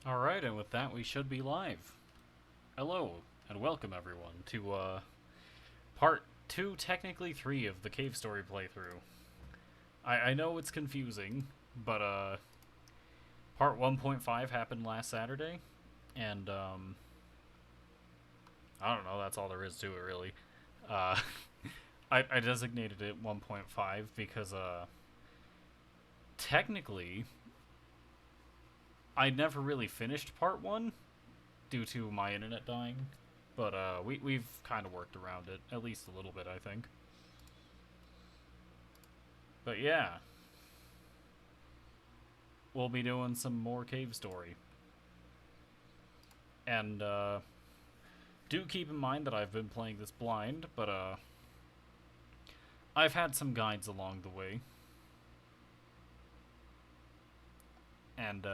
Alright, and with that, we should be live. Hello, and welcome everyone to, part 2, technically 3 of the Cave Story playthrough. I know it's confusing, but, part 1.5 happened last Saturday, and, I don't know, that's all there is to it, really. I designated it 1.5 because, technically, I never really finished part 1 due to my internet dying, but we've kind of worked around it, at least a little bit, I think. But yeah, we'll be doing some more Cave Story. And do keep in mind that I've been playing this blind, but I've had some guides along the way. And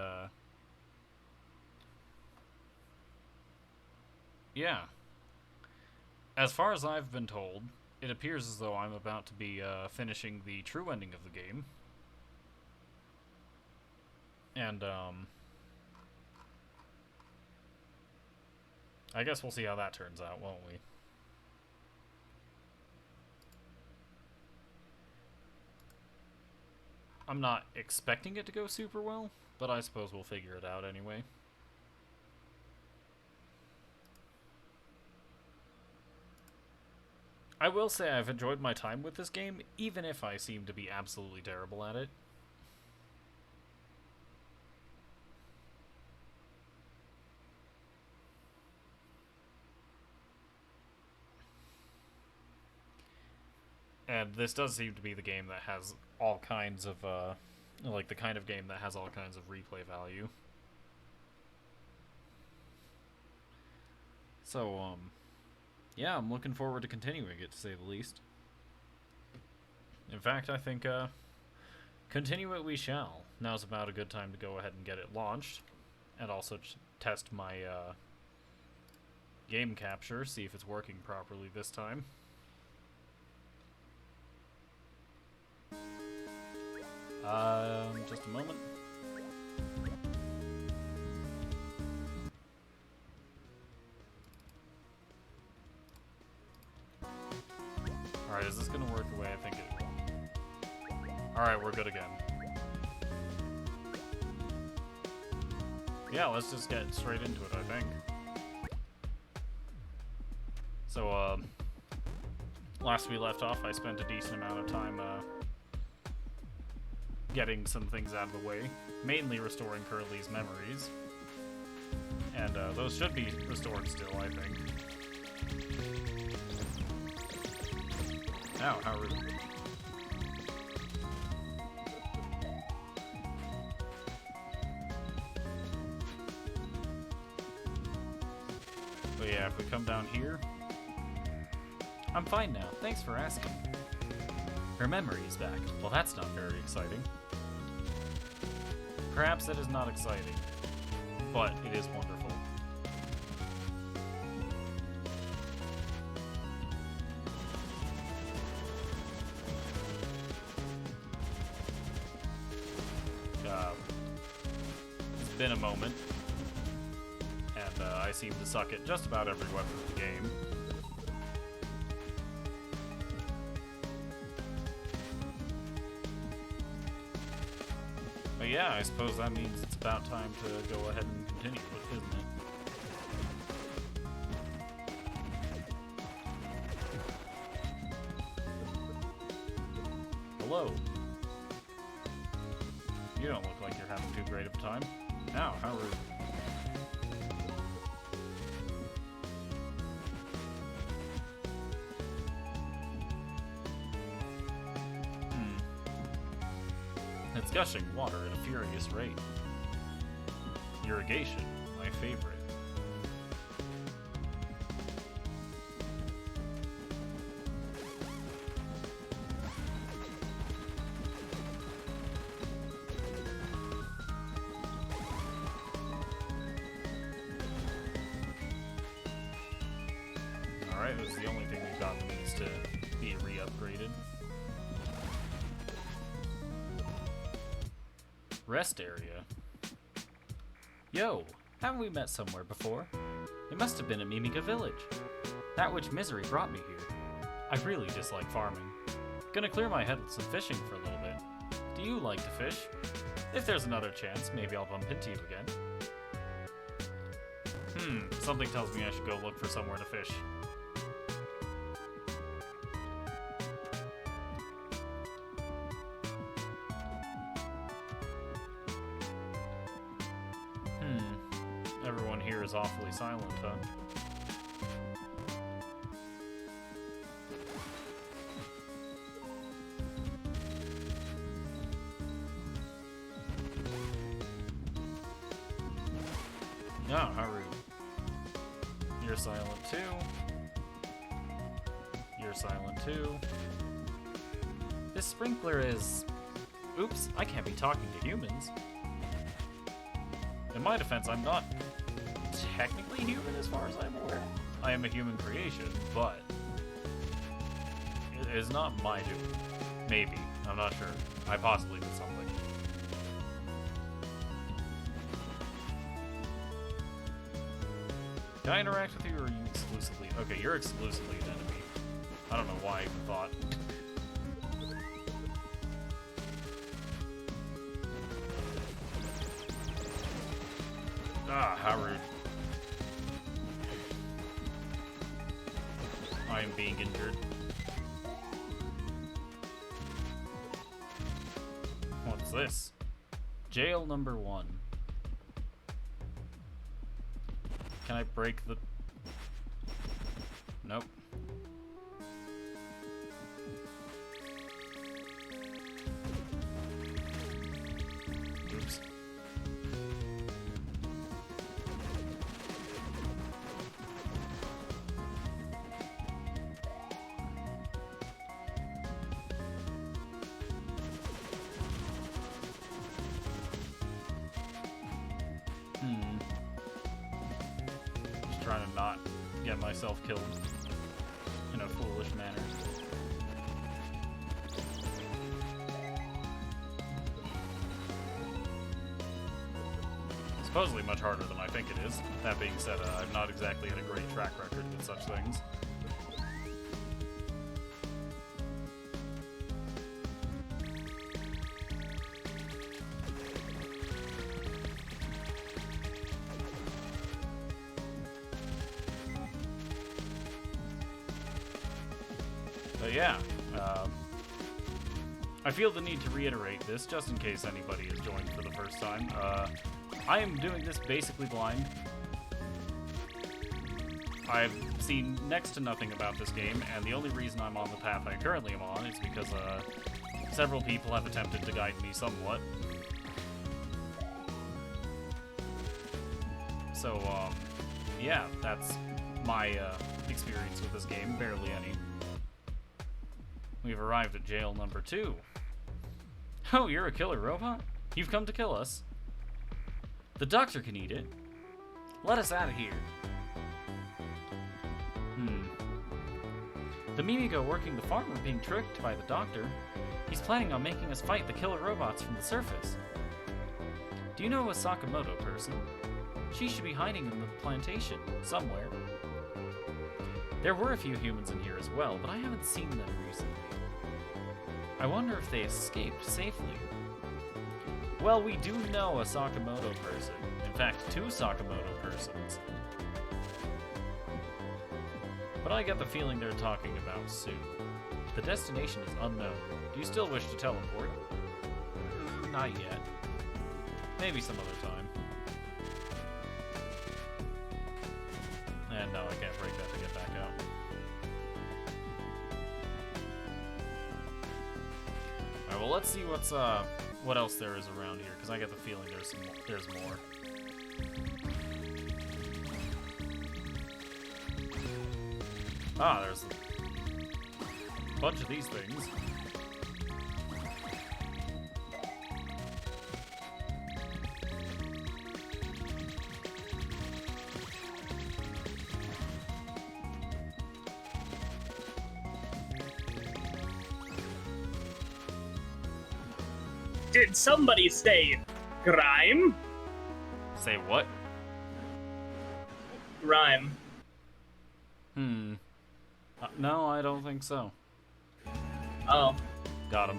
yeah. As far as I've been told, it appears as though I'm about to be finishing the true ending of the game. And, I guess we'll see how that turns out, won't we? I'm not expecting it to go super well, but I suppose we'll figure it out anyway. I will say I've enjoyed my time with this game, even if I seem to be absolutely terrible at it. And this does seem to be the game that has all kinds of, like the kind of game that has all kinds of replay value. So, yeah, I'm looking forward to continuing it, to say the least. In fact, I think, continue it we shall. Now's about a good time to go ahead and get it launched, and also test my, game capture, see if it's working properly this time. Just a moment. Alright, is this gonna work the way I think it will? Alright, we're good again. Yeah, let's just get straight into it, I think. So, last we left off, I spent a decent amount of time, getting some things out of the way, mainly restoring Curly's memories. And, those should be restored still, I think. Ow, how rude. But yeah, if we come down here... I'm fine now, thanks for asking. Her memory is back. Well, that's not very exciting. Perhaps it is not exciting, but it is wonderful. It's been a moment, and I seem to suck at just about every weapon in the game. But yeah, I suppose that means it's about time to go ahead and continue with, isn't it? Hello. You don't look like you're having too great of a time. Ow, how rude. It's gushing water at a furious rate. Irrigation, my favorite. Alright, that's the only thing we've got that needs to be re-upgraded. Rest area. Yo, haven't we met somewhere before? It must have been at Mimiga Village. That witch Misery brought me here. I really dislike farming. Gonna clear my head with some fishing for a little bit. Do you like to fish? If there's another chance, maybe I'll bump into you again. Something tells me I should go look for somewhere to fish. Everyone here is awfully silent, huh? Oh, how rude. You're silent too. You're silent too. This sprinkler is... Oops, I can't be talking to humans. In my defense, I'm not technically human as far as I'm aware. I am a human creation, but it is not my doing. Maybe. I'm not sure. I possibly did something. Can I interact with you, or are you exclusively... Okay, you're exclusively an enemy. I don't know why I even thought. Ah, how rude. I am being injured. What's this? Jail number 1. Can I break the... Nope. Oops. Trying to not get myself killed in a foolish manner. Supposedly much harder than I think it is. That being said, I've not exactly had a great track record with such things. But yeah, I feel the need to reiterate this just in case anybody has joined for the first time. I am doing this basically blind. I've seen next to nothing about this game, and the only reason I'm on the path I currently am on is because several people have attempted to guide me somewhat. So, yeah, that's my experience with this game, barely any. We've arrived at jail number 2. Oh, you're a killer robot? You've come to kill us. The doctor can eat it. Let us out of here. The Mimigo working the farm are being tricked by the doctor. He's planning on making us fight the killer robots from the surface. Do you know a Sakamoto person? She should be hiding in the plantation, somewhere. There were a few humans in here as well, but I haven't seen them recently. I wonder if they escaped safely. Well, we do know a Sakamoto person. In fact, 2 Sakamoto persons. But I get the feeling they're talking about Sue. The destination is unknown. Do you still wish to teleport? Not yet. Maybe some other time. And no, I can't break that to get back out. Alright, well, let's see what else there is around here, because I get the feeling there's more. Ah, there's a bunch of these things. Did somebody say crime? Say what? Rhyme. No, I don't think so. Oh. Got him.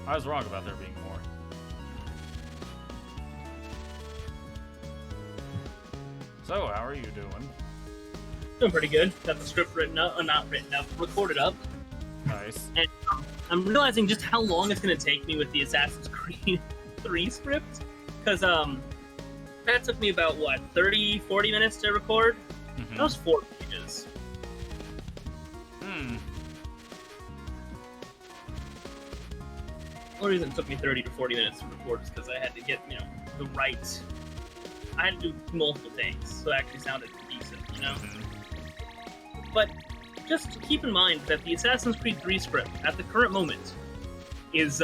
I was wrong about there being more. So, how are you doing? Doing pretty good. Got the script written up, not written up, recorded up. Nice. And I'm realizing just how long it's going to take me with the Assassin's Creed 3 script. Because, that took me about, 30, 40 minutes to record? Mm-hmm. That was 4 pages. The only reason it took me 30 to 40 minutes to record is because I had to get, the right... I had to do multiple takes, so it actually sounded decent, Mm-hmm. But just keep in mind that the Assassin's Creed 3 script, at the current moment, is,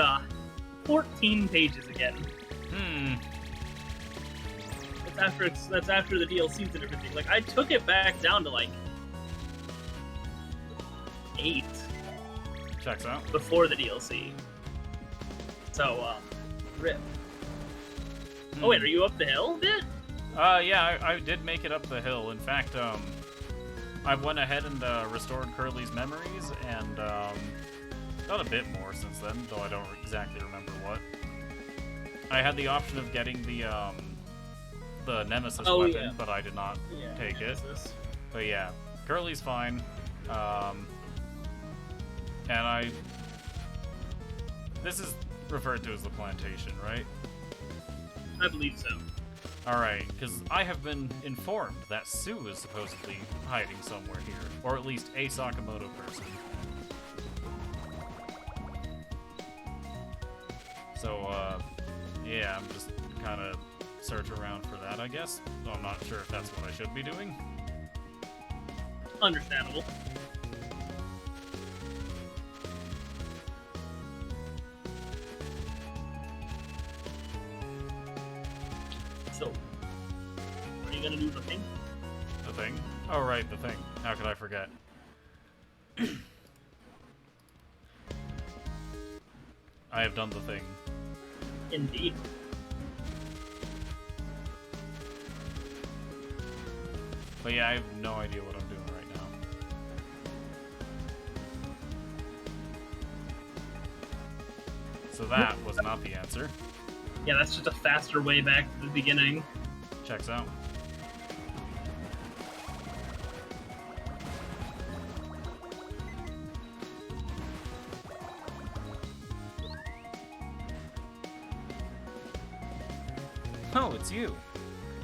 14 pages again. That's after the DLCs and everything. Like, I took it back down to, 8. Checks out. Before the DLC. So, rip. Oh wait, are you up the hill a bit? Yeah, I did make it up the hill. In fact, I went ahead and restored Curly's memories, and done a bit more since then, though I don't exactly remember what. I had the option of getting the Nemesis weapon, but I did not take Nemesis. It. But yeah, Curly's fine. And this is referred to as the plantation, right? I believe so. Alright, because I have been informed that Sue is supposedly hiding somewhere here, or at least a Sakamoto person. So, yeah, I'm just kind of search around for that, I guess. So I'm not sure if that's what I should be doing. Understandable. So, are you gonna do the thing? The thing? Oh, right, the thing. How could I forget? I have done the thing. Indeed. But yeah, I have no idea what I'm doing right now. So that was not the answer. Yeah, that's just a faster way back to the beginning. Checks out. Oh, it's you.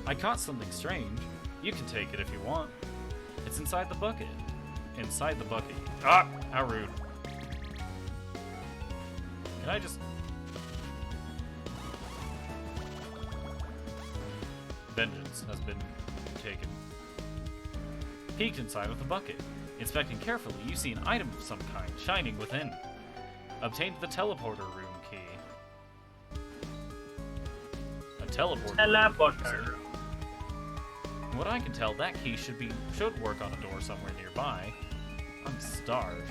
I caught something strange. You can take it if you want. It's inside the bucket. Inside the bucket. Ah! How rude. Can I just... Vengeance has been taken. Peeked inside of the bucket. Inspecting carefully, you see an item of some kind shining within. Obtained the teleporter room key. A teleporter. From what I can tell, that key should work on a door somewhere nearby. I'm starved.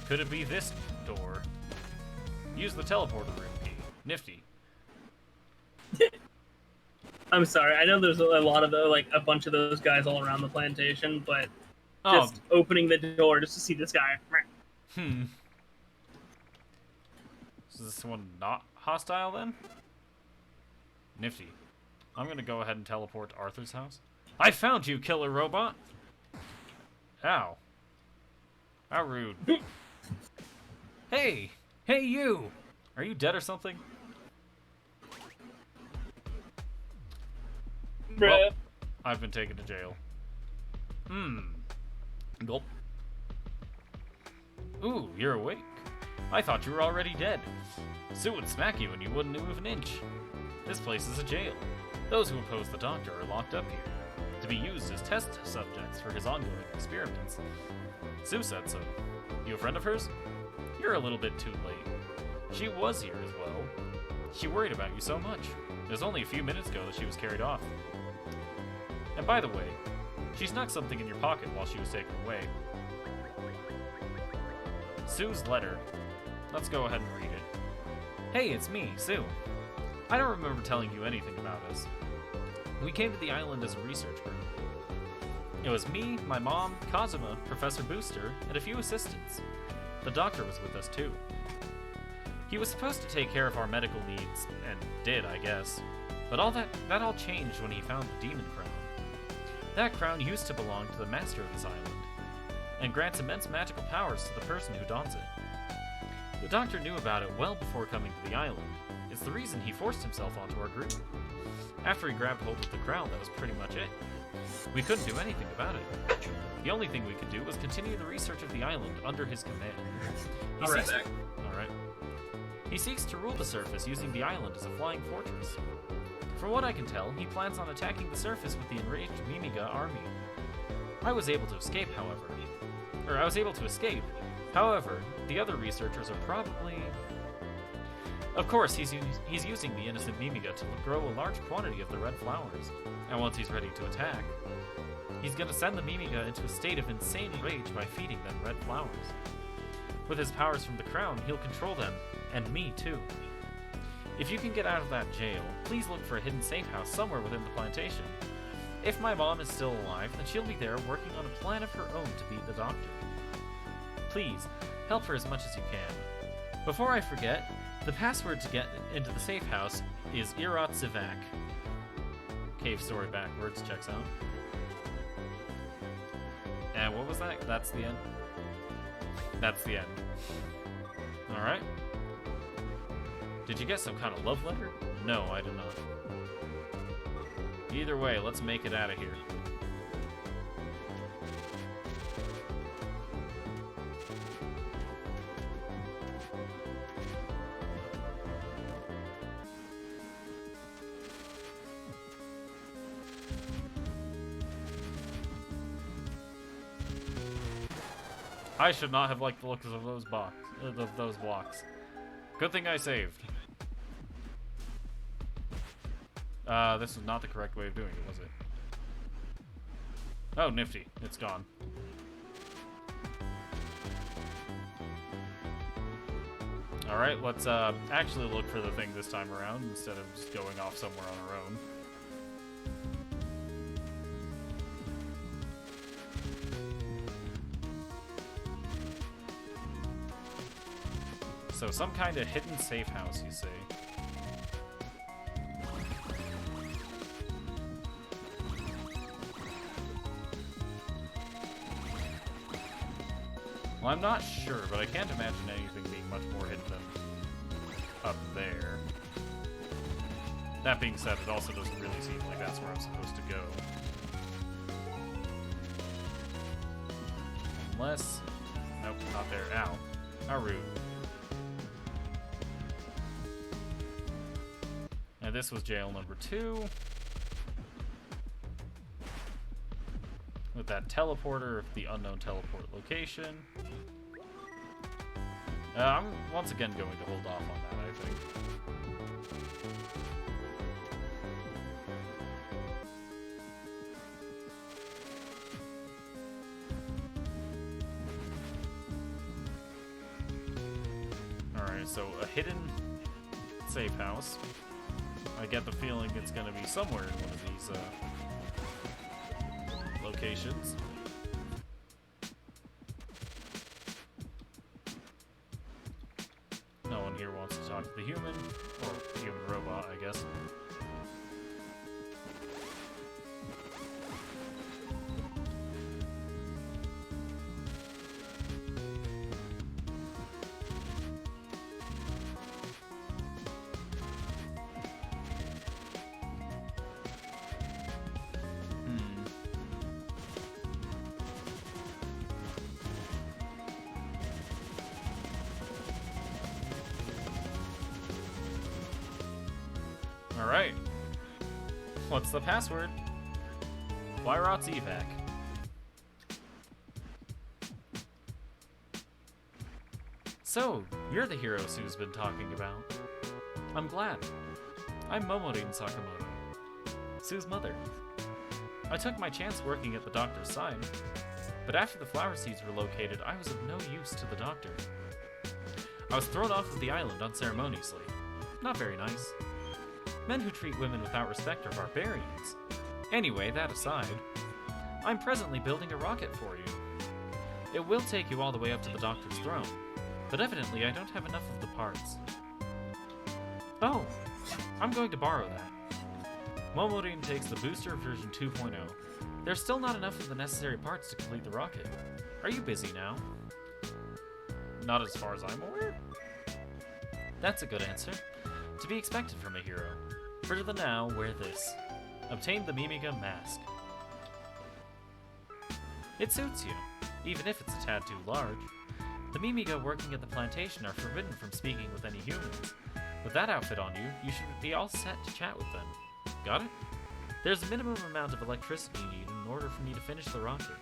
Could it be this door? Use the teleporter room key. Nifty. I'm sorry, I know there's a lot of a bunch of those guys all around the plantation, but just opening the door just to see this guy. Is this one not hostile then? Nifty. I'm gonna go ahead and teleport to Arthur's house. I found you, killer robot! Ow. How rude. Hey! Hey, you! Are you dead or something? Well, I've been taken to jail. Gulp. Ooh, you're awake. I thought you were already dead. Sue would smack you and you wouldn't move an inch. This place is a jail. Those who oppose the doctor are locked up here, to be used as test subjects for his ongoing experiments. Sue said so. You a friend of hers? You're a little bit too late. She was here as well. She worried about you so much. It was only a few minutes ago that she was carried off. And by the way, she snuck something in your pocket while she was taken away. Sue's letter. Let's go ahead and read it. Hey, it's me, Sue. I don't remember telling you anything about us. We came to the island as a research group. It was me, my mom, Kazuma, Professor Booster, and a few assistants. The doctor was with us too. He was supposed to take care of our medical needs, and did, I guess. But that all changed when he found the demon crown. That crown used to belong to the master of this island, and grants immense magical powers to the person who dons it. The doctor knew about it well before coming to the island. It's the reason he forced himself onto our group. After he grabbed hold of the crown, that was pretty much it. We couldn't do anything about it. The only thing we could do was continue the research of the island under his command. Alright. He seeks to rule the surface using the island as a flying fortress. From what I can tell, he plans on attacking the surface with the enraged Mimiga army. I was able to escape, however, the other researchers are probably... Of course, he's using the innocent Mimiga to grow a large quantity of the red flowers, and once he's ready to attack, he's gonna send the Mimiga into a state of insane rage by feeding them red flowers. With his powers from the crown, he'll control them, and me too. If you can get out of that jail, please look for a hidden safe house somewhere within the plantation. If my mom is still alive, then she'll be there working on a plan of her own to beat the doctor. Please, help her as much as you can. Before I forget, the password to get into the safe house is Irat Zivak. Cave story backwards checks out. And what was that? That's the end? That's the end. Alright. Did you get some kind of love letter? No, I did not. Either way, let's make it out of here. I should not have liked the looks of those blocks. Good thing I saved. This was not the correct way of doing it, was it? Oh, nifty. It's gone. Alright, let's actually look for the thing this time around instead of just going off somewhere on our own. So some kind of hidden safe house, you say? Well, I'm not sure, but I can't imagine anything being much more hidden than up there. That being said, it also doesn't really seem like that's where I'm supposed to go. Unless... Nope, not there. Ow. How rude. And this was jail number 2. With that teleporter, the unknown teleport location. I'm once again going to hold off on that, I think. Alright, so a hidden safe house. I get the feeling it's going to be somewhere in one of these locations. No one here wants to talk to the human, or human robot, I guess. Alright. What's the password? Wyrot's evac. So, you're the hero Sue's been talking about. I'm glad. I'm Momorin Sakamoto, Sue's mother. I took my chance working at the doctor's side, but after the flower seeds were located, I was of no use to the doctor. I was thrown off of the island unceremoniously, Not very nice. Men who treat women without respect are barbarians. Anyway, that aside, I'm presently building a rocket for you. It will take you all the way up to the Doctor's throne, but evidently I don't have enough of the parts. Oh, I'm going to borrow that. Momorin takes the booster version 2.0. There's still not enough of the necessary parts to complete the rocket. Are you busy now? Not as far as I'm aware. That's a good answer. To be expected from a hero. For the now, wear this. Obtain the Mimiga mask. It suits you, even if it's a tad too large. The Mimiga working at the plantation are forbidden from speaking with any humans. With that outfit on you, you should be all set to chat with them. Got it? There's a minimum amount of electricity you need in order for me to finish the rocket.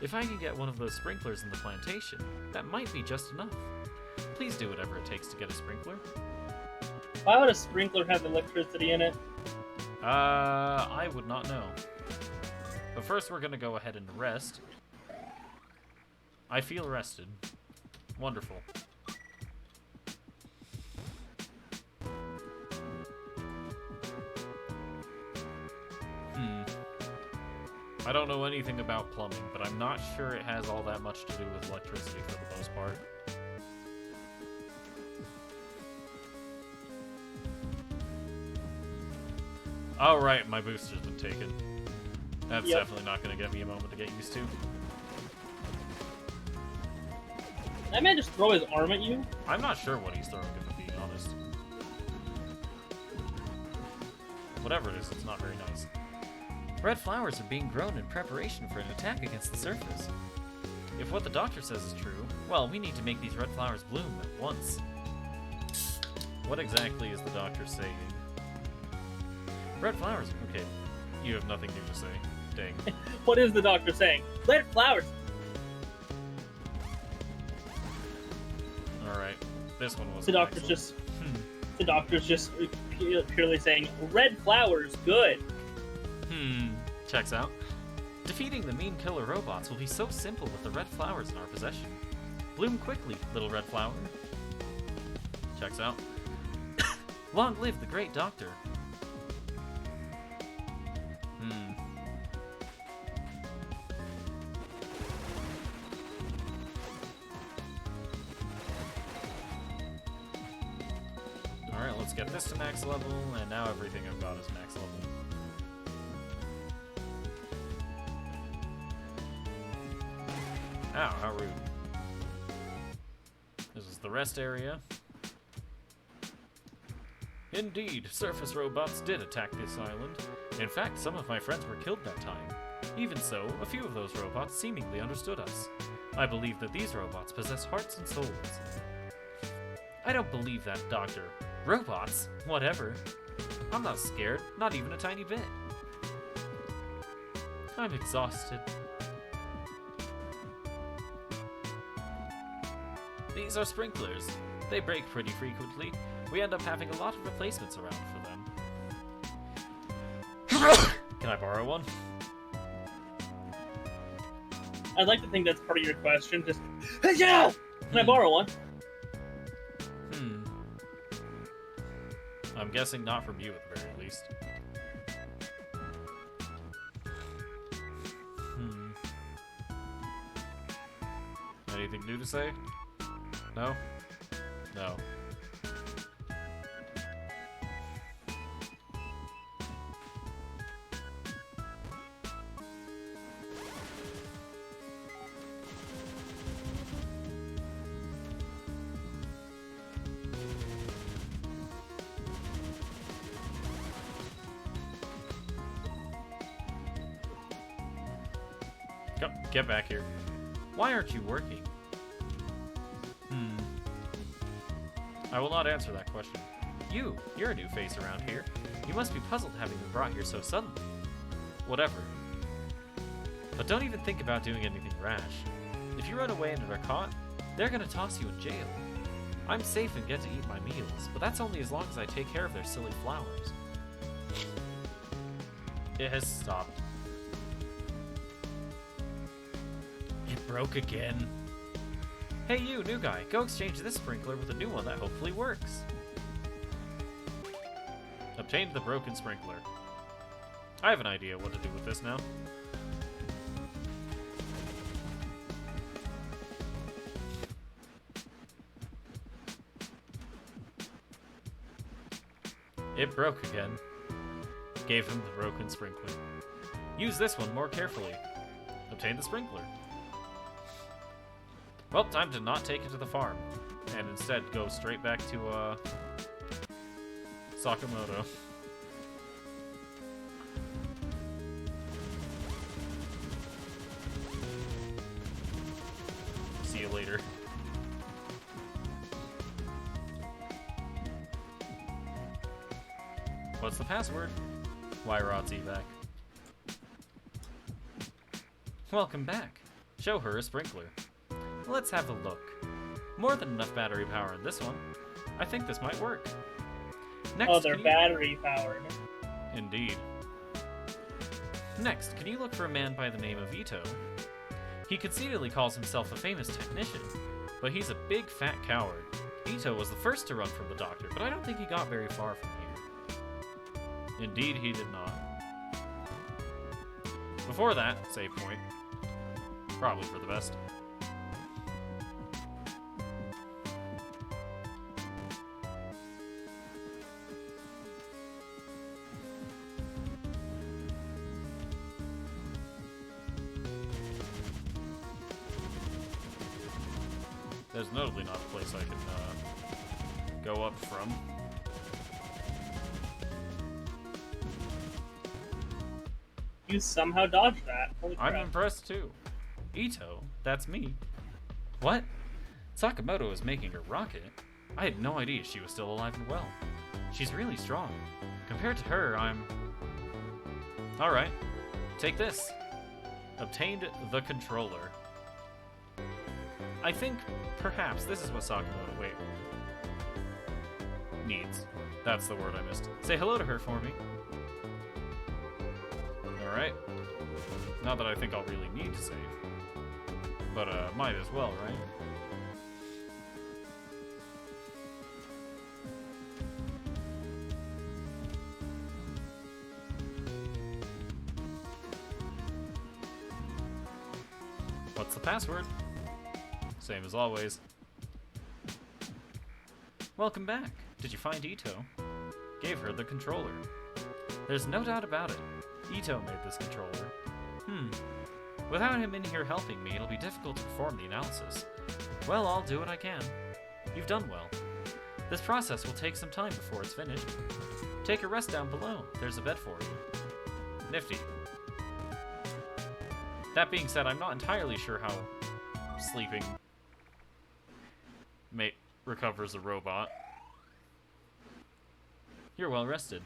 If I can get one of those sprinklers in the plantation, that might be just enough. Please do whatever it takes to get a sprinkler. Why would a sprinkler have electricity in it? I would not know. But first we're gonna go ahead and rest. I feel rested. Wonderful. I don't know anything about plumbing, but I'm not sure it has all that much to do with electricity for the most part. Oh, right, my booster's been taken. That's definitely not going to get me a moment to get used to. That man just throw his arm at you? I'm not sure what he's throwing, if I'm being honest. Whatever it is, it's not very nice. Red flowers are being grown in preparation for an attack against the surface. If what the doctor says is true, well, we need to make these red flowers bloom at once. What exactly is the doctor saying? Red flowers, okay. You have nothing new to say. Dang. What is the doctor saying? Red flowers! Alright, this one was The doctor's just purely saying, red flowers, good. Checks out. Defeating the mean killer robots will be so simple with the red flowers in our possession. Bloom quickly, little red flower. Checks out. Long live the great doctor. Alright, let's get this to max level, and now everything I've got is max level. Ow, how rude. This is the rest area. Indeed, surface robots did attack this island. In fact, some of my friends were killed that time. Even so, a few of those robots seemingly understood us. I believe that these robots possess hearts and souls. I don't believe that, Doctor. Robots? Whatever. I'm not scared, not even a tiny bit. I'm exhausted. These are sprinklers. They break pretty frequently. We end up having a lot of replacements around for them. Can I borrow one? I'd like to think that's part of your question. Just, can I borrow one? I'm guessing not from you at the very least. Anything new to say? No? No. Come, get back here. Why aren't you working? I will not answer that question. You're a new face around here. You must be puzzled having been brought here so suddenly. Whatever. But don't even think about doing anything rash. If you run away and are caught, they're gonna toss you in jail. I'm safe and get to eat my meals, but that's only as long as I take care of their silly flowers. It has stopped. It broke again. Hey you, new guy, go exchange this sprinkler with a new one that hopefully works. Obtained the broken sprinkler. I have an idea what to do with this now. It broke again. Gave him the broken sprinkler. Use this one more carefully. Obtain the sprinkler. Well, time to not take it to the farm, and instead go straight back to, Sakamoto. See you later. What's the password? Why Rod's back? Welcome back. Show her a sprinkler. Let's have a look. More than enough battery power in this one. I think this might work. Next, oh, they're battery powered. Indeed. Next, can you look for a man by the name of Ito? He conceitedly calls himself a famous technician, but he's a big fat coward. Ito was the first to run from the doctor, but I don't think he got very far from here. Indeed, he did not. Before that, save point. Probably for the best. There's notably not a place I can go up from. You somehow dodged that. Holy crap. I'm impressed too. Ito, that's me. What? Sakamoto is making a rocket? I had no idea she was still alive and well. She's really strong. Compared to her, I'm... Alright, take this. Obtained the controller. I think, perhaps, this is what Sakamoto, needs. That's the word I missed. Say hello to her for me. Alright. Not that I think I'll really need to save. But, might as well, right? What's the password? Same as always. Welcome back. Did you find Ito? Gave her the controller. There's no doubt about it. Ito made this controller. Without him in here helping me, it'll be difficult to perform the analysis. Well, I'll do what I can. You've done well. This process will take some time before it's finished. Take a rest down below. There's a bed for you. Nifty. That being said, I'm not entirely sure how sleeping recovers a robot. You're well rested.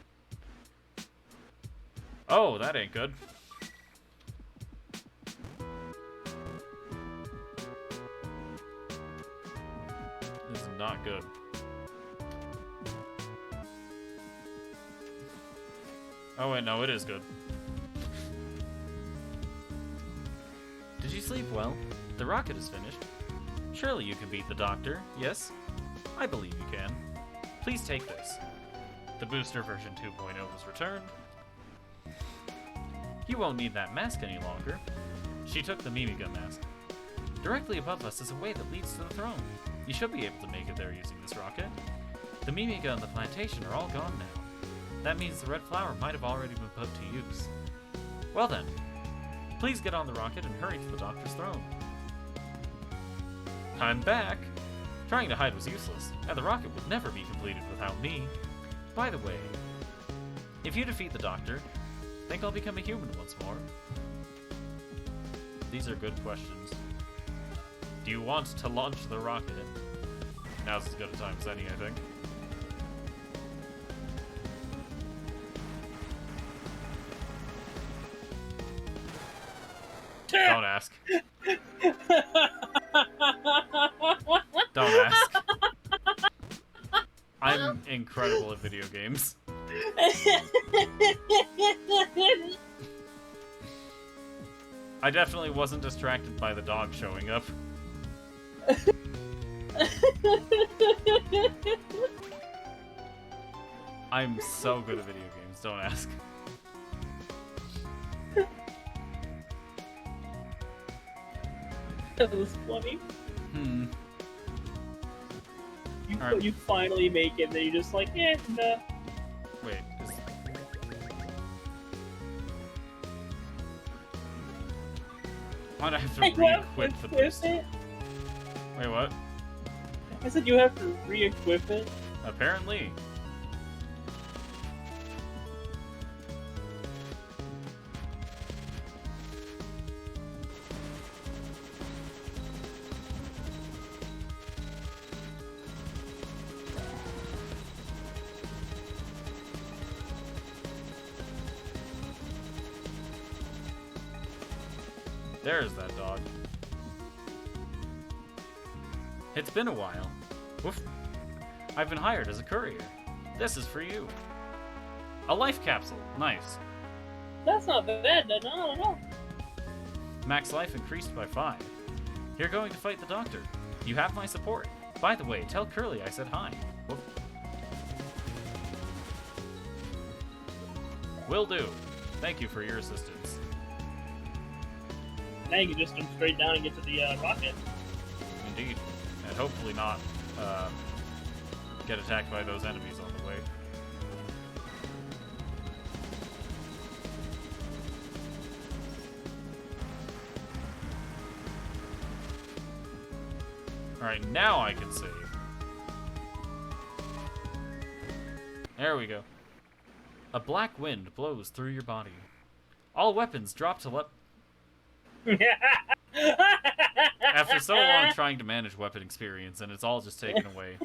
Oh, that ain't good. This is not good. Oh wait, no, it is good. Did you sleep well? The rocket is finished. Surely you can beat the doctor, yes? I believe you can. Please take this. The booster version 2.0 was returned. You won't need that mask any longer. She took the Mimiga mask. Directly above us is a way that leads to the throne. You should be able to make it there using this rocket. The Mimiga and the plantation are all gone now. That means the red flower might have already been put to use. Well then, please get on the rocket and hurry to the doctor's throne. I'm back! Trying to hide was useless, and the rocket would never be completed without me. By the way, if you defeat the doctor, think I'll become a human once more? These are good questions. Do you want to launch the rocket? Now's as good a time as any, I think. Don't ask. Don't ask. I'm incredible at video games. I definitely wasn't distracted by the dog showing up. I'm so good at video games, don't ask. That was funny. You finally make it, and then you're just like, nah. Wait, why'd I have to re-equip the boost? It? Wait, what? I said you have to re-equip it. Apparently. There's that dog. It's been a while. Woof. I've been hired as a courier. This is for you. A life capsule. Nice. That's not bad. No. Max life increased by 5. You're going to fight the doctor. You have my support. By the way, tell Curly I said hi. Woof. Will do. Thank you for your assistance. Now you can just jump straight down and get to the rocket. Indeed. And hopefully not get attacked by those enemies on the way. Alright, now I can save. There we go. A black wind blows through your body. All weapons drop to After so long trying to manage weapon experience, and it's all just taken away.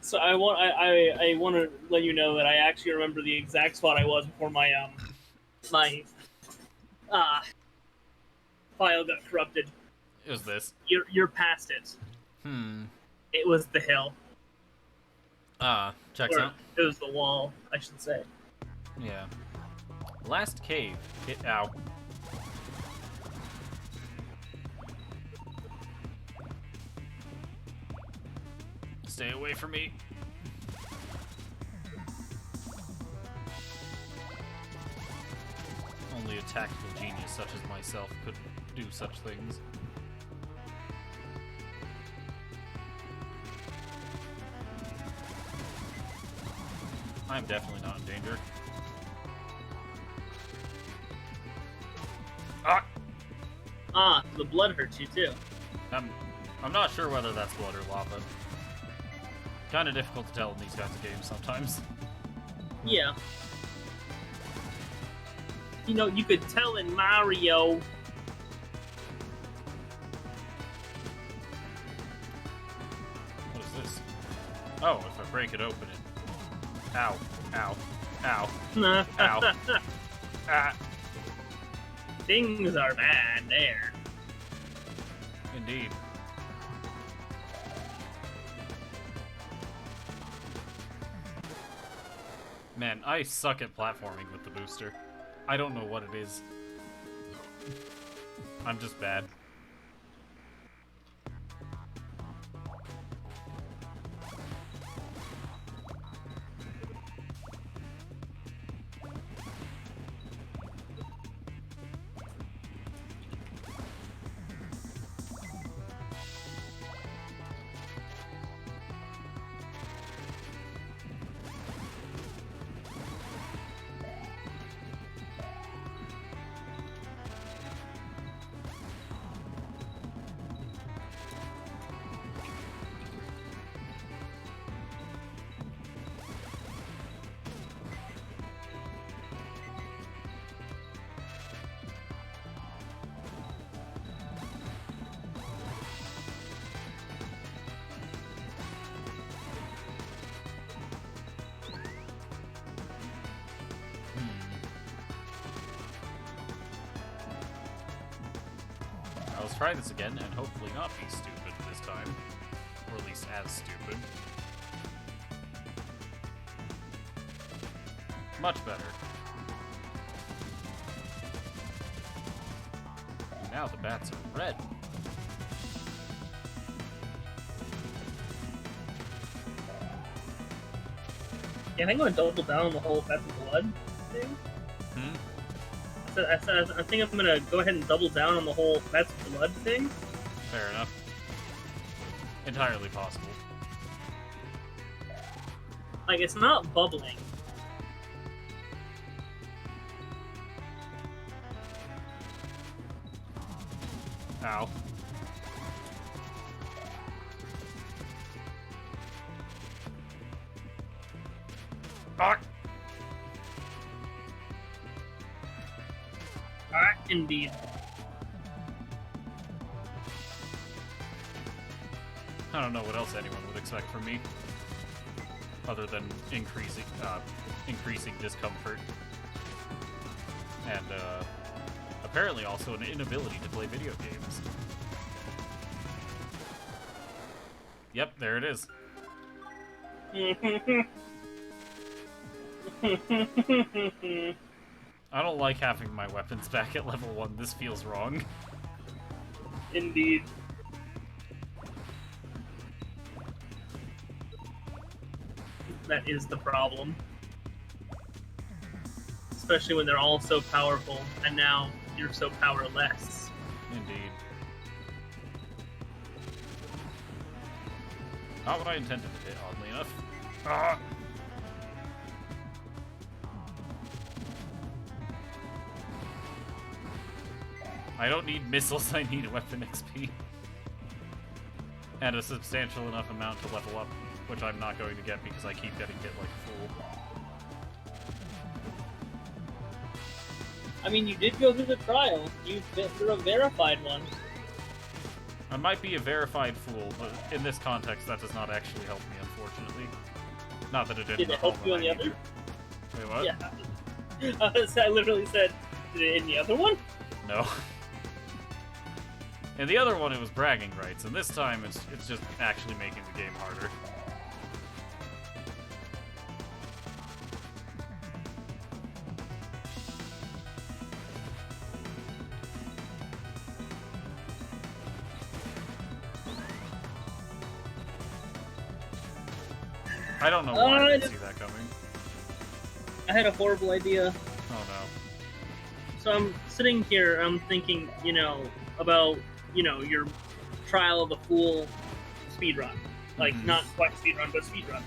So I want to let you know that I actually remember the exact spot I was before my file got corrupted. It was this. You're past it. It was the hill. Checks out. It was the wall, I should say. Yeah. Last cave. Ow. Stay away from me. Only a tactical genius such as myself could do such things. I'm definitely not in danger. The blood hurts you too. I'm not sure whether that's blood or lava. Kind of difficult to tell in these kinds of games sometimes. Yeah. You know, you could tell in Mario. What is this? Oh, if I break it open, it... Ow. Ow. Ow. Ow. Ah. Things are bad there. Indeed. Man, I suck at platforming with the booster. I don't know what it is. I'm just bad. Let's try this again and hopefully not be stupid this time. Or at least as stupid. Much better. And now the bats are red. Yeah, I think I'm gonna double down on the whole That's Blood thing. I think I'm gonna go ahead and double down on the whole That's Blood thing. Fair enough. Entirely possible. Like, it's not bubbling. Ow. Ah! Indeed. I don't know what else anyone would expect from me, other than increasing discomfort, and apparently also an inability to play video games. Yep, there it is. I don't like having my weapons back at level 1. This feels wrong. Indeed. That is the problem. Especially when they're all so powerful, and now you're so powerless. Indeed. Not what I intended to hit, oddly enough. Ah! I don't need missiles, I need weapon XP. And a substantial enough amount to level up, which I'm not going to get because I keep getting hit like a fool. I mean, you did go through the trial. You've been through a verified one. I might be a verified fool, but in this context, that does not actually help me, unfortunately. Not that it didn't. Did it help you on the other? Wait, what? Yeah. I literally said, did it in the other one? No. In the other one, it was bragging rights, and this time, it's just actually making the game harder. I don't know why I didn't see that coming. I had a horrible idea. Oh no. So I'm sitting here, I'm thinking, about, your Trial of the Fool speedrun. Like, not quite speedrun, but speedrun.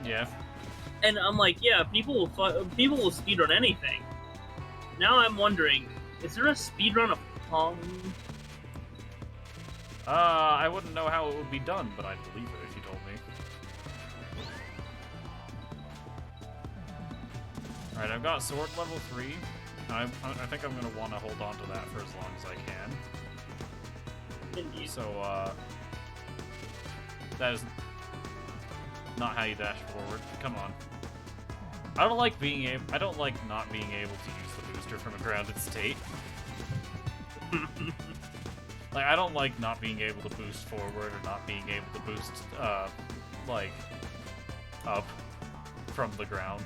Yeah. And I'm like, yeah, people will speedrun anything. Now I'm wondering, is there a speedrun of Pong? I wouldn't know how it would be done, but I'd believe it if you told me. Alright, I've got sword level 3. I think I'm going to want to hold on to that for as long as I can. Indeed. So, that is not how you dash forward. Come on. I don't like not being able to use the booster from a grounded state. Like, I don't like not being able to boost forward or not being able to boost, like, up from the ground.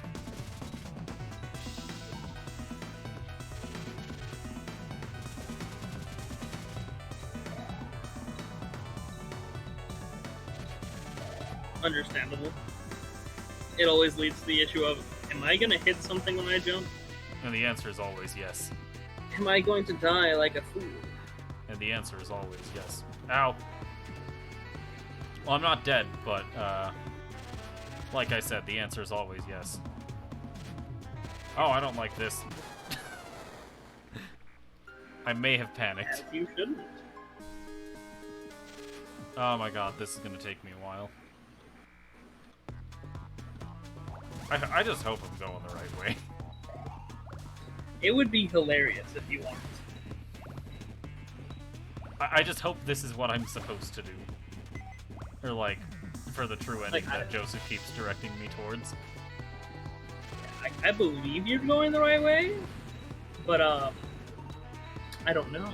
Understandable. It always leads to the issue of, am I going to hit something when I jump? And the answer is always yes. Am I going to die like a fool? And the answer is always yes. Ow! Well, I'm not dead, but, like I said, the answer is always yes. Oh, I don't like this. I may have panicked. As you shouldn't. Oh my god, this is gonna take me a while. I just hope I'm going the right way. It would be hilarious if you weren't. I just hope this is what I'm supposed to do. Or, like, for the true ending that Joseph keeps directing me towards. I believe you're going the right way, but, I don't know.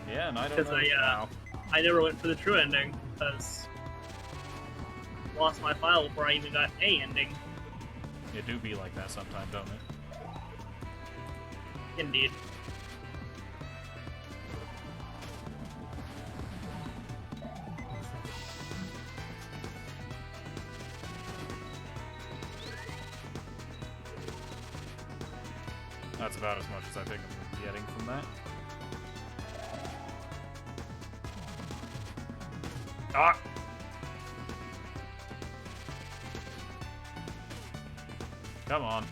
Yeah, and I don't know now. I never went for the true ending, because lost my file before I even got a ending. It do be like that sometimes, don't it? Indeed. That's about as much as I think I'm getting from that. Ah! Come on.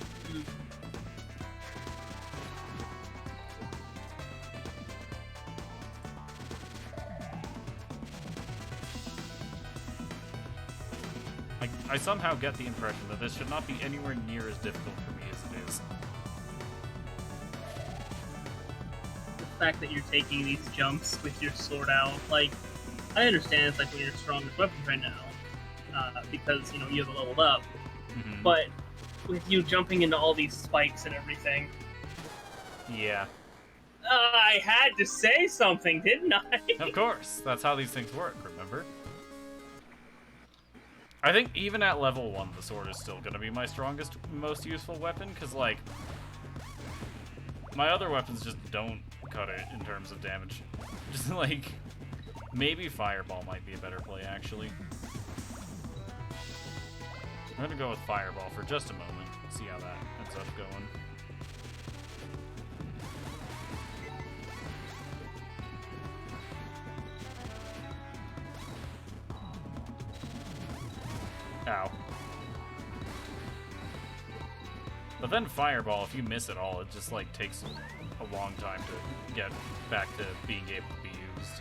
I somehow get the impression that this should not be anywhere near as difficult for me as it is. The fact that you're taking these jumps with your sword out, like, I understand it's like one of your strongest weapons right now, because, you know, you have leveled up, but with you jumping into all these spikes and everything... Yeah. I had to say something, didn't I? Of course, that's how these things work, remember? I think even at level 1, the sword is still going to be my strongest, most useful weapon, because, like, my other weapons just don't cut it in terms of damage. Just, like, maybe Fireball might be a better play, actually. I'm going to go with Fireball for just a moment, see how that ends up going. Ow. But then Fireball, if you miss it all, it just, like, takes a long time to get back to being able to be used.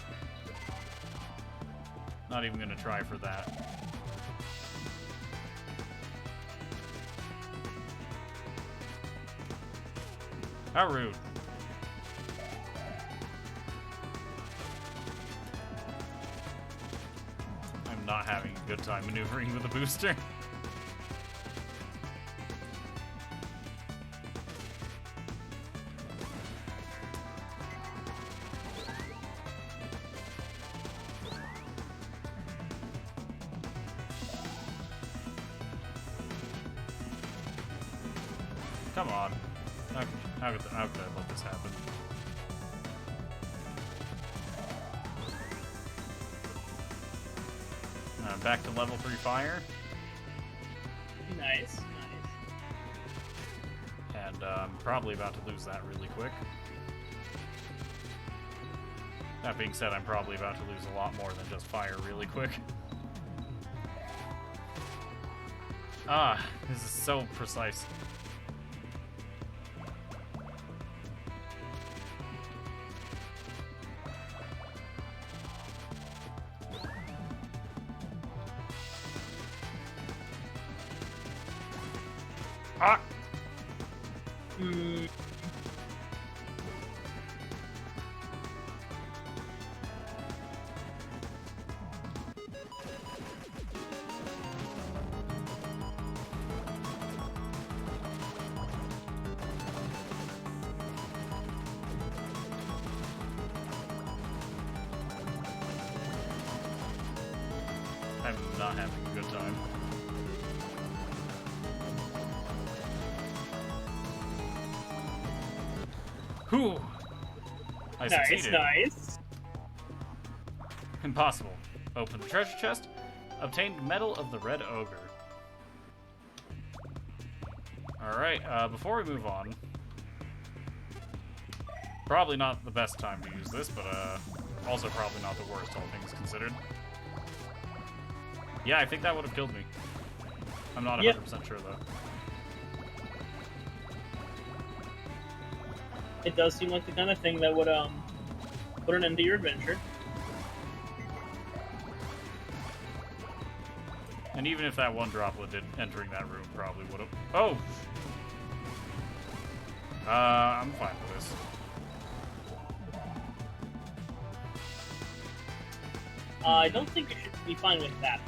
Not even gonna try for that. How rude. I'm not having a good time maneuvering with a booster. Come on. How could I let this happen? Back to level 3 fire. Nice, nice. And I'm probably about to lose that really quick. That being said, I'm probably about to lose a lot more than just fire really quick. Ah, this is so precise. Ah! I'm not having a good time. Whew! I succeeded. Nice. Impossible. Open the treasure chest. Obtained Medal of the Red Ogre. Alright, before we move on... Probably not the best time to use this, but also probably not the worst, all things considered. Yeah, I think that would have killed me. I'm not 100% sure, though. It does seem like the kind of thing that would put an end to your adventure. And even if that one droplet did entering that room probably would have... Oh! I'm fine with this. I don't think you should be fine with that.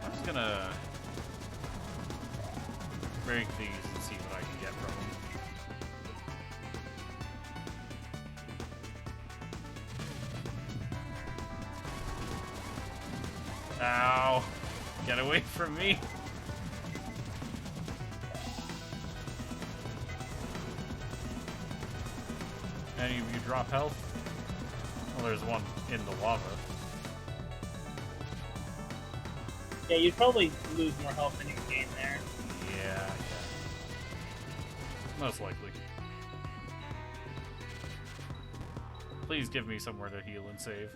I'm just gonna break these and see what I can get from them. Ow! Get away from me! Any of you drop health? Well, there's one in the lava. Yeah, you'd probably lose more health than you gain there. Yeah. Most likely. Please give me somewhere to heal and save.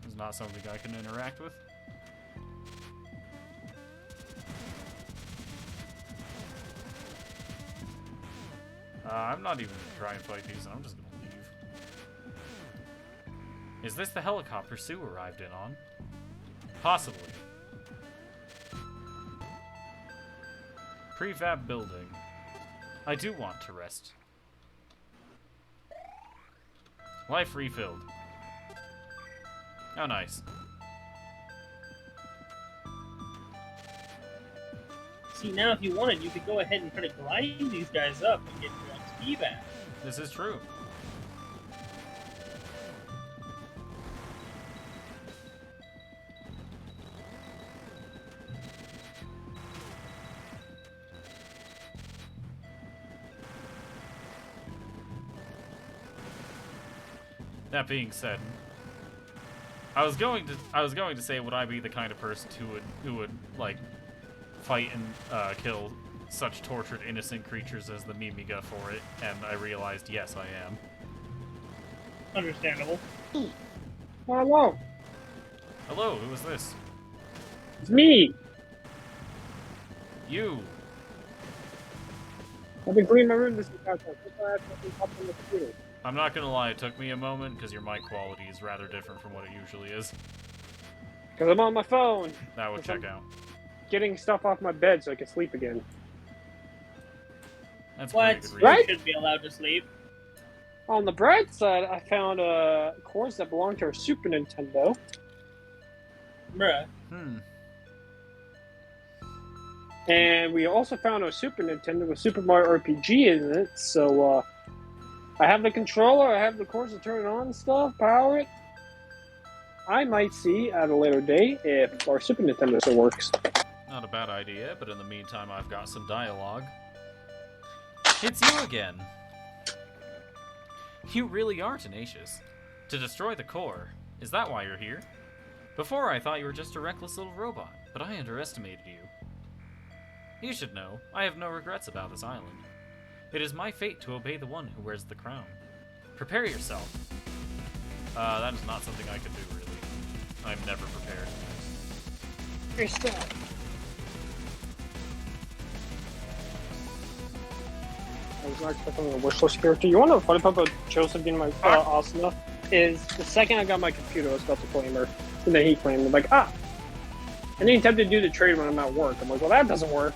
This is not something I can interact with. I'm not even gonna try and fight these, I'm just gonna leave. Is this the helicopter Sue arrived in on? Possibly. Prefab building. I do want to rest. Life refilled. Oh, nice. See, now if you wanted, you could go ahead and try to grind these guys up and get your XP back. This is true. That being said, I was going to say, would I be the kind of person who would like fight and kill such tortured innocent creatures as the Mimiga for it, and I realized yes, I am. Understandable. Hello. Hello, who is this? It's me. You. I've been cleaning my room this entire time. That's why I have something up on the computer. I'm not gonna lie, it took me a moment because your mic quality is rather different from what it usually is. Because I'm on my phone. That would check out. Getting stuff off my bed so I can sleep again. That's a What? pretty good You reason. Right? should be allowed to sleep. On the bright side, I found cords that belong to our Super Nintendo. Bruh. And we also found a Super Nintendo with Super Mario RPG in it. So I have the controller, I have the cords to turn it on and stuff, power it. I might see at a later date if our Super Nintendo still works. Not a bad idea, but in the meantime, I've got some dialogue. It's you again. You really are tenacious. To destroy the core. Is that why you're here? Before I thought you were just a reckless little robot, but I underestimated you. You should know, I have no regrets about this island. It is my fate to obey the one who wears the crown. Prepare yourself. That is not something I can do, really. I'm never prepared. Hey, stop. I was not expecting a wishlist character. You want to know the funny part about Joseph being my Asuna? Is the second I got my computer, I was about to claim her. And then he claimed me. Like, and then he attempted to do the trade when I'm at work. I'm like, well, that doesn't work.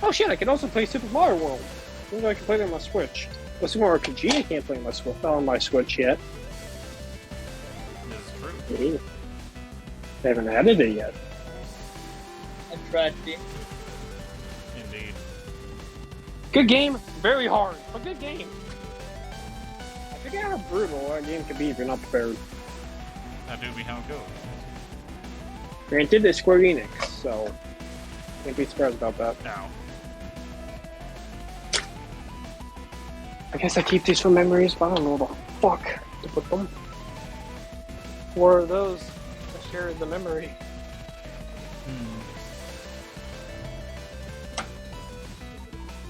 Oh shit, I can also play Super Mario World. Maybe I can play it on my Switch. Well, Super Mario RPG I can't play on my Switch yet. This is true. They haven't added it yet. A tragedy. Indeed. Good game, very hard, but good game. I forget how brutal a game can be if you're not prepared. That do be how it goes. Granted, it's Square Enix, so can't be surprised about that. Now. I guess I keep these for memories, but I don't know where the fuck to put them. Or those that share the memory.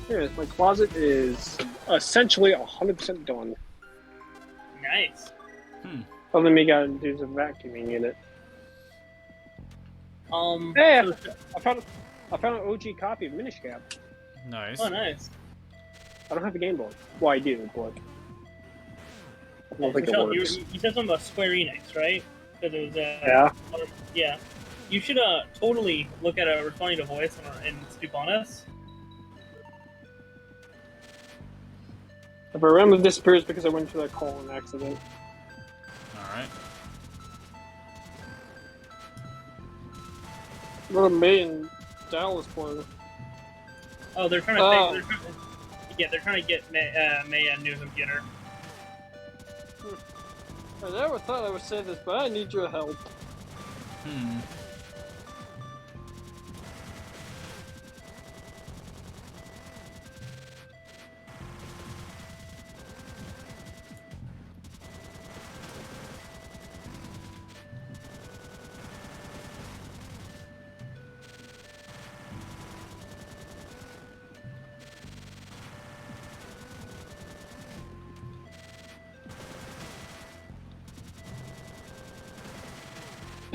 Here it is. My closet is essentially 100% done. Nice. Other than me gotta do some vacuuming in it. Hey, So, I found an OG copy of Minish Cap. Nice. oh, nice. I don't have a Game Boy. Well, I do, but I don't think it Michelle, you works. said something about Square Enix, right? Because it was Yeah. yeah. You should totally look at responding to voice and speak on us. If a random disappears because I went into that call on accident. Alright. What a million Dallas playing. Oh, they're trying to. They're trying to get May a new computer. I never thought I would say this, but I need your help.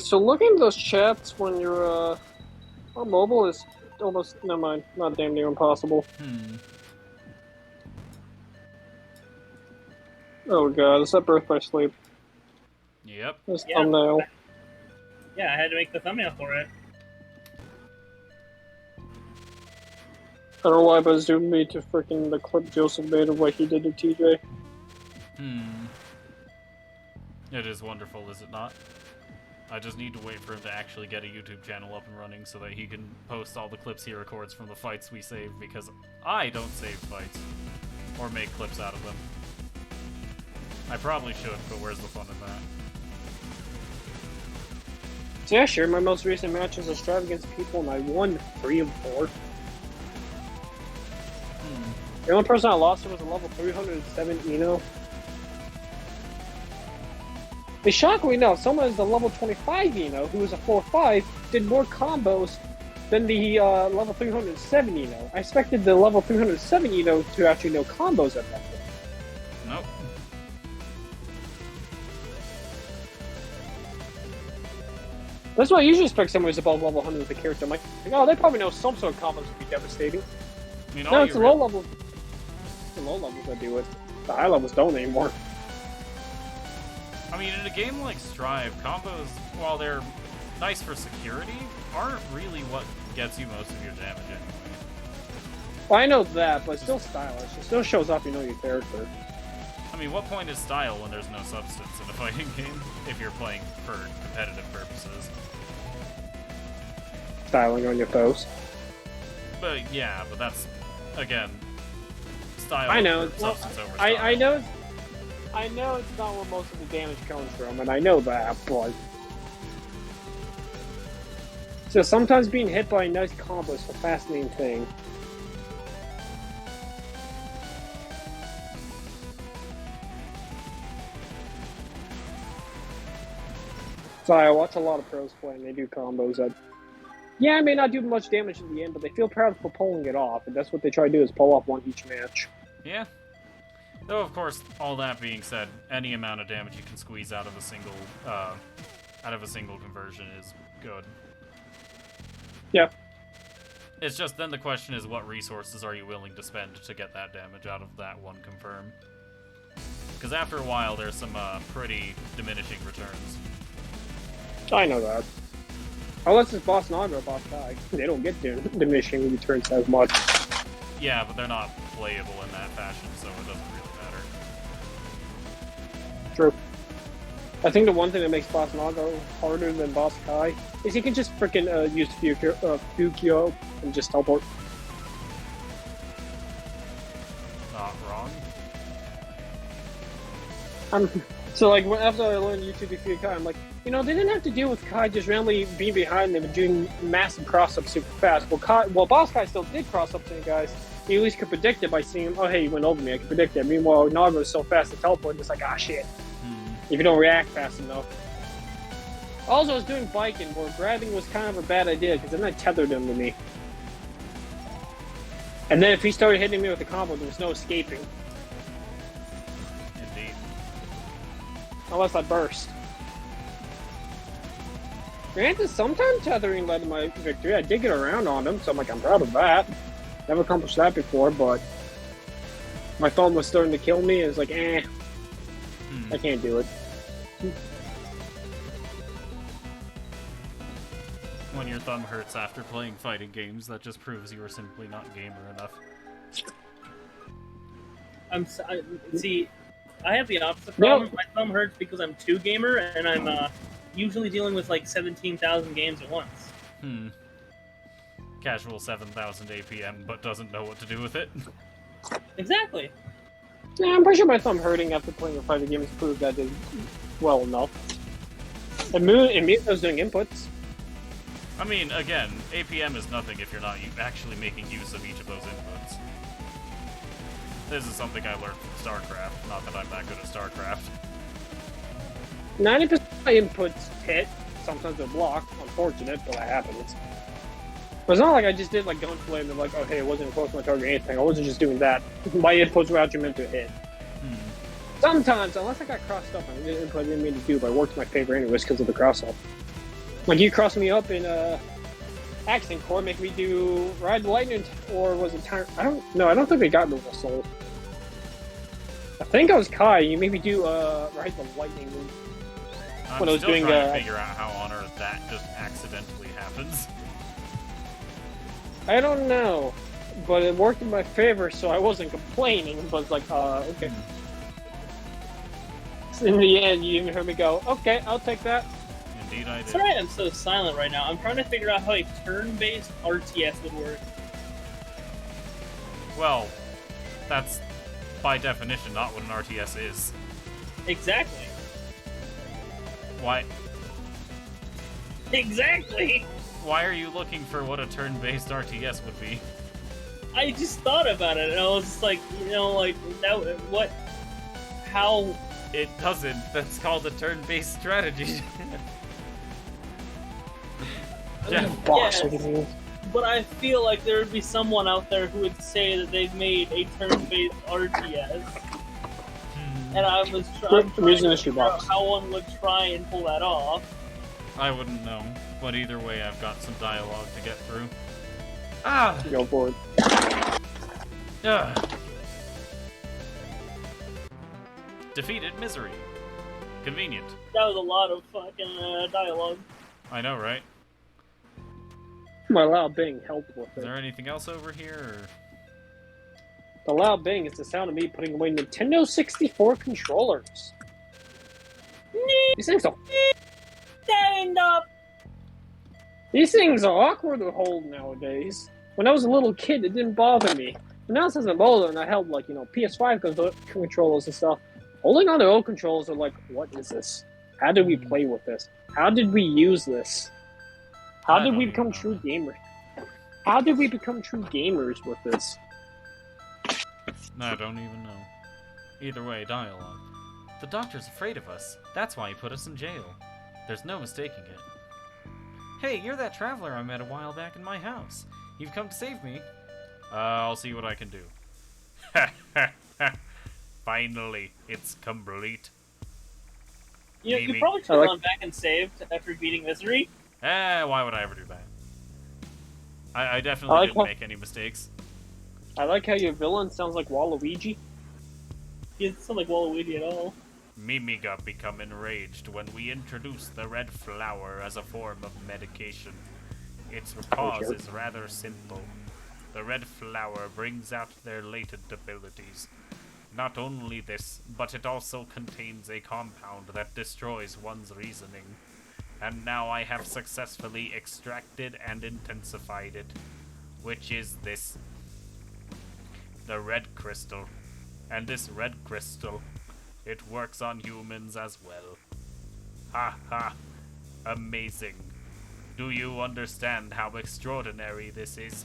so looking at those chats when you're on mobile is almost, never mind, not damn near impossible. Oh god, is that Birth by Sleep? Yep. This Yeah. thumbnail. Yeah, I had to make the thumbnail for it. I don't know why, but it's doing me to freaking the clip Joseph made of what he did to TJ. It is wonderful, is it not? I just need to wait for him to actually get a YouTube channel up and running so that he can post all the clips he records from the fights we save, because I don't save fights. Or make clips out of them. I probably should, but where's the fun in that? So yeah, sure, my most recent match was a strive against people and I won 3 of 4. The only person I lost to was a level 307 Eno. But shockingly enough, someone is a level 25 Eno, who was a 4-5, did more combos than the level 307 Eno. I expected the level 307 Eno to actually know combos at that point. Nope. That's why I usually expect someone who's above level 100 with a character. I'm like, oh, they probably know some sort of combos would be devastating. I mean, No, it's the low levels. The low levels that do it. The high levels don't anymore. I mean, in a game like Strive, combos, while they're nice for security, aren't really what gets you most of your damage anyway. Well, I know that, but it's still stylish. It still shows off you know your character. I mean, what point is style when there's no substance in a fighting game, if you're playing for competitive purposes? Styling on your foes. But yeah, but that's, again, style I know. over substance over style. I know it's not where most of the damage comes from, and I know that, but... So sometimes being hit by a nice combo is a fascinating thing. So I watch a lot of pros play, and they do combos that... Yeah, I may not do much damage in the end, but they feel proud for pulling it off, and that's what they try to do, is pull off one each match. Yeah. Though, of course, all that being said, any amount of damage you can squeeze out of a single conversion is good. Yeah. It's just then the question is, what resources are you willing to spend to get that damage out of that one confirm? Because after a while, there's some pretty diminishing returns. I know that. Unless it's Boss Naga or Boss Kai. They don't get diminishing returns as much. Yeah, but they're not playable in that fashion, so it doesn't really matter. True. I think the one thing that makes Boss Naga harder than Boss Kai is he can just freaking use Fukyo and just teleport. Not wrong. So like, after I learned YouTube defeat Kai, I'm like, you know, they didn't have to deal with Kai just randomly being behind them and doing massive cross-ups super fast. Well, Boss Kai still did cross-ups to you guys. You at least could predict it by seeing, oh hey, you went over me, I could predict it. Meanwhile, Naga is so fast to teleport, it's like, ah shit. If you don't react fast enough. Also, I was doing biking, where grabbing was kind of a bad idea, because then I tethered him to me. And then if he started hitting me with a combo, there was no escaping. Indeed. Unless I burst. Granted, sometimes tethering led to my victory. I did get around on him, so I'm like, I'm proud of that. Never accomplished that before, but my thumb was starting to kill me. It was like, I can't do it. When your thumb hurts after playing fighting games, that just proves you were simply not gamer enough. See, I have the opposite problem. My thumb hurts because I'm too gamer, and I'm usually dealing with like 17,000 games at once. Casual 7,000 APM, but doesn't know what to do with it. Exactly. Yeah, I'm pretty sure my thumb hurting after playing a fighting game has proved that I did well enough. And me, I was doing inputs. I mean, again, APM is nothing if you're not actually making use of each of those inputs. This is something I learned from StarCraft, not that I'm that good at StarCraft. 90% of my inputs hit. Sometimes they're blocked. Unfortunate, but that happens. But it's not like I just did like gunplay and they're like, okay, it wasn't close to my target or anything. I wasn't just doing that. My inputs were actually meant to hit. Sometimes, unless I got crossed up, I didn't input I didn't mean to do, but it worked in my favor anyways because of the cross up. Like you crossed me up in accent core, make me do Ride the Lightning, or was it time? I don't think we got Move Soul. I think I was Kai. You made me do Ride the Lightning when I was doing trying to figure out how on earth that just accidentally happens. I don't know, but it worked in my favor, so I wasn't complaining. But it's like, okay. So in the end, you even heard me go, okay, I'll take that. Indeed, I did. Sorry, I'm so silent right now. I'm trying to figure out how a turn-based RTS would work. Well, that's by definition not what an RTS is. Exactly. Why? Exactly. Why are you looking for what a turn-based RTS would be? I just thought about it, and I was just like, like that. What? How? It doesn't. That's called a turn-based strategy. Jeff. Yes, but I feel like there would be someone out there who would say that they've made a turn-based RTS. And I was trying to figure out how one would try and pull that off. I wouldn't know, but either way, I've got some dialogue to get through. Go for it. Defeated Misery. Convenient. That was a lot of fucking dialogue. I know, right? My loud bing helped with it. Is there anything else over here? Or... The loud bing is the sound of me putting away Nintendo 64 controllers. These things are... Stand up! These things are awkward to hold nowadays. When I was a little kid, it didn't bother me. But now since I'm older and I held, like, PS5 controllers and stuff, holding on to old controllers are like, what is this? How did we play with this? How did we use this? How did we become true gamers? How did we become true gamers with this? I don't even know. Either way, dialogue. The doctor's afraid of us. That's why he put us in jail. There's no mistaking it. Hey, you're that traveler I met a while back in my house. You've come to save me. I'll see what I can do. Finally, it's complete. You probably should have gone back and saved after beating Misery. Why would I ever do that? I definitely didn't make any mistakes. I like how your villain sounds like Waluigi. He doesn't sound like Waluigi at all. Mimiga become enraged when we introduce the red flower as a form of medication. Its cause is rather simple. The red flower brings out their latent abilities. Not only this, but it also contains a compound that destroys one's reasoning. And now I have successfully extracted and intensified it. Which is this. The red crystal. And this red crystal, it works on humans as well. Ha ha. Amazing. Do you understand how extraordinary this is?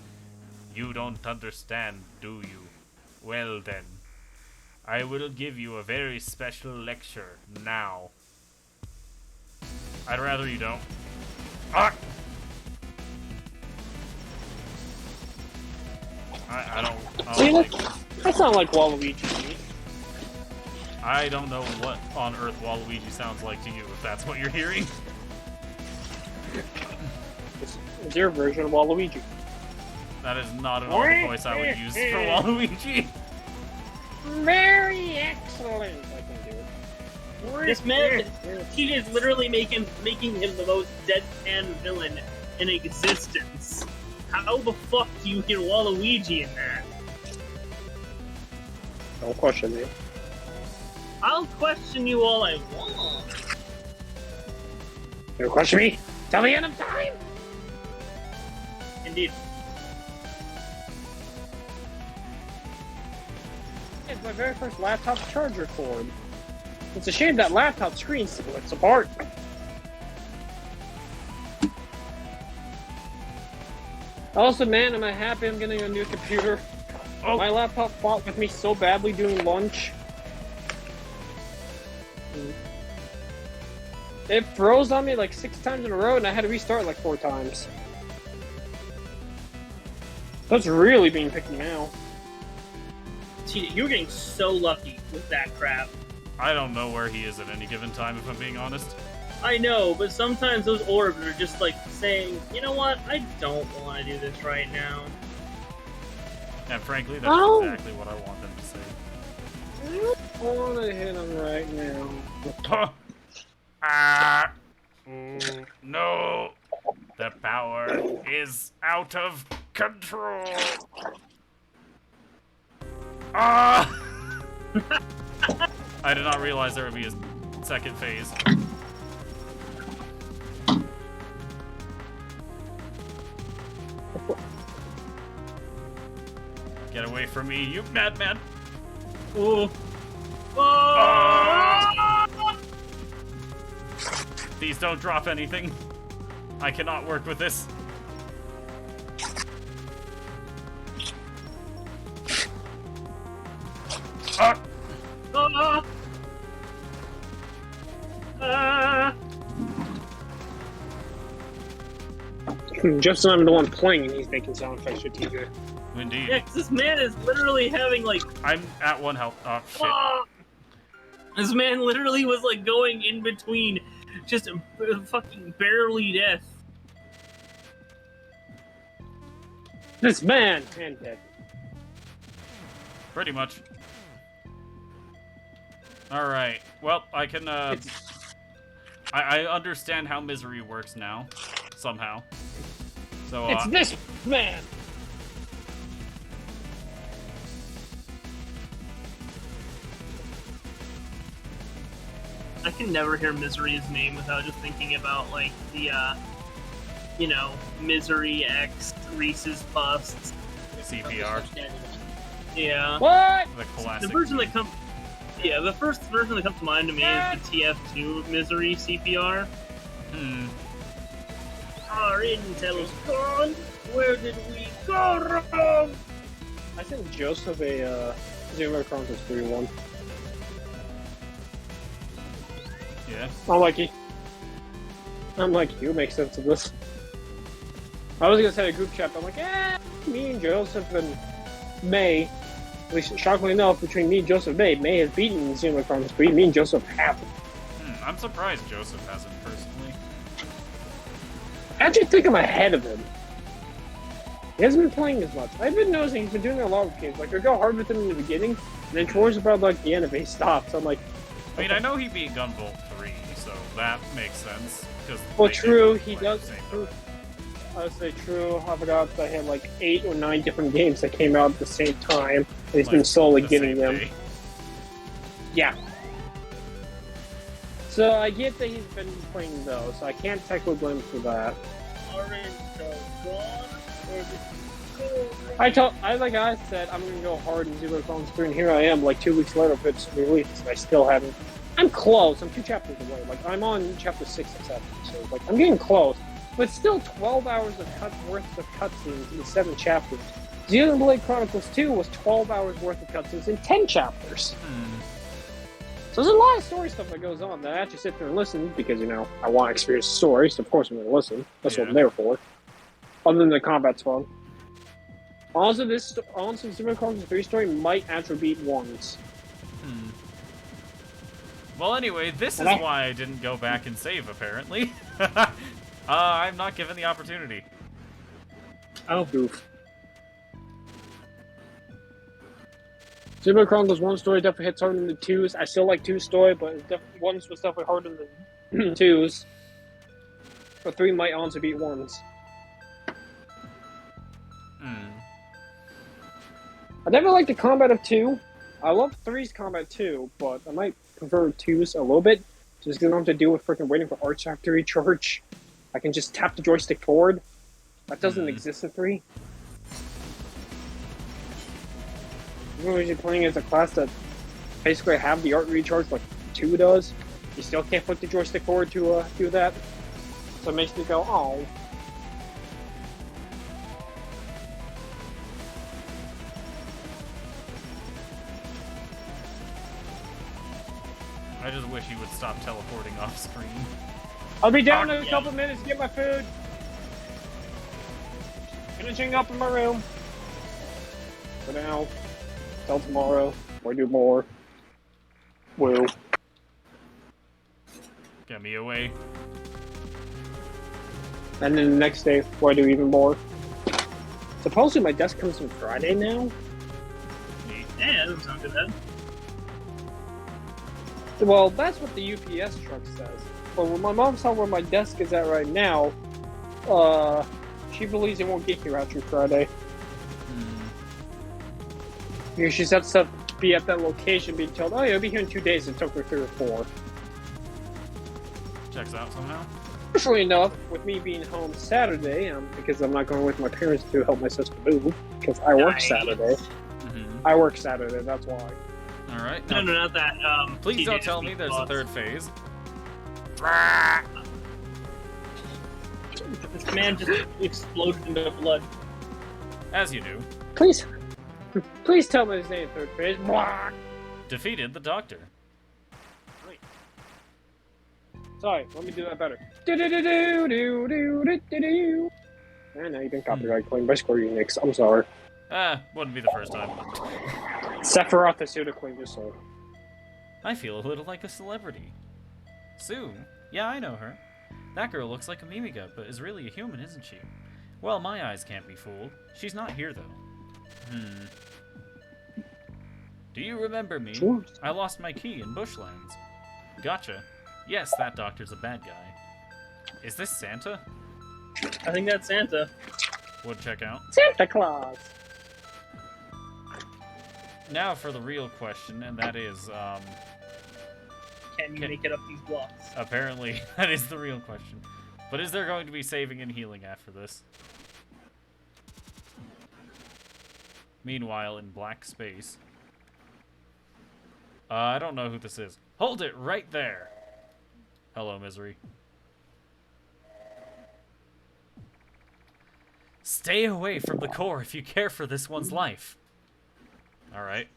You don't understand, do you? Well then. I will give you a very special lecture now. I'd rather you don't. Ah! I don't See, like that's not like Waluigi to me. I don't know what on earth Waluigi sounds like to you, if that's what you're hearing. It's your version of Waluigi. That is not at all the voice I would use for Waluigi. Very excellent. I can do it. This man, he is literally making him the most deadpan villain in existence. How the fuck do you hear Waluigi in that? Don't question me. I'll question you all I want. You question me? Tell the end of time! Indeed. It's my very first laptop charger cord. It's a shame that laptop screen splits apart. Also, man, am I happy I'm getting a new computer? Oh. My laptop fought with me so badly during lunch. It froze on me like 6 times in a row, and I had to restart like 4 times. That's really being picky now. You're getting so lucky with that crap. I don't know where he is at any given time, if I'm being honest. I know, but sometimes those orbs are just like saying, you know what, I don't want to do this right now. And frankly, that's Oh. exactly what I want them to say. I want to hit him right now. Ah! No! The power is out of control! Ah! I did not realize there would be a second phase. Get away from me, you madman! Ooh. Ah! Please don't drop anything. I cannot work with this. Ah! Ah! Ah! Just so I'm the one playing and he's making sound effects for TV. Indeed. Yeah, 'cause this man is literally having like. I'm at 1 health. Oh, shit. Ah! This man literally was like going in between just fucking barely death. This man and dead. Pretty much. Alright. Well, I can, I understand how misery works now. Somehow. So, It's this man! I can never hear Misery's name without just thinking about like the you know, Misery X Reese's Puffs. CPR. Yeah. What? The The classic. version that comes. Yeah, the first version that comes to mind to me is the TF2 Misery CPR. Hmm. Our intel is gone. Where did we go wrong? I sent Joseph a Zero Chronicles 3-1. Yeah. I'm like, you make sense of this. I was gonna send a group chat, but I'm like, me and Joseph and May, at least shockingly enough, between me and Joseph and May has beaten Zero Chronicles 3. Me and Joseph haven't. I'm surprised Joseph hasn't personally. I actually think I'm ahead of him. He hasn't been playing as much. I've been noticing he's been doing a lot of games. Like, I go hard with him in the beginning, and then towards about like the end of it, he stops. I'm like, I mean, I know he beat Gunvolt 3, so that makes sense. well, true, he he does. I would say true. I forgot that I had like 8 or 9 different games that came out at the same time. And he's been slowly getting them. Day. Yeah. So I get that he's been playing those, so I can't technically blame him for that. Our intel gone. Where did we go wrong? Like I said, I'm gonna go hard in Zero Chronicles 3, and here I am, like 2 weeks later, if it's released, and I still haven't. I'm close. I'm 2 chapters away. Like I'm on chapter 6 and 7, so like I'm getting close. But still, 12 hours of worth of cutscenes in 7 chapters. Xenoblade Chronicles 2 was 12 hours worth of cutscenes in 10 chapters. So there's a lot of story stuff that goes on that I actually sit there and listen because, you know, I want to experience the story, so of course I'm going to listen. That's what I'm there for. Other than the combat's fun. Also, Zero Chronicles 3 story might actually beat 1's. Well, anyway, this is why I didn't go back and save, apparently. I'm not given the opportunity. Oh, goof. Zero Chronicles 1 story definitely hits harder than the 2's. I still like 2's story, but 1's was definitely harder than 2's. But 3 might honestly beat 1's. I never liked the combat of 2. I love 3's combat too, but I might prefer 2's a little bit. Just because I don't have to deal with freaking waiting for Artifact to recharge. I can just tap the joystick forward. That doesn't exist in 3. Even when you're playing as a class that basically have the art recharge like 2 does, you still can't put the joystick forward to do that. So it makes me go, oh. I just wish he would stop teleporting off screen. I'll be down in a couple minutes to get my food. Finishing up in my room. For now. Till tomorrow. Or do more. Woo. Get me away. And then the next day, we'll do even more. Supposedly my desk comes on Friday now. Neat. Yeah, that doesn't sound too bad. Well, that's what the UPS truck says. But when my mom saw where my desk is at right now, she believes it won't get here after Friday. Because she said stuff be at that location, being told, oh, yeah, it'll be here in 2 days. It took her 3 or 4. Checks out somehow. Fortunately enough, with me being home Saturday, because I'm not going with my parents to help my sister move, because I work Nice. Saturday. I work Saturday, that's why. Alright. No, not that. Please TJ don't just tell me beat there's a boss. third phase. This man just exploded into blood. As you do. Please tell me his name, third phase. Blah! Defeated the Doctor. Sorry, let me do that better. Do-do-do-do-do-do-do-do. And now you've been copyright claimed by Square Enix. I'm sorry. Wouldn't be the first time. Sephiroth the Suda claimed your soul. I feel a little like a celebrity. Sue? Yeah, I know her. That girl looks like a Mimiga, but is really a human, isn't she? Well, my eyes can't be fooled. She's not here, though. Do you remember me? Sure. I lost my key in Bushlands. Gotcha. Yes, that doctor's a bad guy. Is this Santa? I think that's Santa. Would check out. Santa Claus! Now for the real question, and that is, Can you make it up these blocks? apparently, that is the real question. But is there going to be saving and healing after this? Meanwhile, in black space... I don't know who this is. Hold it right there! Hello, Misery. Stay away from the core if you care for this one's life. Alright.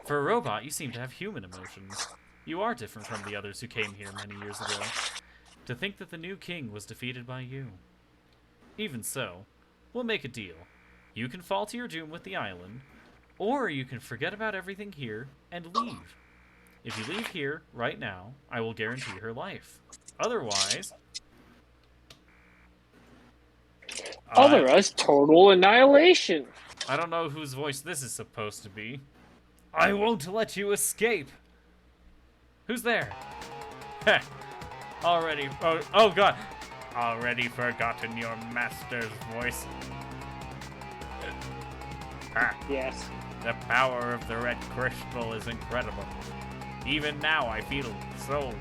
For a robot, you seem to have human emotions. You are different from the others who came here many years ago. To think that the new king was defeated by you. Even so, we'll make a deal. You can fall to your doom with the island, or you can forget about everything here and leave. If you leave here right now, I will guarantee her life. Otherwise... Otherwise, total annihilation! I don't know whose voice this is supposed to be. I won't let you escape! Who's there? Heh. Already... Oh god! Already forgotten your master's voice. Yes. The power of the red crystal is incredible. Even now I feel so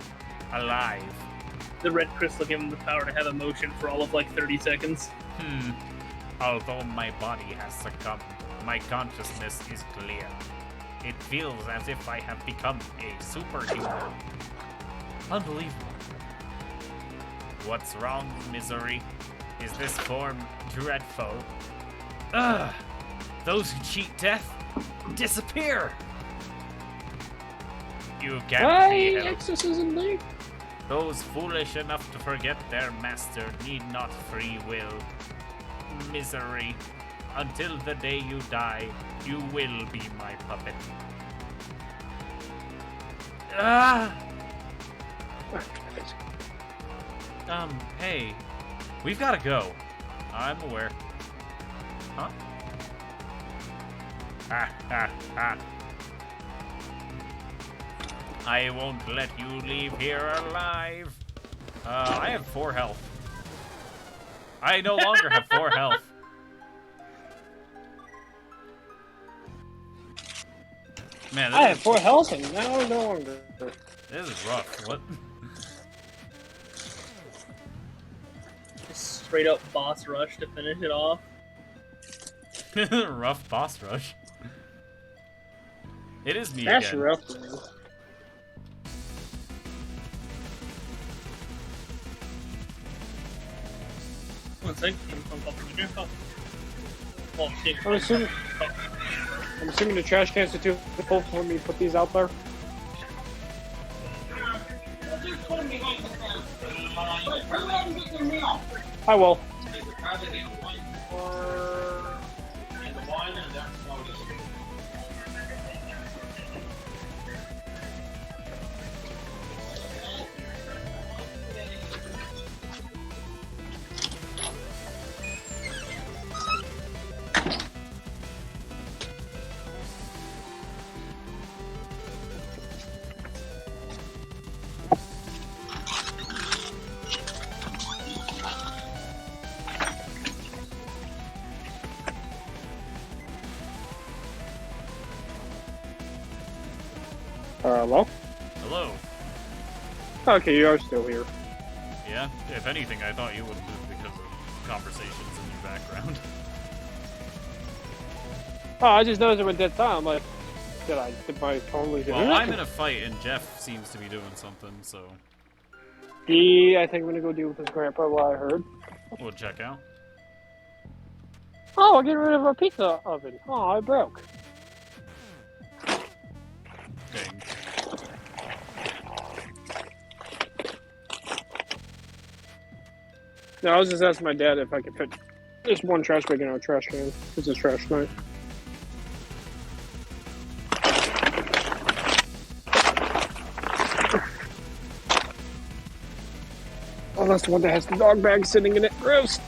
alive. The red crystal gave him the power to have emotion for all of like 30 seconds. Although my body has succumbed, my consciousness is clear. It feels as if I have become a superhuman. Unbelievable. What's wrong, Misery? Is this form dreadful? Ugh! Those who cheat death, disappear! You can't be helped. Exorcism League! Those foolish enough to forget their master need not free will. Misery. Until the day you die, you will be my puppet. Hey. We've gotta go. I'm aware. Huh? I won't let you leave here alive. I have 4 health. I no longer have 4 health. Man, I have 4 health and now no longer. This is rough. What? Just straight up boss rush to finish it off. Rough boss rush. It is me That's again. rough, man. One sec. Oh shit. I'm assuming the trash cans are too full for me to put these out there. I will. Okay, you are still here. Yeah? If anything, I thought you would move because of conversations in your background. Oh, I just noticed it went dead time. I'm like, did my phone lose Well, internet? I'm in a fight and Jeff seems to be doing something, so Yeah, I think I'm gonna go deal with his grandpa. What I heard. we'll check out. Oh, I'll get rid of our pizza oven. Oh, it broke. Dang. No, I was just asking my dad if I could fit just one trash bag in our trash can. It's a trash night. Oh, that's the one that has the dog bag sitting in it. Gross.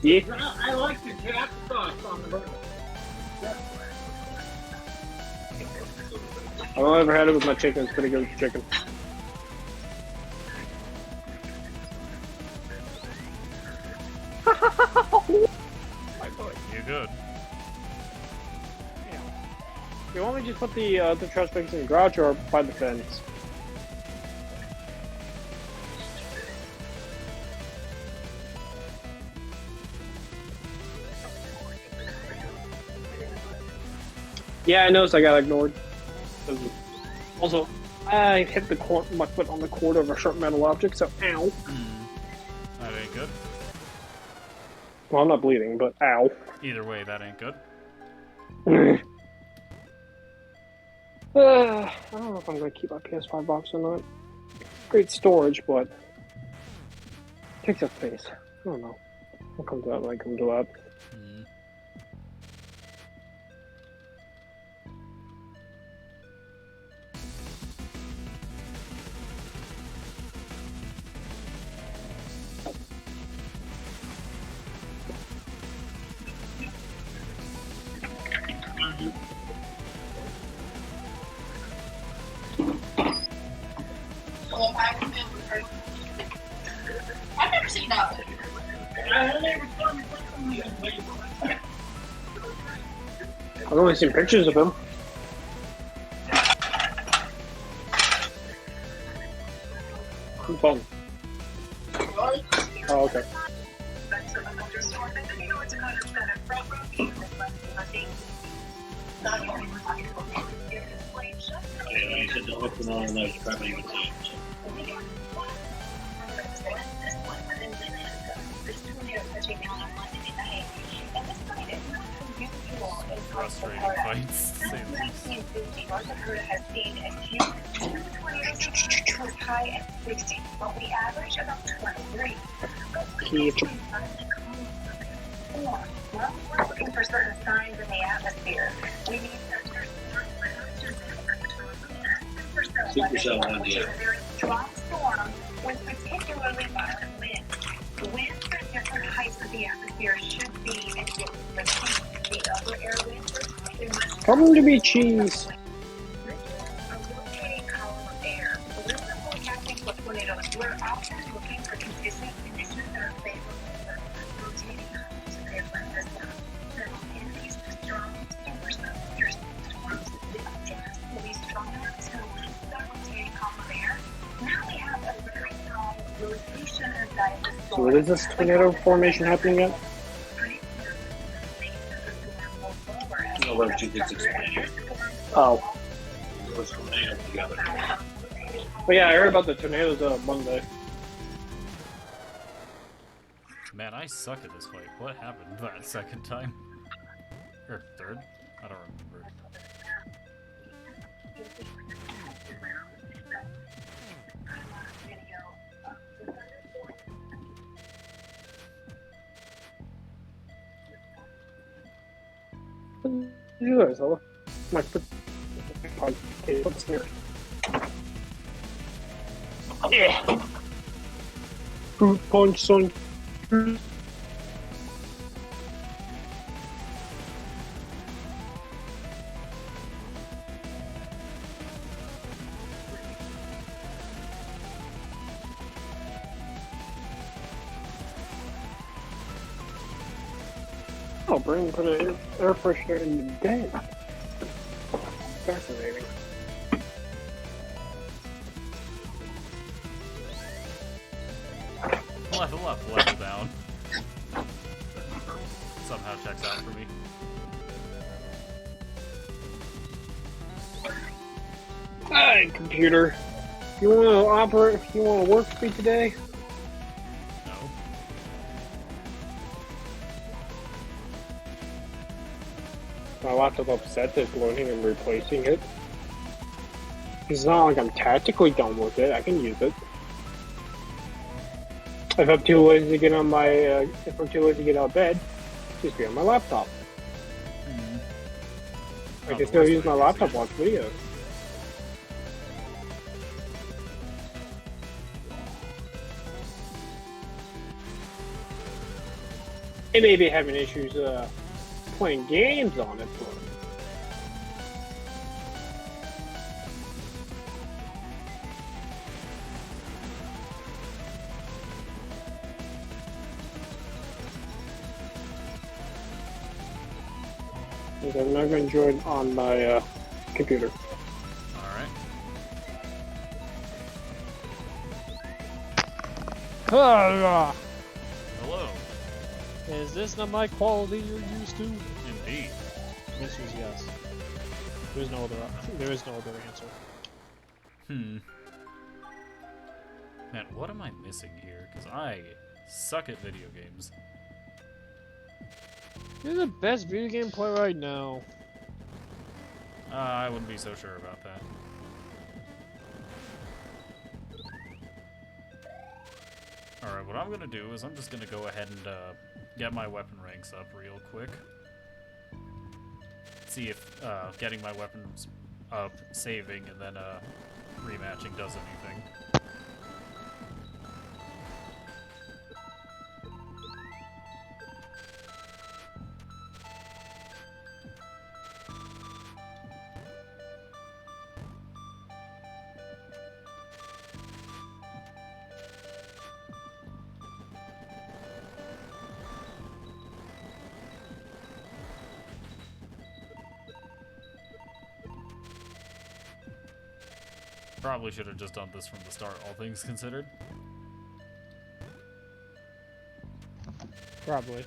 Yeah. I like the cat sauce on the burger. I've only ever had it with my chicken. It's pretty good with chicken. You good? You want me to just put the trash bags in the garage or by the fence? Yeah, I noticed I got ignored. Also, I hit my foot on the cord of a sharp metal object, so ow. That ain't good. Well, I'm not bleeding, but ow. Either way, that ain't good. I don't know if I'm going to keep my PS5 box or not. Great storage, but takes up space. I don't know. I'll come to that when I come to that. I've never seen that. I've only seen pictures of him. Fun. Oh, okay. Yeah, he said don't look for all those probably even see. Frustrating fights, to say the least. North Dakota has seen as few as 2 tornadoes as high as 60, but we average about 23. We're looking for certain signs in the atmosphere. We need Supercell on the a very strong storm with particularly violent winds. The winds at different heights of the atmosphere should be in the upper air winds. Come to me, cheese. A rotating column of air. We're forecasting for tornadoes. We're often looking for consistent conditions that are favorable for rotating columns of air like this one. So in these strong supercell storms, the gas will be strong enough to lift that rotating column of air. Now we have a very strong rotation inside the storm. So what is this tornado formation happening yet? No, what you think it's explaining? Oh. What's going on together? But yeah, I heard about the tornadoes Monday. Man, I suck at this fight. What happened that second time? Or third? I don't remember. What did you guys, Ella? My foot. What's there? Yeah. Fruit punch, son. Oh, Brandon put an air freshener in the den. Fascinating. Level up, level down. Somehow checks out for me. Hi, computer. You want to operate? You want to work with me today? No. My laptop upset that's loading and replacing it. It's not like I'm tactically done with it. I can use it. If I'm too lazy to get on my, if I'm too lazy to get out of bed, just be on my laptop. I Not can the still worst use way my to laptop use it. watch videos. It may be having issues playing games on it, but because I'm not going to enjoy it on my computer. Alright. Hello. Is this not my quality you're used to? Indeed. The answer is yes. There is no other answer. Hmm. Man, what am I missing here? Because I suck at video games. You're the best video game player right now. I wouldn't be so sure about that. Alright, what I'm gonna do is I'm just gonna go ahead and get my weapon ranks up real quick. See if getting my weapons up, saving, and then rematching does anything. Probably should have just done this from the start, all things considered. Probably.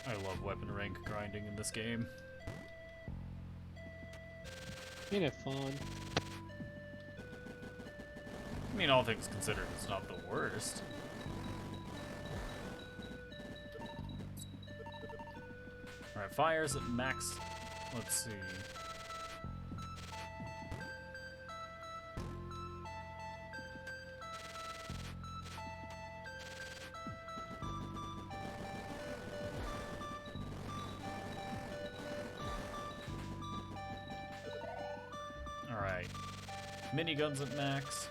I love weapon rank grinding in this game. Ain't it fun? I mean, all things considered, it's not the worst. Alright, fire's at max. Let's see. Alright. Miniguns at max.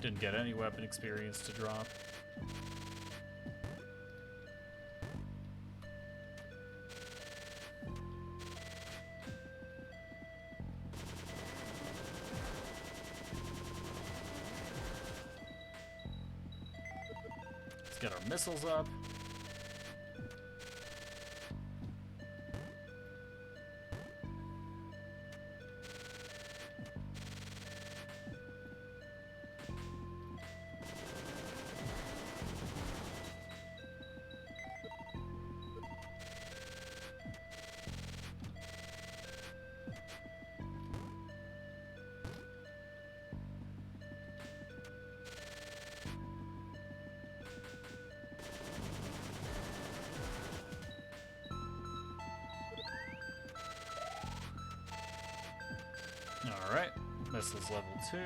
Didn't get any weapon experience to drop. Let's get our missiles up. Alright, missiles level 2.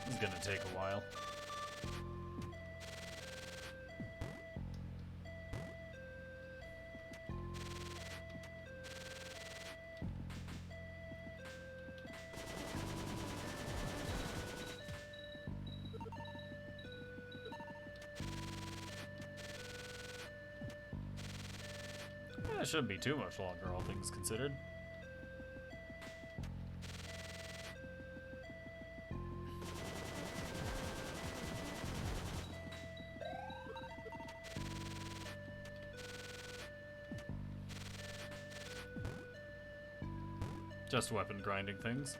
This is gonna take a while. It shouldn't be too much longer, all things considered. Just weapon grinding things.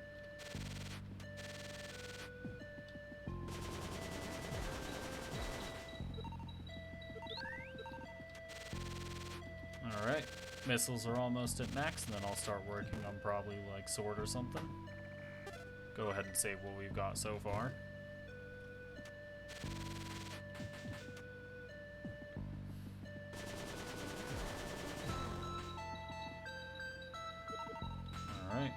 Alright, missiles are almost at max, and then I'll start working on probably like sword or something. Go ahead and save what we've got so far. Alright.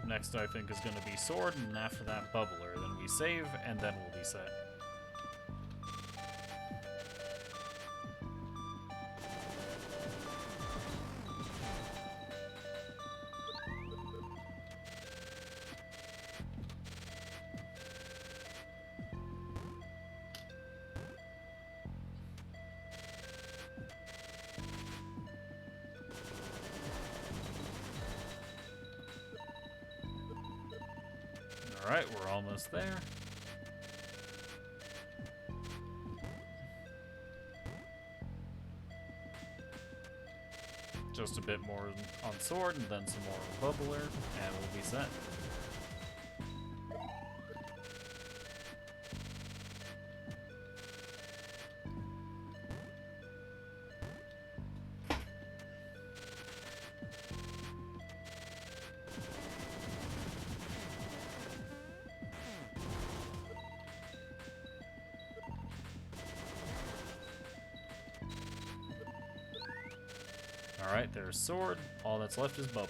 Next I think is going to be sword, and after that bubbler. Then we save, and then we'll be set. Alright, we're almost there. Just a bit more on sword, and then some more on bubbler, and we'll be set. Alright, there's sword. All that's left is bubbler.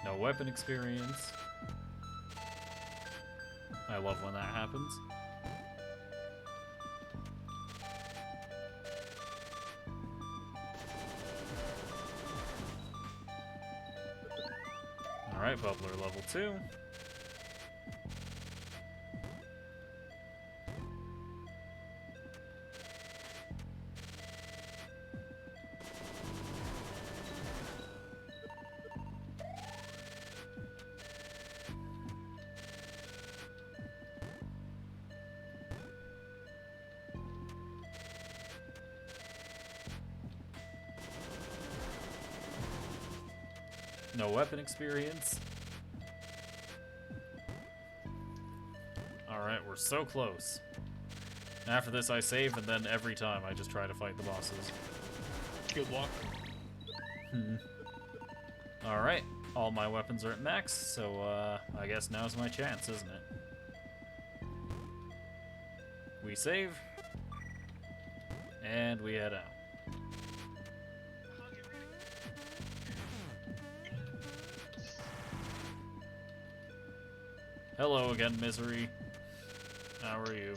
No weapon experience. I love when that happens. Alright, bubbler level 2. No weapon experience. Alright, we're so close. After this I save, and then every time I just try to fight the bosses. Good luck. Alright, all my weapons are at max, so I guess now's my chance, isn't it? We save, and we head out. Hello again, Misery. How are you?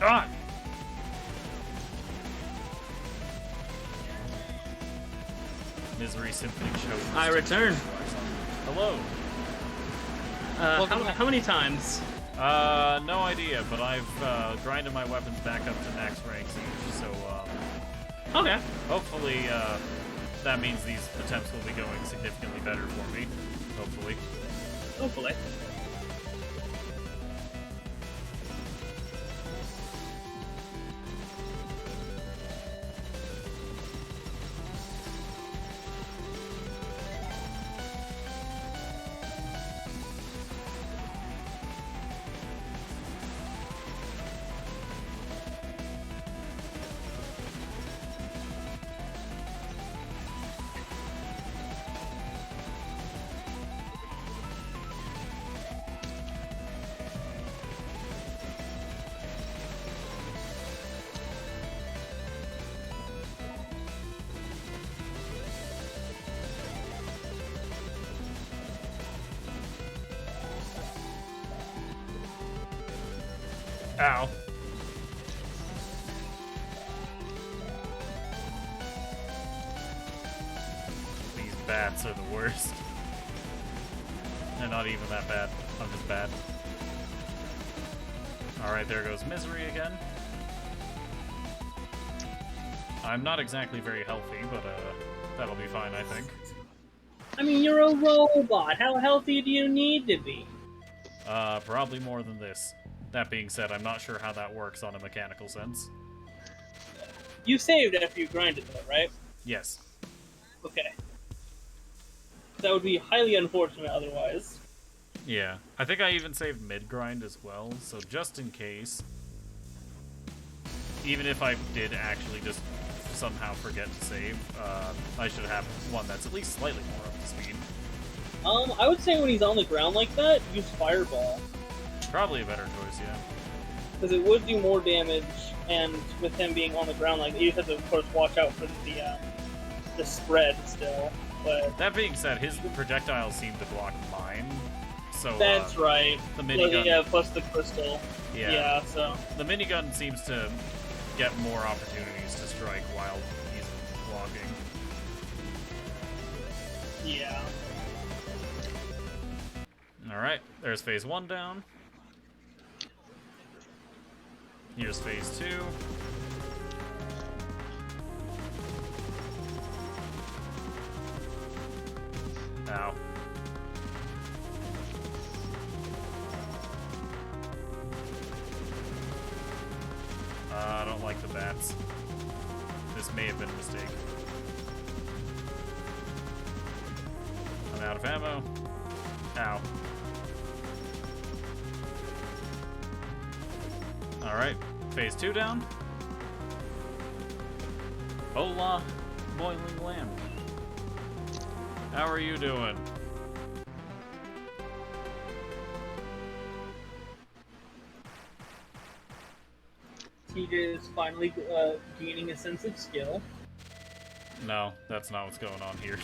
Ah! Misery simply chose. I return. Hello. How many times? No idea, but I've grinded my weapons back up to max rank, so Okay. hopefully that means these attempts will be going significantly better for me. Hopefully. Hopefully. Ow. These bats are the worst. They're not even that bad. I'm just bad. Alright, there goes Misery again. I'm not exactly very healthy, but that'll be fine, I think. I mean, you're a robot. How healthy do you need to be? Probably more than this. That being said, I'm not sure how that works on a mechanical sense. You saved after you grinded, though, right? Yes. Okay. That would be highly unfortunate otherwise. Yeah. I think I even saved mid-grind as well, so just in case... Even if I did actually just somehow forget to save, I should have one that's at least slightly more up to speed. I would say when he's on the ground like that, use Fireball. Probably a better choice, yeah. Because it would do more damage, and with him being on the ground like that, you just have to, of course, watch out for the spread still. But that being said, his projectiles seem to block mine, so... That's right. The minigun... Yeah, plus the crystal. Yeah, so... The minigun seems to get more opportunities to strike while he's blocking. Yeah. Alright, there's phase 1 down. Here's phase 2. Ow. I don't like the bats. This may have been a mistake. I'm out of ammo. Ow. Alright, phase 2 down. Hola, boiling lamb. How are you doing? TJ is finally gaining a sense of skill. No, that's not what's going on here.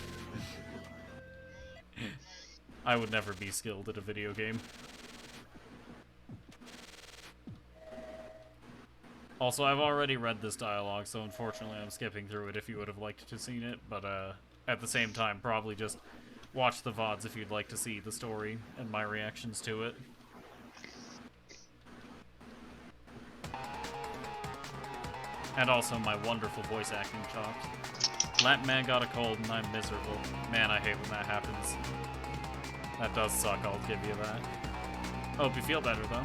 I would never be skilled at a video game. Also, I've already read this dialogue, so unfortunately I'm skipping through it if you would have liked to seen it, but at the same time, probably just watch the VODs if you'd like to see the story and my reactions to it. And also my wonderful voice acting chops. That man got a cold and I'm miserable. Man, I hate when that happens. That does suck, I'll give you that. Hope you feel better, though.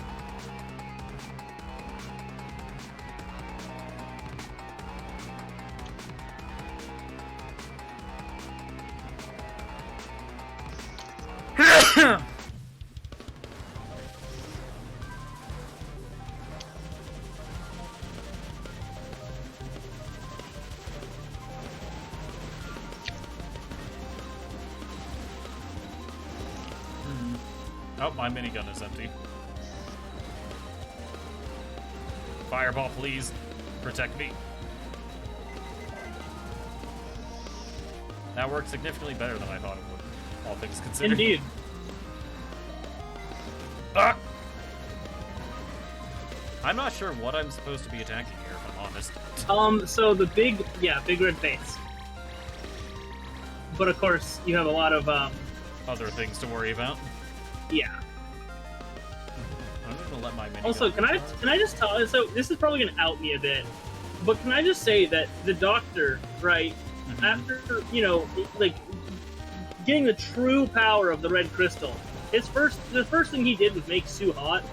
Oh, my minigun is empty. Fireball, please. Protect me. That worked significantly better than I thought it would, all things considered. Indeed. Ah! I'm not sure what I'm supposed to be attacking here, if I'm honest. So the big red face. But of course, you have a lot of, Other things to worry about. Yeah. I'm gonna let my minigun... Also, can I just tell, so this is probably gonna out me a bit, but can I just say that the Doctor, right, after, you know, like, getting the true power of the red crystal, the first thing he did was make Sue hot.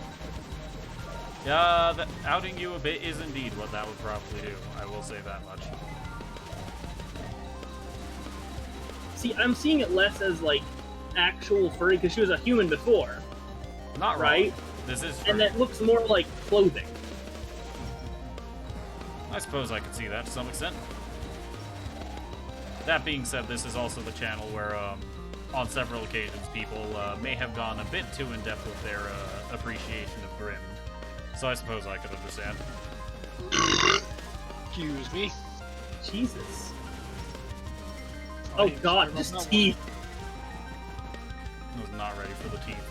Yeah, outing you a bit is indeed what that would probably do. I will say that much. See, I'm seeing it less as, like, actual furry, because she was a human before. Not right. This is furry. And that looks more like clothing. I suppose I could see that to some extent. That being said, this is also the channel where, on several occasions, people may have gone a bit too in-depth with their appreciation of Grimm. So I suppose I could understand. Excuse me. Jesus. Oh god, just teeth. I was not ready for the teeth.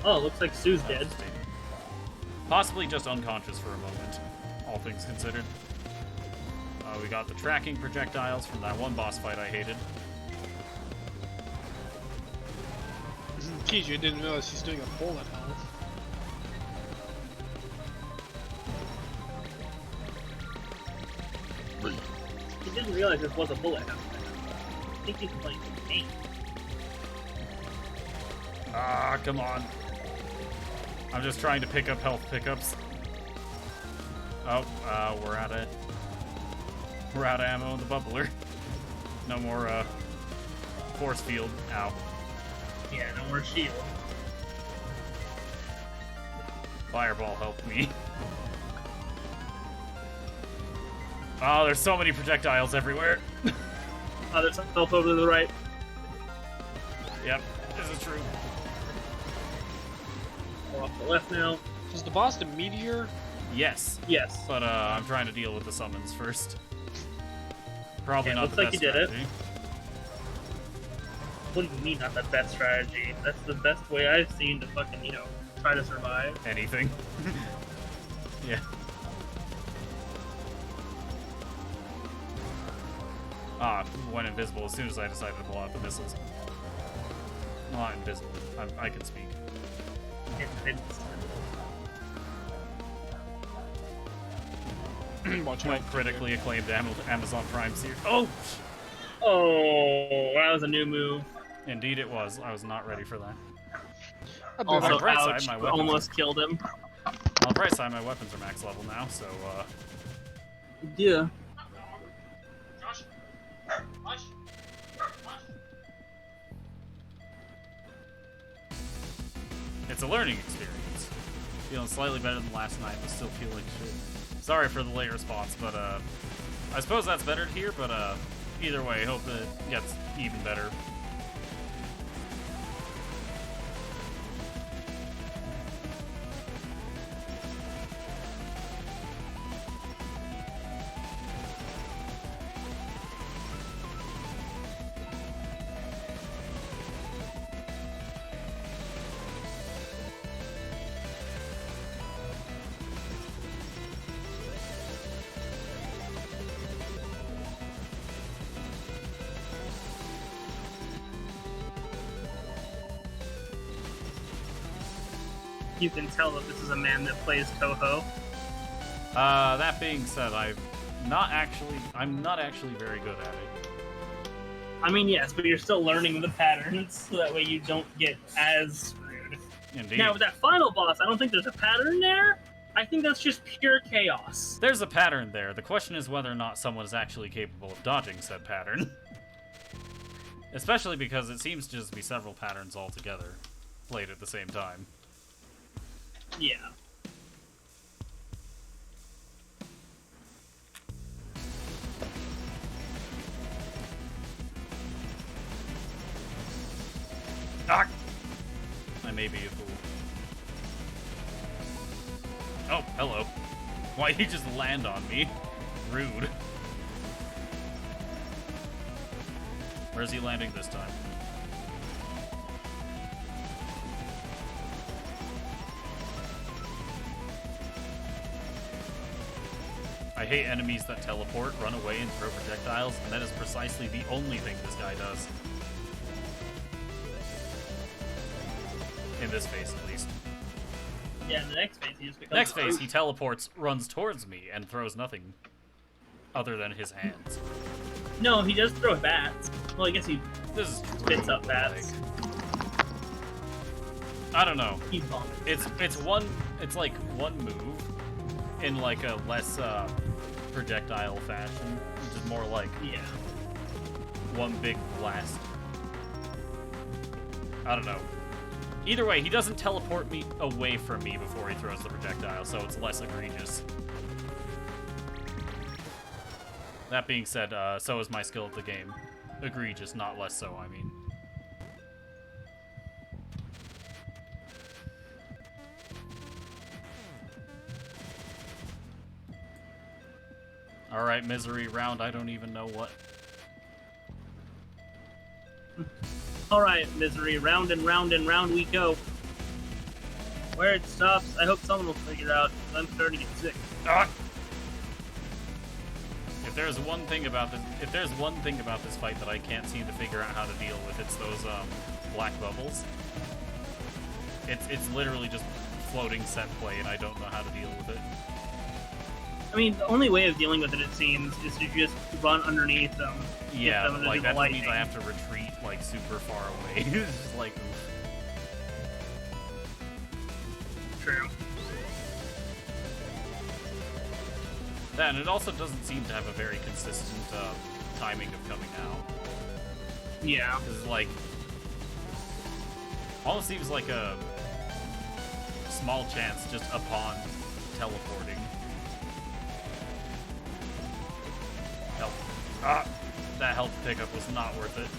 Oh, looks like Sue's dead. Possibly just unconscious for a moment, all things considered. We got the tracking projectiles from that one boss fight I hated. Geez, you didn't realize he's doing a bullet health. He didn't realize this was a bullet hell. I think he's playing the game. Ah, come on. I'm just trying to pick up health pickups. Oh, we're out of ammo in the bubbler. No more, force field. Ow. Yeah, no more shield. Fireball helped me. Oh, there's so many projectiles everywhere. Oh, there's help over to the right. Yep, this is true. Go off the left now. Is the boss the meteor? Yes. Yes. But, I'm trying to deal with the summons first. Probably Yeah, not looks the like best you did it. strategy. What do you mean not the best strategy? That's the best way I've seen to fucking, try to survive. Anything. Yeah. Ah, went invisible as soon as I decided to pull out the missiles. Well, not invisible. I can speak. Watch My out. critically acclaimed Amazon Prime series. Oh! Oh, that was a new move. Indeed it was. I was not ready for that. Also, On the bright side, ouch, my weapons- almost killed him. On the bright side, my weapons are max level now, so, Yeah. it's a learning experience. Feeling slightly better than last night, but still feel like shit. Sorry for the late response, but, I suppose that's better here, but, either way, hope it gets even better. You can tell that this is a man that plays Coho. That being said, I'm not actually very good at it. I mean, yes, but you're still learning the patterns, so that way you don't get as screwed. Indeed. Now, with that final boss, I don't think there's a pattern there. I think that's just pure chaos. There's a pattern there. The question is whether or not someone is actually capable of dodging said pattern. Especially because it seems to just be several patterns altogether, played at the same time. Yeah. Ah! I may be a fool. Oh, hello. Why'd he just land on me? Rude. Where's he landing this time? I hate enemies that teleport, run away, and throw projectiles, and that is precisely the only thing this guy does. In this phase, at least. Yeah, in the next phase, he just becomes... Next phase, he teleports, runs towards me, and throws nothing other than his hands. No, he does throw bats. Well, I guess he This is spits true, up but, bats. I don't know. He's vomits. It's like one move in like a less projectile fashion, which is more like Yeah. one big blast. I don't know. Either way, he doesn't teleport me away from me before he throws the projectile, so it's less egregious. That being said, so is my skill at the game. Egregious, not less so, I mean. Alright, misery round, I don't even know what. Alright, misery, round and round and round we go. Where it stops, I hope someone will figure out, 'cause I'm starting to get sick. Ah! If there's one thing about this fight that I can't seem to figure out how to deal with, it's those black bubbles. It's literally just floating set play, and I don't know how to deal with it. I mean, the only way of dealing with it, it seems, is to just run underneath them. Yeah, them to like do the that lightning. means I have to retreat like super far away. It's just like, oof. True. That, and it also doesn't seem to have a very consistent timing of coming out. Yeah. Because like, almost seems like a small chance just upon teleporting. Help. Ah! That health pickup was not worth it.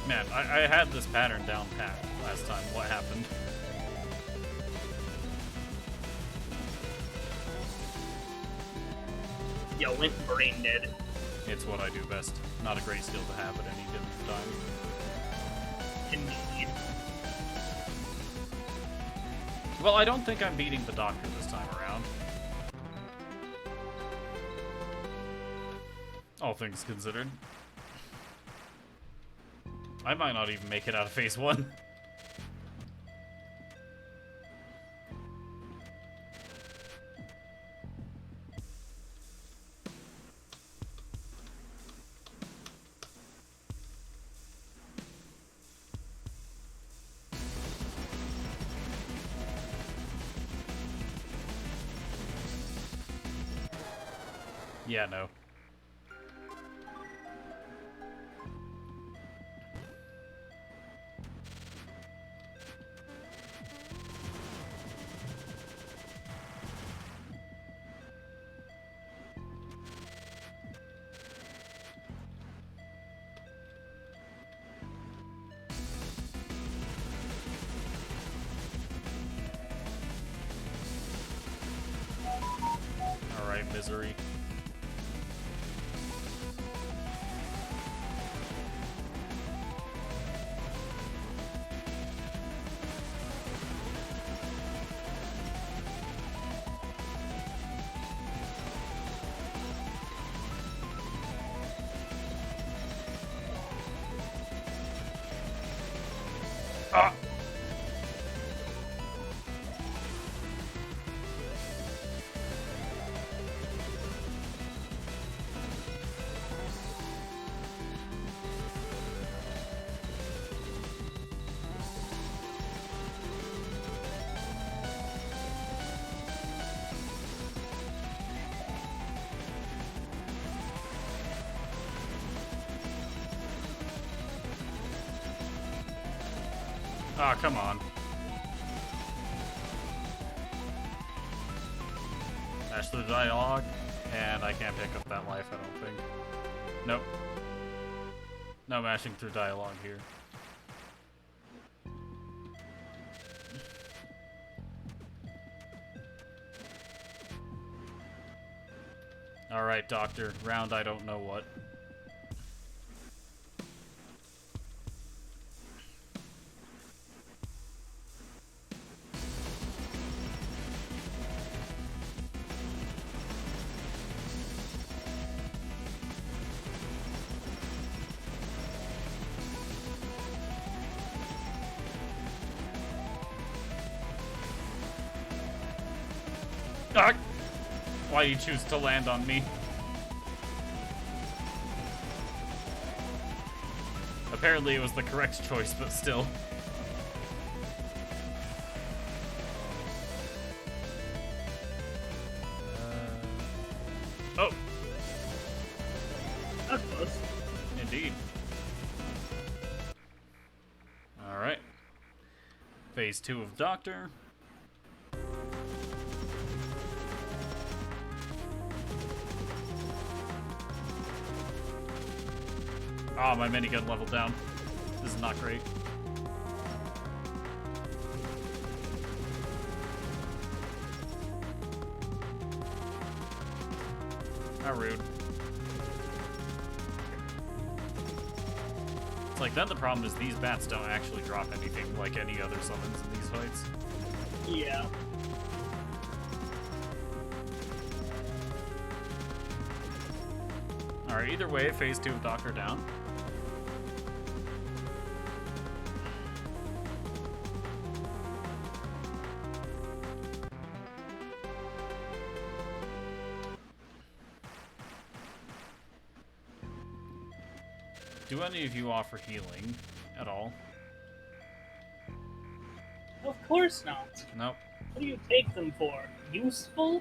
Man, I had this pattern down pat last time. What happened? Yo, went brain dead. It's what I do best. Not a great skill to have at any given time. Indeed. Well, I don't think I'm beating the doctor this time around. All things considered. I might not even make it out of phase 1. Yeah, no. Alright, misery. Ah! Ah, come on. Dash through the dialogue, and I can't pick up that life, I don't think. Nope. No mashing through dialogue here. Alright, Doctor. Round I don't know what. Ah! Why do you choose to land on me? Apparently it was the correct choice, but still. Oh! That's close. Indeed. Alright. Phase 2 of Doctor. Oh, my minigun leveled down. This is not great. How rude. It's like, then the problem is these bats don't actually drop anything like any other summons in these fights. Yeah. Alright, either way, phase 2 of Doctor down. Do any of you offer healing at all? Of course not. Nope. What do you take them for? Useful?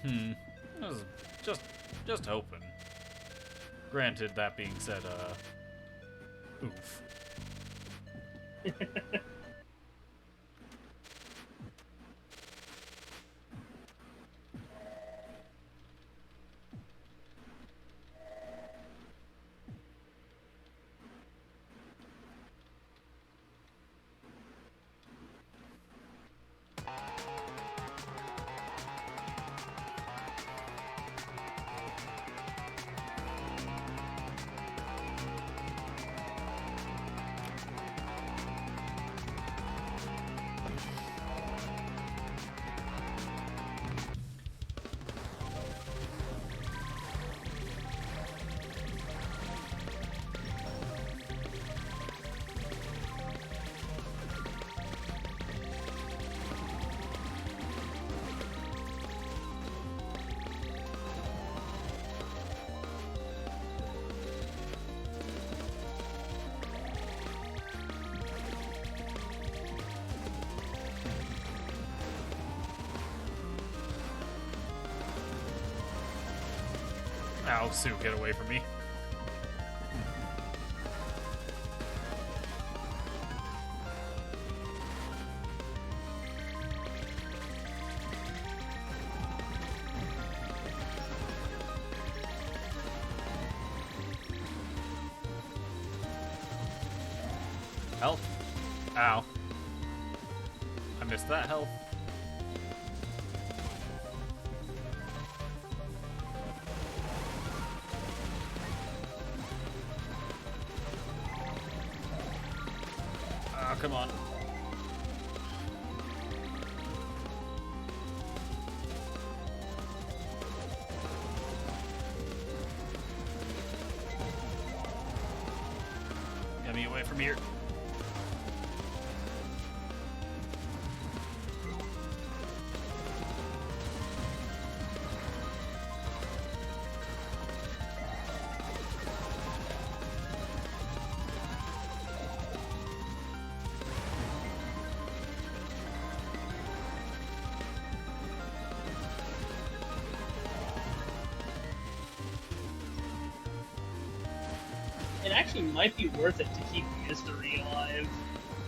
I was just hoping. Granted, that being said, oof. Ow, Sue, get away from me. Health. Ow. I missed that health. Come on. Get me away from here. It actually might be worth it to keep Mystery alive.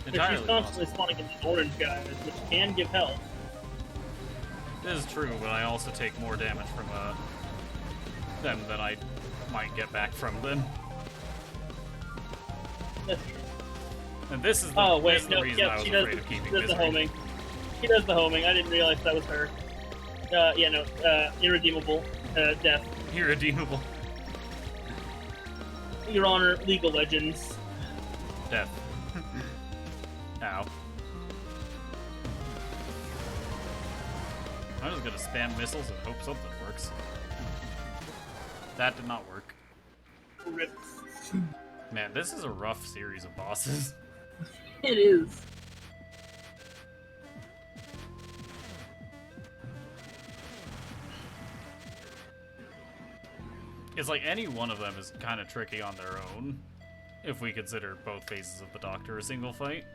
Because Entirely she's constantly spawning in the orange guys, which can give help. This is true, but I also take more damage from them than I might get back from them. That's true. And this is the, Oh, wait, this is the no, reason yeah, I was she does, afraid of keeping she does the Misery. homing. She does the homing. I didn't realize that was her. Yeah, no, irredeemable, death. Irredeemable. Your Honor, League of Legends. Death. Ow. I'm just gonna spam missiles and hope something works. That did not work. Rip. Man, this is a rough series of bosses. It is. It's like any one of them is kind of tricky on their own, if we consider both phases of the Doctor a single fight.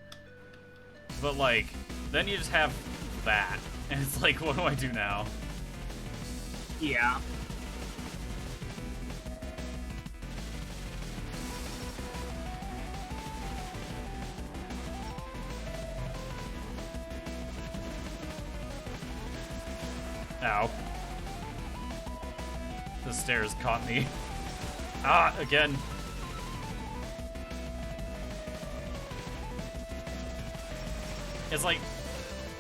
But like, then you just have that, and it's like, what do I do now? Yeah. Ow. The stairs caught me. Ah, again. It's like,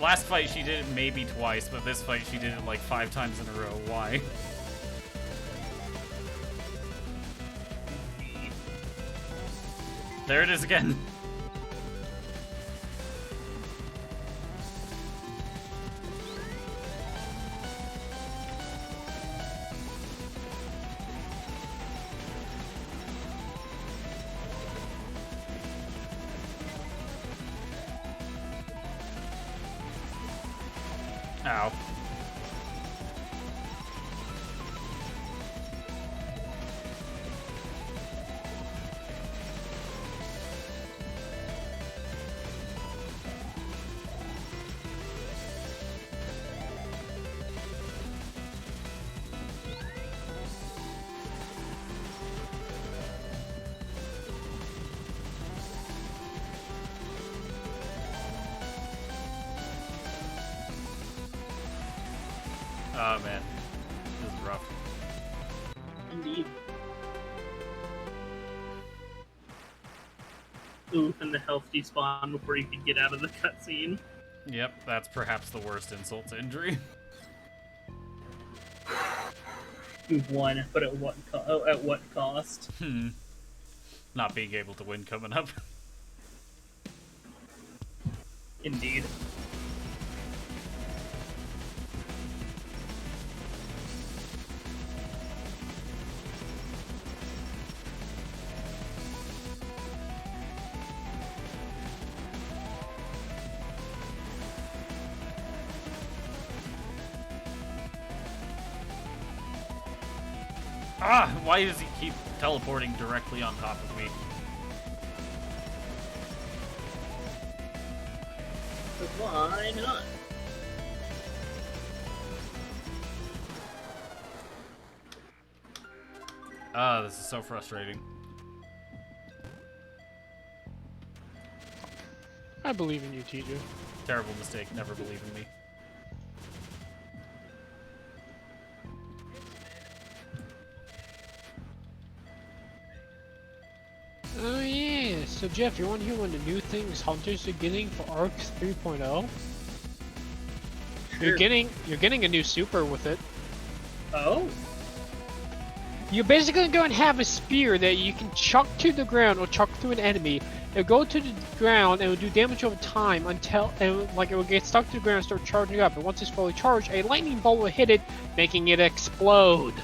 last fight she did it maybe twice, but this fight she did it like 5 times in a row. Why? There it is again. Ow. Oh man, this is rough. Indeed. Ooh, and the health despawn before you could get out of the cutscene. Yep, that's perhaps the worst insult to injury. You've won, but at what cost? Not being able to win coming up. Indeed. Ah! Why does he keep teleporting directly on top of me? Why not? Ah, this is so frustrating. I believe in you, TJ. Terrible mistake, never believe in me. Oh yeah, so Jeff, you want to hear one of the new things hunters are getting for Arc 3.0? Sure. You're getting a new super with it. Oh? You're basically going to have a spear that you can chuck to the ground or chuck through an enemy. It'll go to the ground and it will do damage over time until it will get stuck to the ground and start charging up. And once it's fully charged, a lightning bolt will hit it, making it explode,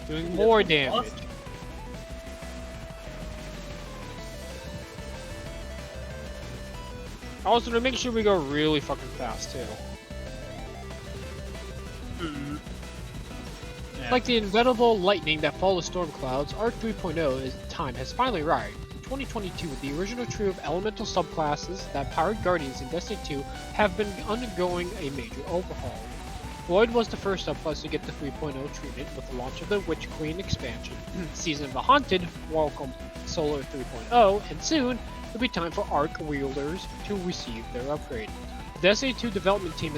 doing more damage. Awesome. Also, to make sure we go really fucking fast too. Yeah. Like the inevitable lightning that follows storm clouds, Arc 3.0's time has finally arrived. In 2022, the original trio of elemental subclasses that powered Guardians in Destiny 2 have been undergoing a major overhaul. Void was the first subclass to get the 3.0 treatment with the launch of the Witch Queen expansion. Season of the Haunted welcomed Solar 3.0, and soon it'll be time for Arc wielders to receive their upgrade. The Destiny 2 development team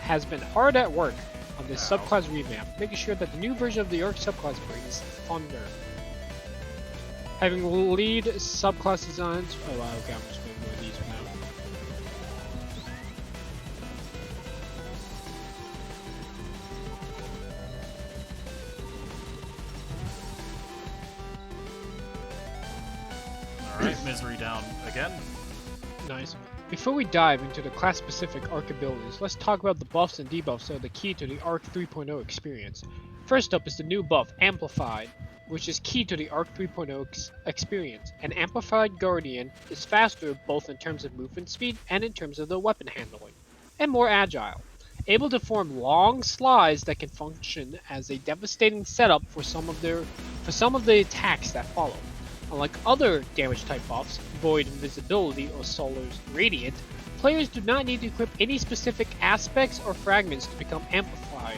has been hard at work on this subclass revamp, making sure that the new version of the Arc subclass brings thunder. Having lead subclass designs. Oh wow, okay, I'm just going to go with these for now. Alright, misery down again. Nice. Before we dive into the class-specific Arc abilities, let's talk about the buffs and debuffs that are the key to the Arc 3.0 experience. First up is the new buff, Amplified, which is key to the Arc 3.0 experience. An Amplified Guardian is faster both in terms of movement speed and in terms of the weapon handling, and more agile, able to form long slides that can function as a devastating setup for some of the attacks that follow. Unlike other damage type buffs, Void Invisibility or Solar's Radiant, players do not need to equip any specific aspects or fragments to become amplified.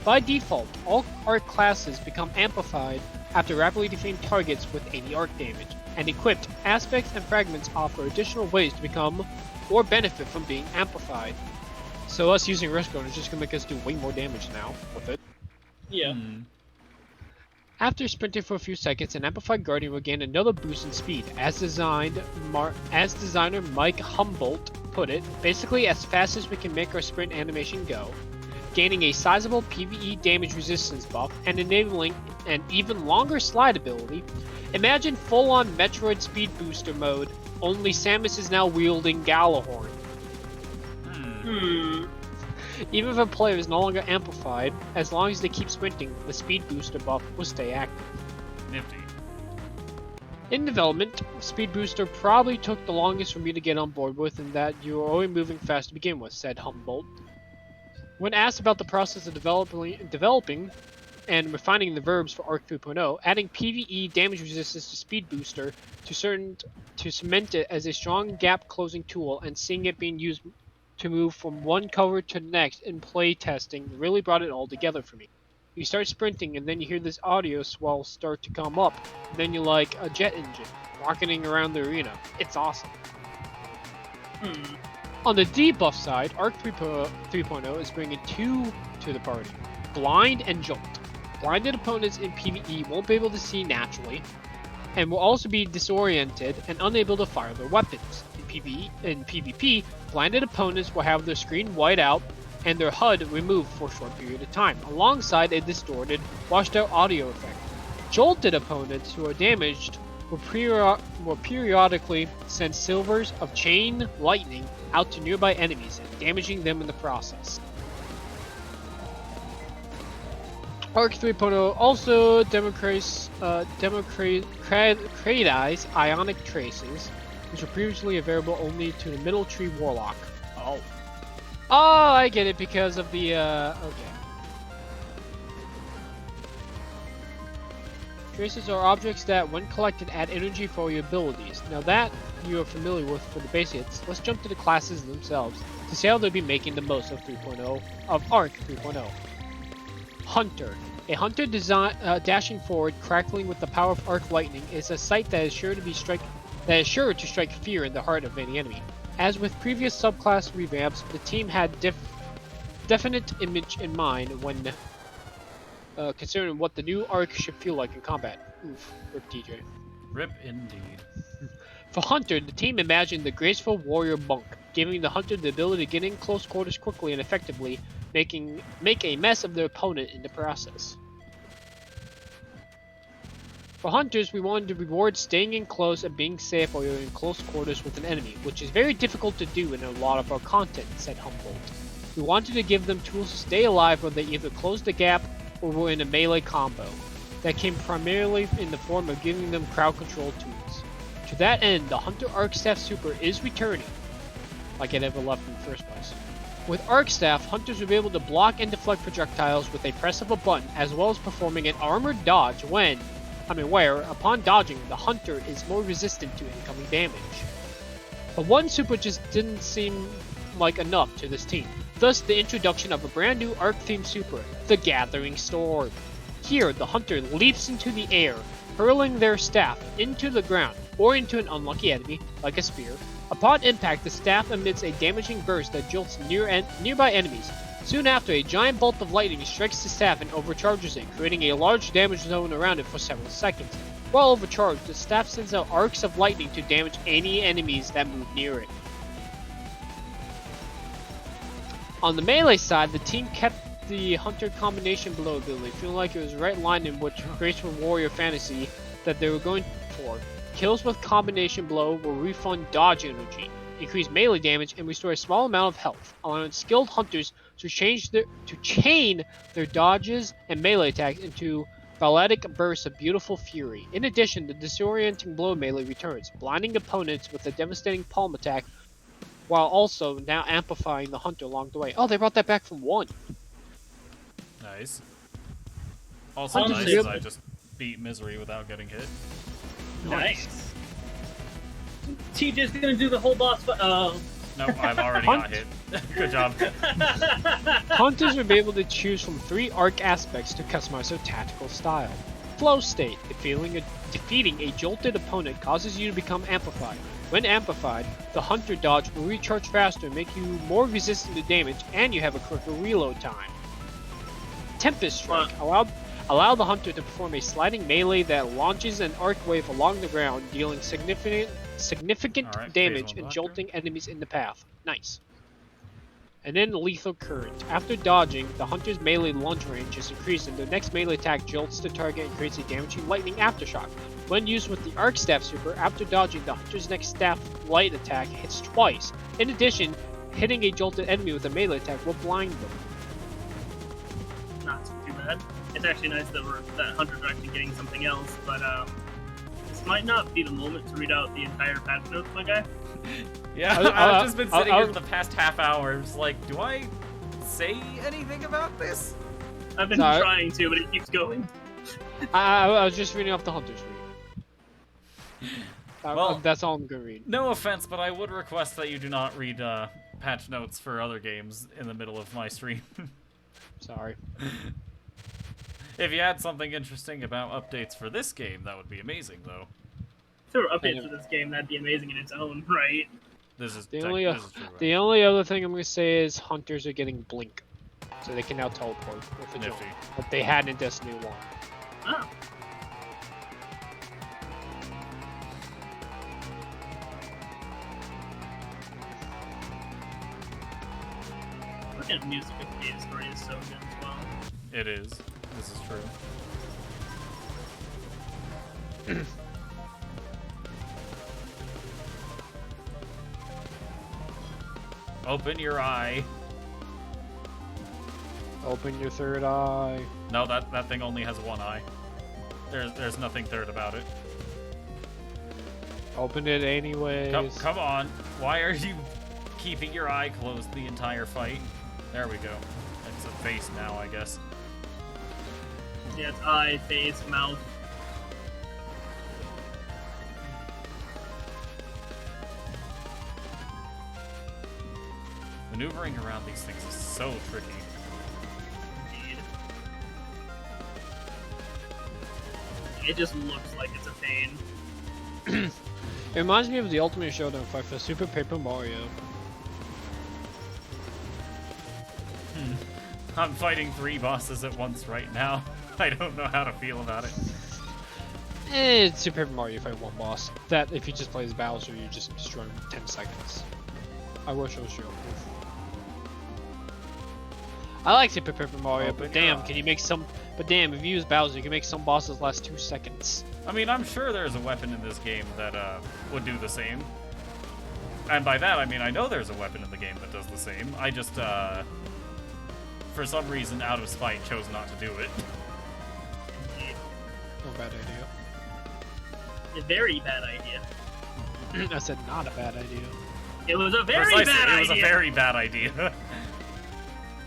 By default, all Arc classes become amplified after rapidly defeating targets with any Arc damage, and equipped aspects and fragments offer additional ways to become or benefit from being amplified. So us using Riskone is just going to make us do way more damage now with it. Yeah. After sprinting for a few seconds, an Amplified Guardian will gain another boost in speed. As designer Mike Humboldt put it, basically as fast as we can make our sprint animation go. gaining a sizable PvE damage resistance buff and enabling an even longer slide ability. Imagine full-on Metroid Speed Booster mode, only Samus is now wielding Galahorn. Even if a player is no longer amplified, as long as they keep sprinting, the Speed Booster buff will stay active. Nifty. In development, Speed Booster probably took the longest for me to get on board with, and that you were already moving fast to begin with, said Humboldt. When asked about the process of developing and refining the verbs for Arc 3.0, adding PvE damage resistance to Speed Booster to cement it as a strong gap closing tool and seeing it being used to move from one cover to the next in play testing really brought it all together for me. You start sprinting and then you hear this audio swell start to come up, and then you're like a jet engine rocketing around the arena. It's awesome. On the debuff side, Arc 3.0 is bringing two to the party, Blind and Jolt. Blinded opponents in PvE won't be able to see naturally, and will also be disoriented and unable to fire their weapons. In PvP, blinded opponents will have their screen white out and their HUD removed for a short period of time, alongside a distorted, washed out audio effect. Jolted opponents who are damaged will periodically send silvers of chain lightning out to nearby enemies, damaging them in the process. Arc 3.0 also democratizes ionic traces, which were previously available only to the Middle Tree Warlock. Oh, I get it because of the, okay. Traces are objects that, when collected, add energy for your abilities. Now that you are familiar with for the basics, let's jump to the classes themselves to see how they'll be making the most of Arc 3.0. Hunter. A hunter dashing forward, crackling with the power of arc lightning, is a sight that is sure to strike fear in the heart of any enemy. As with previous subclass revamps, the team had definite image in mind when considering what the new arc should feel like in combat. Oof, rip DJ. Rip indeed. For Hunter, the team imagined the graceful warrior monk, giving the hunter the ability to get in close quarters quickly and effectively, make a mess of their opponent in the process. For hunters, we wanted to reward staying in close and being safe while you're in close quarters with an enemy, which is very difficult to do in a lot of our content, said Humboldt. We wanted to give them tools to stay alive when they either closed the gap or were in a melee combo. That came primarily in the form of giving them crowd control tools. To that end, the Hunter Arc Staff Super is returning, like it ever left in the first place. With Arc Staff, hunters will be able to block and deflect projectiles with a press of a button, as well as performing an armored dodge where, upon dodging, the hunter is more resistant to incoming damage. But one super just didn't seem like enough to this team. Thus, the introduction of a brand new arc-themed super, the Gathering Storm. Here, the hunter leaps into the air, hurling their staff into the ground, or into an unlucky enemy, like a spear. Upon impact, the staff emits a damaging burst that jolts nearby enemies. Soon after, a giant bolt of lightning strikes the staff and overcharges it, creating a large damage zone around it for several seconds. While overcharged, the staff sends out arcs of lightning to damage any enemies that move near it. On the melee side, the team kept the Hunter combination blow ability, feeling like it was the right line in which graceful warrior fantasy that they were going for. Kills with combination blow will refund dodge energy, increase melee damage, and restore a small amount of health, allowing skilled hunters to chain their dodges and melee attacks into balletic bursts of beautiful fury. In addition, the disorienting blow melee returns, blinding opponents with a devastating palm attack, while also now amplifying the hunter along the way. Oh, they brought that back from 1. Nice. Also Hunter's nice as able- I just beat Misery without getting hit. Nice. TJ's gonna do the whole boss fight. Oh. No, I've already got hit. Good job. Hunters will be able to choose from 3 arc aspects to customize their tactical style. Flow state, defeating a jolted opponent causes you to become amplified. When amplified, the hunter dodge will recharge faster and make you more resistant to damage, and you have a quicker reload time. Tempest Strike, allow the hunter to perform a sliding melee that launches an arc wave along the ground, dealing significant Alright, damage phase 1 and doctor. jolting enemies in the path. Nice. and then Lethal Current. After dodging, the hunter's melee lunge range is increased and their next melee attack jolts the target and creates a damaging lightning aftershock. When used with the Arc Staff Super, after dodging, the hunter's next staff light attack hits twice. In addition, hitting a jolted enemy with a melee attack will blind them. Not too bad. It's actually nice that hunters are actually getting something else, but this might not be the moment to read out the entire patch notes, my guy. Yeah, I've just been sitting here for the past half hour, just like, do I say anything about this? I've been trying to, but it keeps going. I was just reading off the hunter's read. Well, that's all I'm gonna read. No offense, but I would request that you do not read patch notes for other games in the middle of my stream. Sorry. If you had something interesting about updates for this game, that would be amazing, though. If there were updates for this game, that'd be amazing in its own right. This is the true. only Right? only other thing I'm gonna say is hunters are getting blink, so they can now teleport with a jump, but they had in Destiny 1. Oh. Fucking music of the game story is so good as well. It is. This is true. Open your eye. Open your third eye. No, that thing only has one eye. There's nothing third about it. Open it anyways. Come on. Why are you keeping your eye closed the entire fight? There we go. It's a face now, I guess. Yeah, it's eye, face, mouth. Maneuvering around these things is so tricky. Indeed. It just looks like it's a pain. It reminds me of the Ultimate Showdown fight for Super Paper Mario. I'm fighting 3 bosses at once right now. I don't know how to feel about it. It's Super Paper Mario, you fight one boss. That, if you just play as Bowser, you just destroy him in 10 seconds. I wish I was sure. I like Super Paper Mario, but damn, can you make some... But damn, if you use Bowser, you can make some bosses last 2 seconds. I mean, I'm sure there's a weapon in this game that would do the same. And by that, I mean, I know there's a weapon in the game that does the same. I just, for some reason, out of spite, chose not to do it. No bad idea. A very bad idea. I said not a bad idea. It was a very Precisely, bad idea! It was a very bad idea.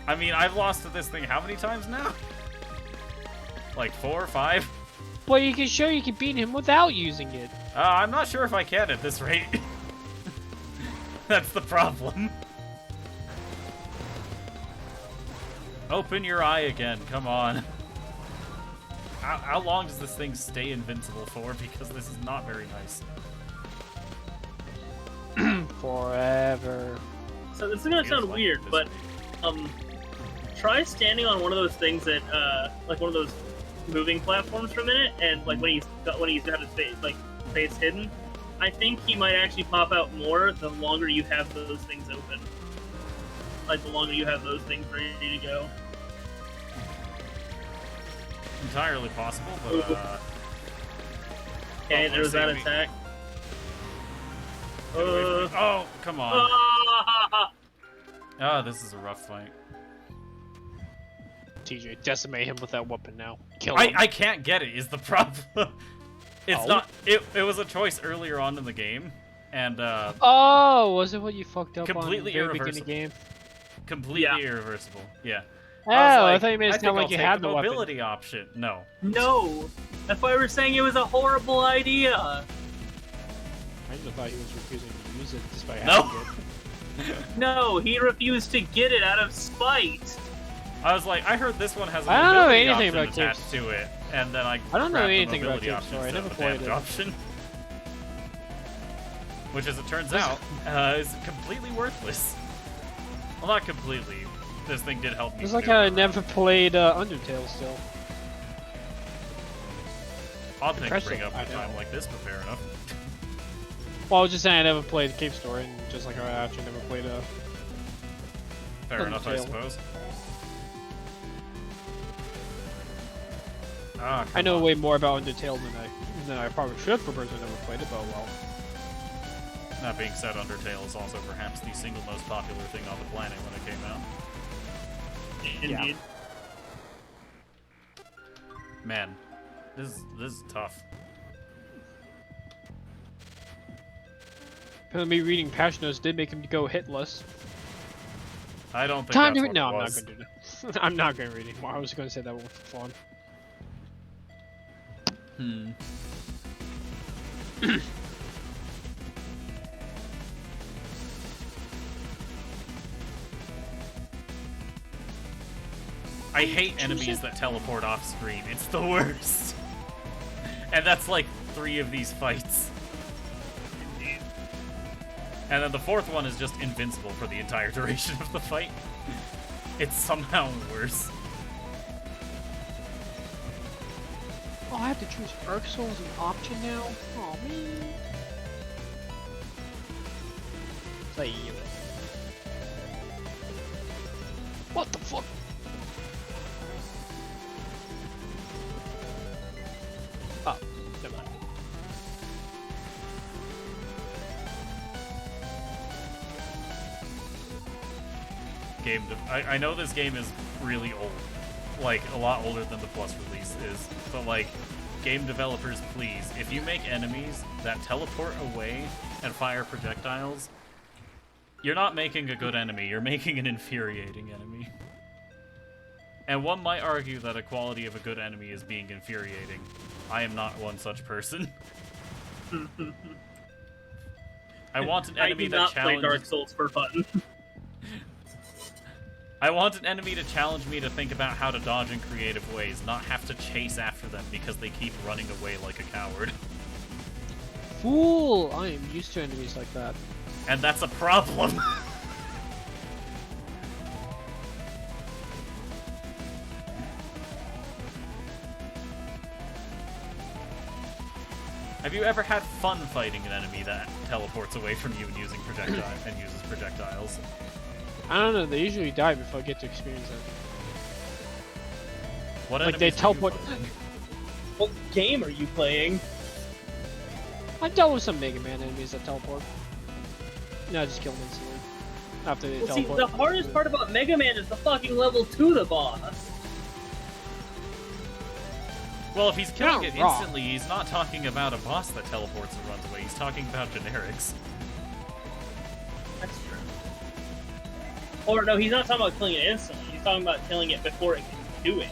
I mean, I've lost to this thing how many times now? Like 4 or 5? Well, you can show you can beat him without using it. I'm not sure if I can at this rate. That's the problem. Open your eye again, come on. How long does this thing stay invincible for? Because this is not very nice. Forever. So this is gonna sound weird, but try standing on one of those things that like one of those moving platforms for a minute, and like when he's got his face hidden, I think he might actually pop out more the longer you have those things open. Like the longer you have those things ready to go. Entirely possible, but okay, there was that attack. Oh, come on. Oh, this is a rough fight. TJ, decimate him with that weapon now. Kill him. I can't get it, is the problem. It's not... It was a choice earlier on in the game, and, oh, was it what you fucked up completely on the very irreversible. beginning of the game? Completely irreversible, yeah. Oh, I thought you made it sound like you had the mobility weapon. option. No. No! That's why we're saying it was a horrible idea! I just thought he was refusing to use it despite No. having it. No, he refused to get it out of spite! I was like, I heard this one has a I don't know mobility anything option about Cave attached to it, and then I don't know grabbed the anything about mobility Cave option Story. I instead never of the played damage it. option. Which, as it turns out, is completely worthless. Well, not completely. This thing did help me. It's like how I never played Undertale still. Odd thing to Impressive, bring up I at a time know. like this, but fair enough. Well, I was just saying I never played Cave Story, and just like I actually never played Fair enough, I Undertale. suppose. Ah, I know come on. way more about Undertale than I probably should for a person who never played it, but well. That being said, Undertale is also perhaps the single most popular thing on the planet when it came out. Indeed. Man, this is tough. Apparently, reading patch notes did make him go hitless. I don't think Time that's to what no, it I'm not was. gonna do that. I'm not gonna read it anymore. I was gonna say that one for fun. I hate enemies that teleport off screen. It's the worst. And that's like 3 of these fights. Indeed. And then the 4th one is just invincible for the entire duration of the fight. It's somehow worse. Oh, I have to choose Arc Soul as an option now? Oh, man. Play you. What the fuck? Oh, never mind. I know this game is really old. Like, a lot older than the Plus release is. But, like, game developers, please, if you make enemies that teleport away and fire projectiles, you're not making a good enemy, you're making an infuriating enemy. And one might argue that a quality of a good enemy is being infuriating. I am not one such person. I want an enemy I do that not play Dark challenges... Souls for fun. I want an enemy to challenge me to think about how to dodge in creative ways, not have to chase after them because they keep running away like a coward. Fool! I am used to enemies like that. And that's a problem. Have you ever had fun fighting an enemy that teleports away from you and uses projectiles? I don't know, they usually die before I get to experience it. What Like, they enemies are you teleport- fighting? What game are you playing? I've dealt with some Mega Man enemies that teleport. No, I just kill them instantly. After they Well, see, teleport. the hardest part about Mega Man is the fucking level 2 the boss. Well, if he's killing it You're not wrong. instantly, he's not talking about a boss that teleports and runs away. He's talking about generics. That's true. Or no, he's not talking about killing it instantly. He's talking about killing it before it can do it.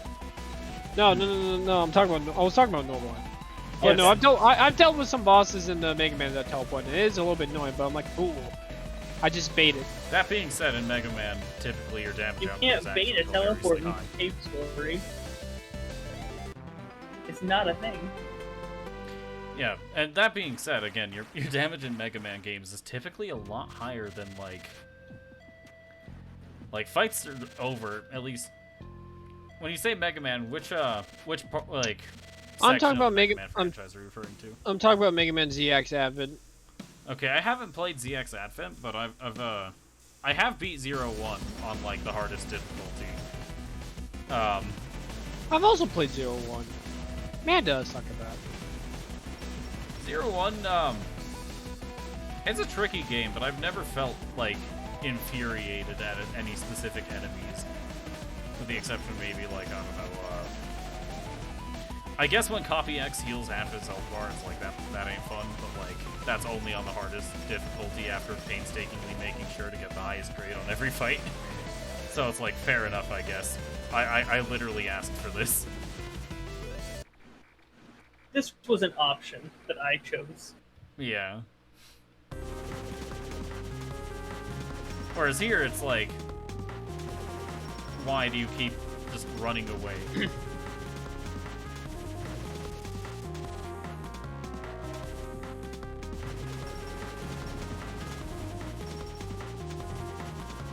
No, I'm talking about. I was talking about normal one. Yeah, Yes. no, I've dealt with some bosses in the Mega Man that teleport. And it is a little bit annoying, but I'm like, ooh, I just baited. That being said, in Mega Man, typically your damage You output can't is bait actually a teleport in hilariously high. Cave Story. It's not a thing. Yeah, and that being said, again, your damage in Mega Man games is typically a lot higher than like fights are over. At least when you say Mega Man, which part, like I'm section talking of about the Mega- Man franchise are you referring to? I'm talking about Mega Man ZX Advent. Okay, I haven't played ZX Advent, but I have beat 01 on like the hardest difficulty. I've also played 01. Man does suck at that. 01, it's a tricky game, but I've never felt like infuriated at any specific enemies, with the exception of maybe like, I don't know, I guess when Copy X heals half his health bar, it's like that ain't fun, but like that's only on the hardest difficulty after painstakingly making sure to get the highest grade on every fight. So it's like fair enough, I guess. I literally asked for this. This was an option that I chose. Yeah. Whereas here, it's like, why do you keep just running away?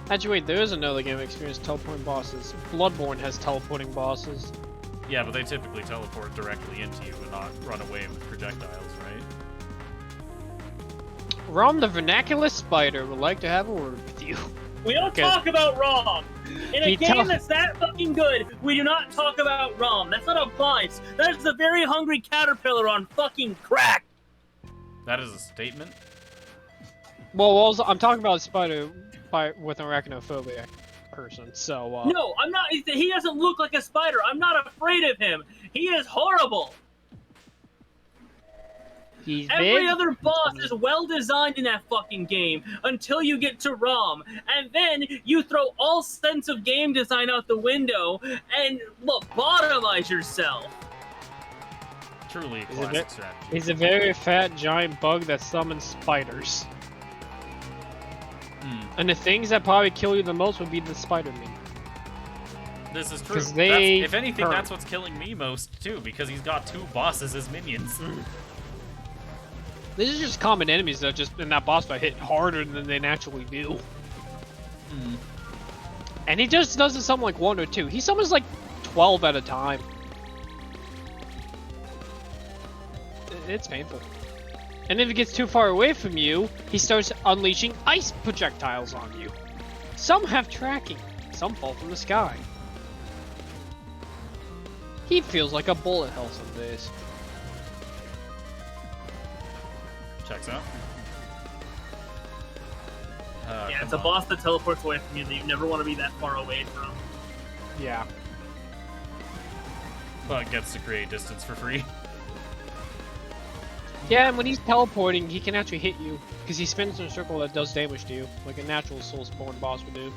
Actually, wait, there is another game I experienced teleporting bosses. Bloodborne has teleporting bosses. Yeah, but they typically teleport directly into you and not run away with projectiles, right? Rom the Vernacular Spider would like to have a word with you. We don't Because talk about ROM. In a he game tell- that's that fucking good, we do not talk about ROM. That's not a points. That is a very hungry caterpillar on fucking crack. That is a statement. Well, also, I'm talking about a spider with arachnophobia person, so, No, I'm not. He doesn't look like a spider. I'm not afraid of him. He is horrible. he's Every big. other boss is well designed in that fucking game until you get to ROM, and then you throw all sense of game design out the window and lobotomize yourself. Truly a Is it classic it? strategy. He's a very fat, giant bug that summons spiders. Hmm. And the things that probably kill you the most would be the Spider-Man. This is true. 'Cause they If anything, hurt. that's what's killing me most, too, because he's got 2 bosses as minions. These are just common enemies that just in that boss fight hit harder than they naturally do. Hmm. And he just doesn't summon like 1 or 2. He summons like 12 at a time. It's painful. And if it gets too far away from you, he starts unleashing ice projectiles on you. Some have tracking, some fall from the sky. He feels like a bullet hell some days. Checks out. Yeah, come it's a on. boss that teleports away from you that you never want to be that far away from. Yeah. But gets to create distance for free. Yeah, and when he's teleporting, he can actually hit you, because he spins in a circle that does damage to you, like a natural Soulsborne boss would do.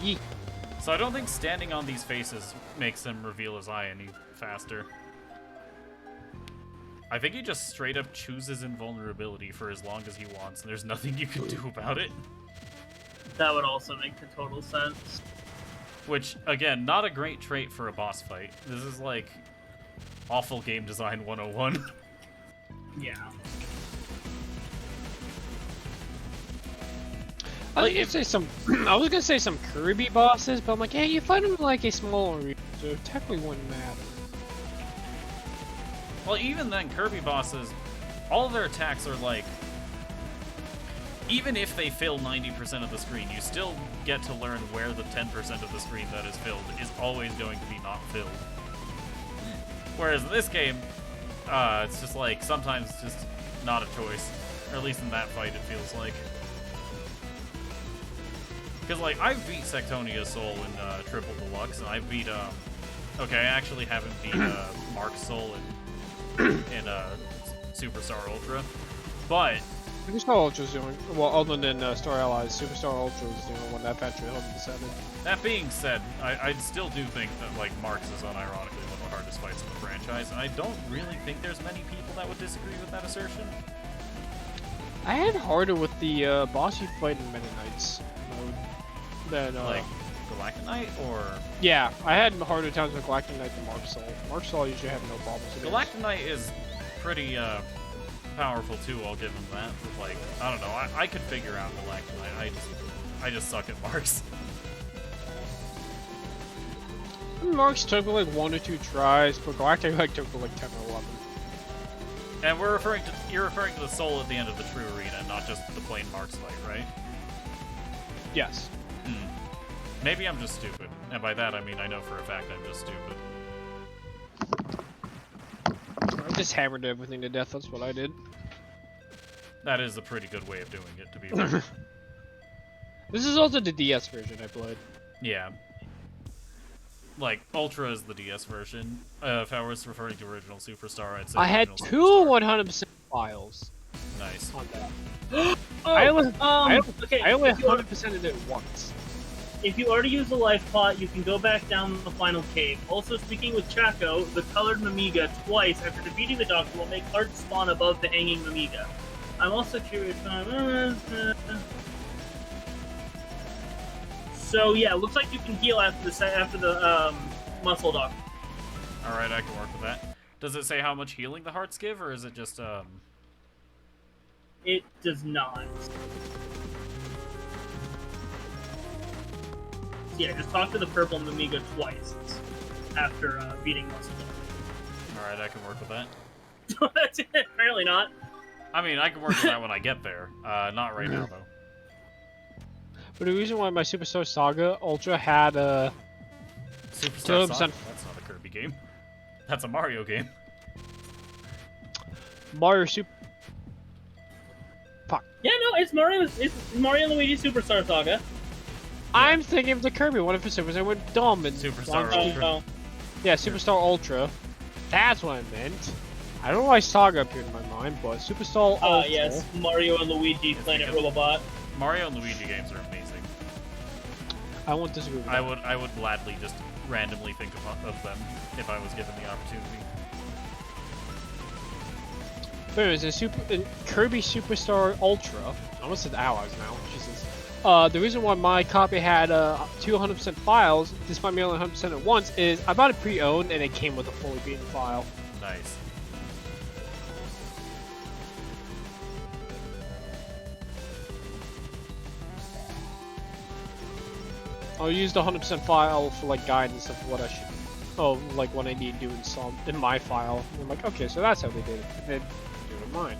Yeet. So I don't think standing on these faces makes him reveal his eye any faster. I think he just straight up chooses invulnerability for as long as he wants, and there's nothing you can do about it. That would also make total sense. Which, again, not a great trait for a boss fight. This is like awful game design 101. Yeah. I was gonna say some Kirby bosses, but I'm like, yeah, you fight them in like a smaller region, so it technically wouldn't matter. Well, even then, Kirby bosses, all of their attacks are like... Even if they fill 90% of the screen, you still get to learn where the 10% of the screen that is filled is always going to be not filled. Whereas in this game, it's just like, sometimes it's just not a choice. Or at least in that fight, it feels like. Because, like, I've beat Sectonia's Soul in Triple Deluxe, and I've beat, okay, I actually haven't beat Mark's Soul in Superstar Ultra. But Superstar Ultra's the only, well, other than Star Allies, Superstar Ultra is the only one that actually held the 7. that being said, I still do think that, like, Mark's is unironically one of the hardest fights in the franchise, and I don't really think there's many people that would disagree with that assertion. I had harder with the boss you fight in Meta Knights mode than, Like, Galactic Knight, or... yeah, I had harder times with Galactic Knight than Mark Soul. Mark Soul usually have no problems with Galactic Knight is pretty, powerful too, I'll give him that. But, like, I don't know, I could figure out Galactic Knight. I just suck at Marks. Marks took like 1 or 2 tries, but Galactic like took like 10 or 11. And you're referring to the soul at the end of the true arena, not just the plain Marks fight, right? Yes. Maybe I'm just stupid. And by that I mean I know for a fact I'm just stupid. I just hammered everything to death, that's what I did. That is a pretty good way of doing it, to be fair. This is also the DS version I played. Yeah. Like, Ultra is the DS version. If I was referring to original Superstar, I'd say I had original 2 Superstar. 100% files Nice. on that. Oh, I only okay. I only if you 100%ed it once. If you already used the life pot, you can go back down the final cave. Also, speaking with Chaco, the colored Mamiga twice after defeating the doctor will make hearts spawn above the hanging Mamiga. I'm also curious. So yeah, looks like you can heal after the muscle doctor. All right, I can work with that. Does it say how much healing the hearts give, or is it just It does not. Yeah, just talk to the purple Mamiga twice after beating muscle doctor. All right, I can work with that. That's it. Apparently not. I mean, I can work on that when I get there. Not right now, though. But the reason why my Superstar Saga Ultra had Superstar 200%. Saga? That's not a Kirby game. That's a Mario game. Mario Super. Yeah, no, it's Mario and Luigi Superstar Saga. I'm thinking of the Kirby one. If it's Superstar, I went dumb and Superstar wanted- Ultra. Oh, Yeah, Superstar Ultra. That's what I meant. I don't know why Saga appeared in my mind, but Superstar Ultra. yes, Mario and Luigi Planet because- Robobot. Mario and Luigi games are amazing. I won't disagree with that. I would gladly just randomly think of them if I was given the opportunity. But anyways, in Kirby Superstar Ultra, I almost said hours now, Jesus. The reason why my copy had 200% files, despite me only 100% at once, is I bought it pre-owned and it came with a fully beaten file. Nice. I'll use the 100% file for like guidance of what I should, like what I need to do in my file. And I'm like, okay, so that's how they did it. And then do it in mine.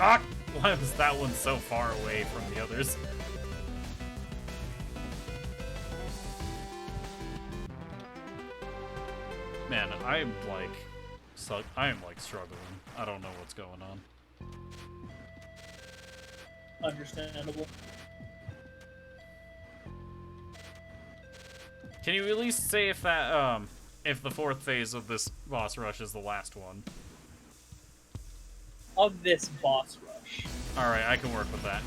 Ah! Why was that one so far away from the others? Man, I'm like struggling. I don't know what's going on. Understandable. Can you at least say if that if the fourth phase of this boss rush is the last one? Of this boss rush. Alright, I can work with that.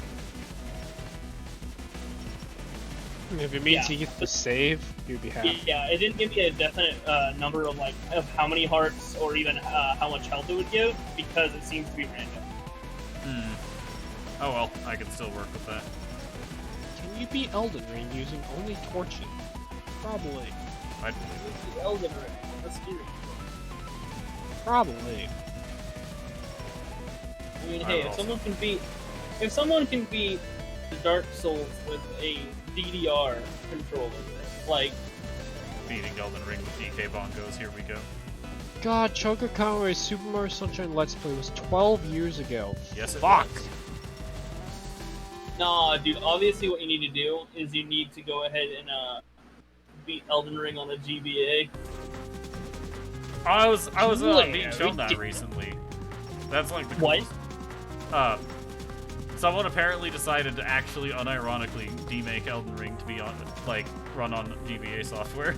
If it means Yeah. he gets to save, you'd be happy. Yeah, it didn't give me a definite number of of how many hearts or even how much health it would give because it seems to be random. Oh well, I can still work with that. Can you beat Elden Ring using only torches? Probably. I believe The Elden Ring. Let's do it. Probably. I mean, I hey, will if someone can beat the Dark Souls with a DDR controller, like, beating Elden Ring with DK bongos. Here we go. God, Choco Conway's Super Mario Sunshine Let's Play was 12 years ago. Yes, it Fuck. was. nah, dude. Obviously, what you need to do is you need to go ahead and beat Elden Ring on the GBA. I was Really? being shown that recently. That's like the What? coolest. Someone apparently decided to actually unironically demake Elden Ring to be on run on GBA software.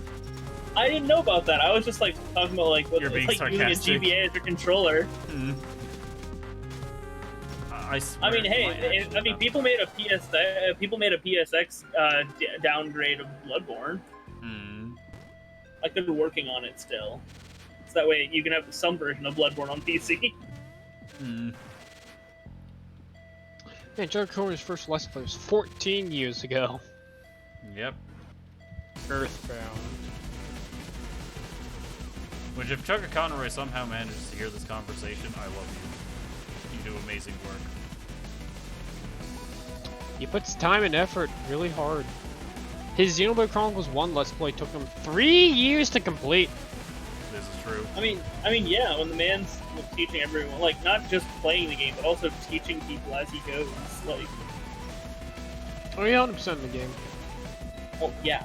I didn't know about that. I was just like talking about like You're being it's like using a sarcastic. GBA as a controller. I swear, I mean, hey, my action- people made a PSX downgrade of Bloodborne. Like they're working on it still, so that way you can have some version of Bloodborne on PC. Man, Choco Conway's first Let's Play was 14 years ago. Yep. Earthbound. Which, if Chugga Conroy somehow manages to hear this conversation, I love you. You do amazing work. He puts time and effort really hard. His Xenoblade Chronicles 1 Let's Play took him 3 years to complete. This is true. I mean, yeah, when the man's teaching everyone, like not just playing the game, but also teaching people as he goes. Like, Oh, yeah, 100% in the game. oh yeah,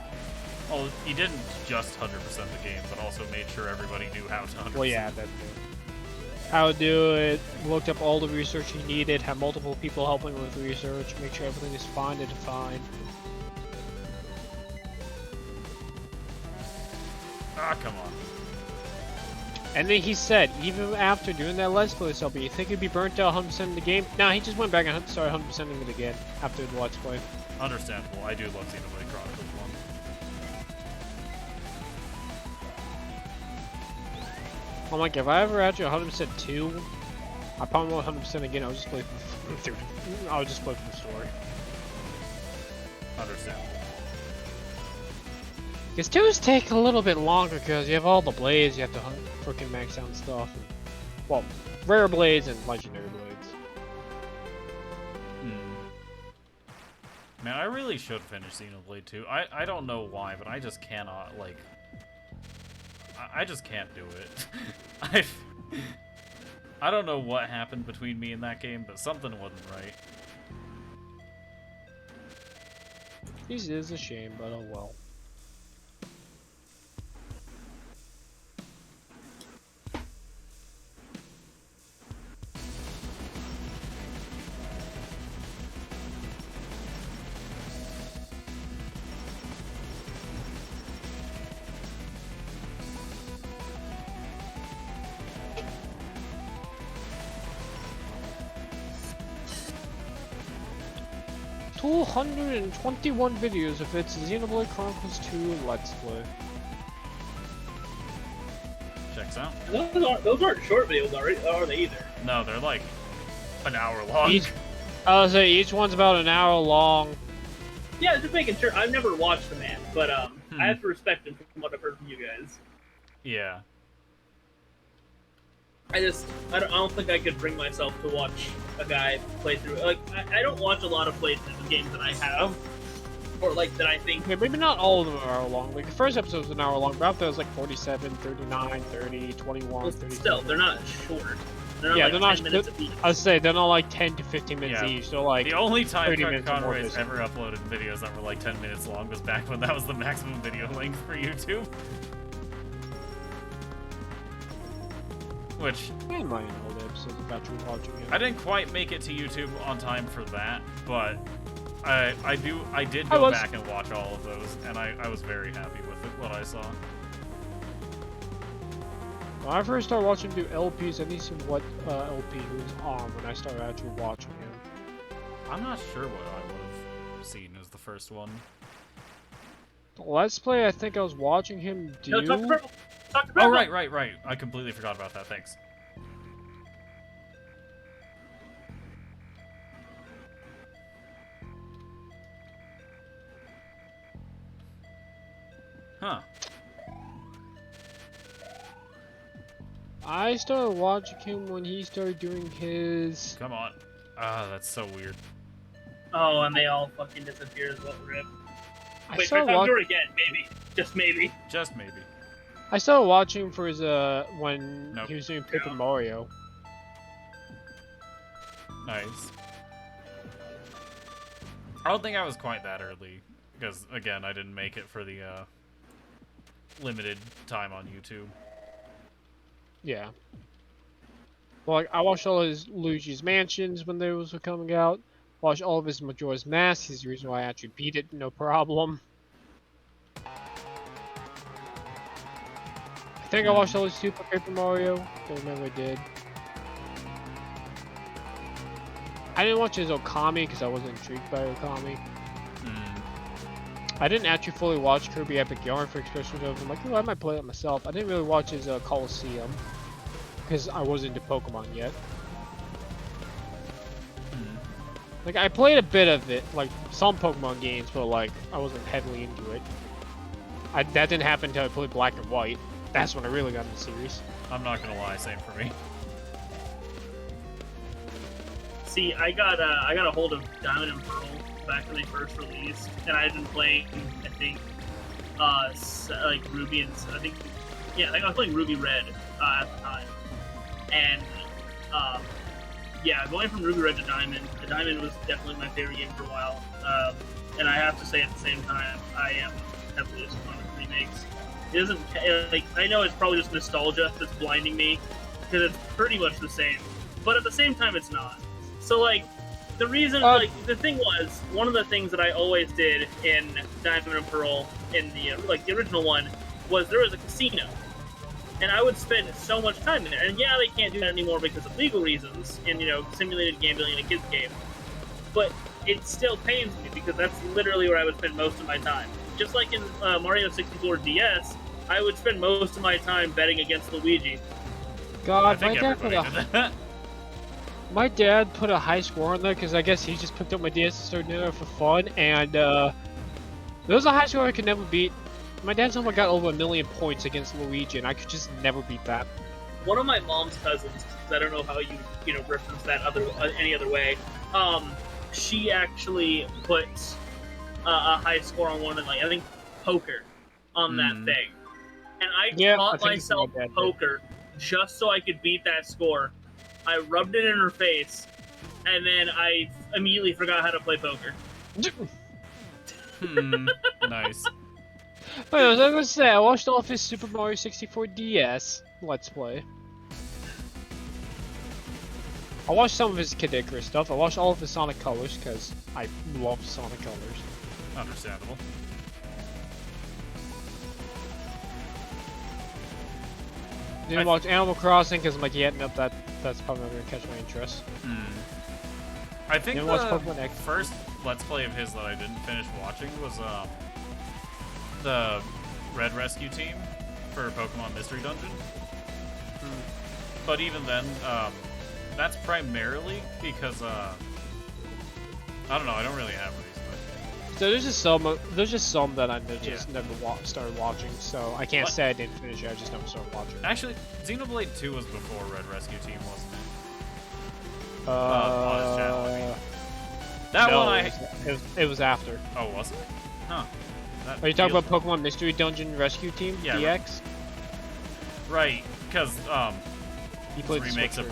Well, he didn't just 100% the game, but also made sure everybody knew how to 100%. Well, yeah, that too. How to do it, looked up all the research he needed, had multiple people helping with research, make sure everything is fine and defined. Ah, come on. And then he said, even after doing that Let's Play selfie, you think he'd be burnt out 100% in the game? No, he just went back and started 100%ing it again after the Let's Play. Understandable. I do love Xenoblade Chronicles 1. I'm like, if I ever actually 100% 2, I probably won't 100% again. I'll just play through. I'll just play through the story. Understandable. Because 2s take a little bit longer because you have all the blades, you have to freaking max out stuff. And, well, rare blades and legendary blades. Man, I really should finish Xenoblade 2. I don't know why, but I just cannot, like... I just can't do it. I don't know what happened between me and that game, but something wasn't right. This is a shame, but oh well. $221 videos of its Xenoblade Chronicles 2 Let's Play. Checks out. Those aren't short videos, are they either? No, they're like an hour long. I was say each one's about an hour long. Yeah, just making sure. I've never watched the man, but I have to respect him from what I've heard from you guys. Yeah. I don't think I could bring myself to watch a guy play through. Like, I don't watch a lot of playthroughs of games that I have, or like that I think. Okay, maybe not all of them are an hour long. Like the first episode was an hour long, but after that was like 47, 39, 30, 21, Well, 30. still, they're not short. They're not Yeah, like they're not 10 minutes a piece. I would say they're not like 10 to 15 minutes Yeah. each. They're like The only time 30 minutes or more Conroy has busy. ever uploaded videos that were like 10 minutes long was back when that was the maximum video length for YouTube. Which, I might know the episodes about you watching it. I didn't quite make it to YouTube on time for that, but I did I go was. back and watch all of those, and I was very happy with what I saw. When I first started watching him do LPs, I need to see what LP he was on when I started actually watching him. I'm not sure what I would have seen as the first one. The Let's Play, I think I was watching him do. No, talk to Purple. Talk to Oh, Purple. right. I completely forgot about that, thanks. Huh. I started watching him when he started doing his. Come on. Ah, that's so weird. Oh, and they all fucking disappear as well, rip. I Wait, started first time watching. through again, maybe. Just maybe. Just maybe. I started watching him for his when Nope. he was doing Paper Mario. Nice. I don't think I was quite that early, because, again, I didn't make it for the, limited time on YouTube. Yeah. Well, like, I watched all his Luigi's Mansions when those were coming out. Watched all of his Majora's Mask. He's the reason why I actually beat it, no problem. I think I watched all his Super Paper Mario. Don't remember I did. I didn't watch his Okami because I wasn't intrigued by Okami. I didn't actually fully watch Kirby Epic Yarn for Expression of. I'm like, oh, I might play it myself. I didn't really watch his Coliseum because I wasn't into Pokemon yet. Like, I played a bit of it, like some Pokemon games, but like I wasn't heavily into it. That didn't happen until I played Black and White. That's when I really got into the series. I'm not gonna lie, same for me. See, I got a hold of Diamond and Pearl back when they first released, and I had been playing, I think, like Ruby and I think I was playing Ruby Red at the time, and yeah, going from Ruby Red to Diamond, the Diamond was definitely my favorite game for a while, and I have to say at the same time, I am heavily disappointed with remakes. It doesn't like I know it's probably just nostalgia that's blinding me because it's pretty much the same, but at the same time, it's not. So like. The reason, like, the thing was, one of the things that I always did in Diamond and Pearl, in the, like, the original one, was there was a casino. And I would spend so much time in there. And yeah, they can't do that anymore because of legal reasons, and, you know, simulated gambling in a kid's game. But it still pains me because that's literally where I would spend most of my time. Just like in Mario 64 DS, I would spend most of my time betting against Luigi. I God, think everybody did that. my dad put a high score on there because I guess he just picked up my DS and started doing it for fun, and there was a high score I could never beat. My dad's almost got over 1 million points against Luigi, and I could just never beat that. One of my mom's cousins, because I don't know how you reference that any other way. She actually put a high score on one of I think poker on that thing, and I taught myself poker just so I could beat that score. I rubbed it in her face, and then I immediately forgot how to play poker. Nice. But as I was saying, I watched all of his Super Mario 64 DS Let's Play. I watched some of his Kid Icarus stuff. I watched all of his Sonic Colors because I love Sonic Colors. Understandable. Didn't watch Animal Crossing because I'm like, yeah, nope, that's probably not going to catch my interest. I think Didn't watch the Pokemon X. first Let's Play of his that I didn't finish watching was the Red Rescue Team for Pokemon Mystery Dungeon. But even then, that's primarily because I don't know. I don't really have reason. So there's just some that I just never started watching. So I can't say I didn't finish it. I just never started watching. Actually, Xenoblade 2 was before Red Rescue Team, wasn't it? On his channel, I mean. That no, one it was after. Oh, was it? Huh. That Are you talking feels about Pokemon Mystery Dungeon Rescue Team Yeah, DX? Right, because He played remakes of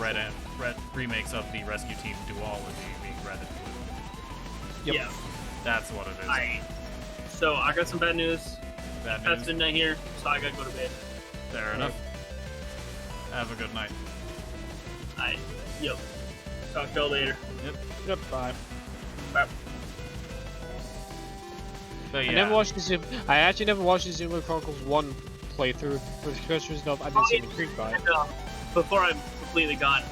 remakes of the Rescue Team duology being Red and Blue. Yep. Yeah. That's what it is. So I got some bad news. Bad Past news. midnight here, so I gotta go to bed. Fair enough. Have a good night. Yep. Talk to y'all later. Yep. Bye. Bye. But yeah. I actually never watched the Xenoblade Chronicles 1 playthrough for the Christmas stuff. I've been seeing intrigued by it. And, before I'm completely gone,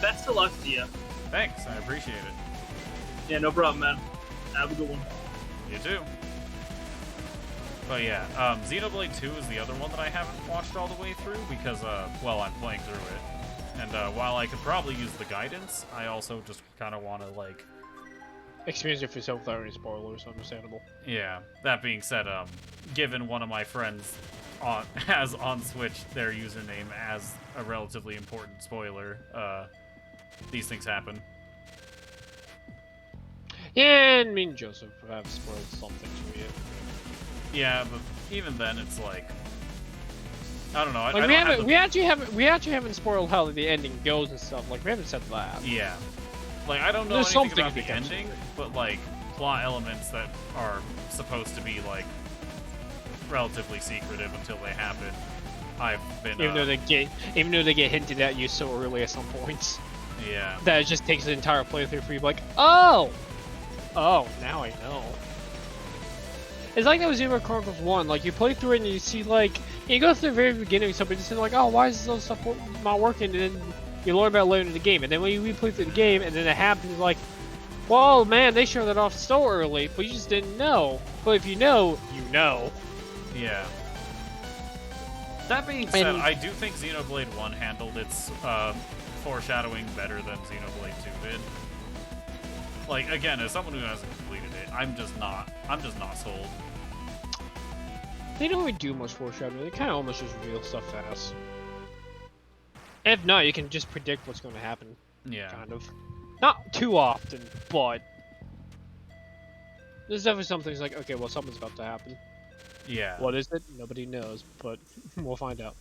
best of luck to you. Thanks, I appreciate it. Yeah, no problem, man. Have a good one. You too. But yeah, Xenoblade 2 is the other one that I haven't watched all the way through because, well, I'm playing through it. And while I could probably use the guidance, I also just kind of want to, like... Experience it for yourself without any spoilers, understandable. Yeah, that being said, given one of my friends has on Switch their username as a relatively important spoiler, these things happen. Yeah, and me and Joseph have spoiled some things for you. Yeah, but even then, it's like... I don't know. Like we actually haven't spoiled how the ending goes and stuff. Like we haven't said that. Yeah. Like, I don't know There's anything something about the to be ending, but, like, plot elements that are supposed to be, like, relatively secretive until they happen, I've been, Even though they get hinted at you so early at some points. Yeah. That it just takes the entire playthrough for you to be like, oh! Oh, now I know. It's like that with Xenoblade Chronicles 1, like, you play through it and you see, like, you go through the very beginning of something, and you're like, oh, why is this stuff not working, and then you learn about it later in the game, and then when you replay through the game, and then it happens, like, well, man, they showed that off so early, but you just didn't know. But if you know, you know. Yeah. That being said, I do think Xenoblade 1 handled its foreshadowing better than Xenoblade 2 did. Like, again, as someone who hasn't completed it, I'm just not sold. They don't really do much foreshadowing, they kind of almost just reveal stuff fast. And if not, you can just predict what's going to happen. Yeah. Kind of. Not too often, but there's definitely some things like, okay, well, something's about to happen. Yeah. What is it? Nobody knows, but we'll find out.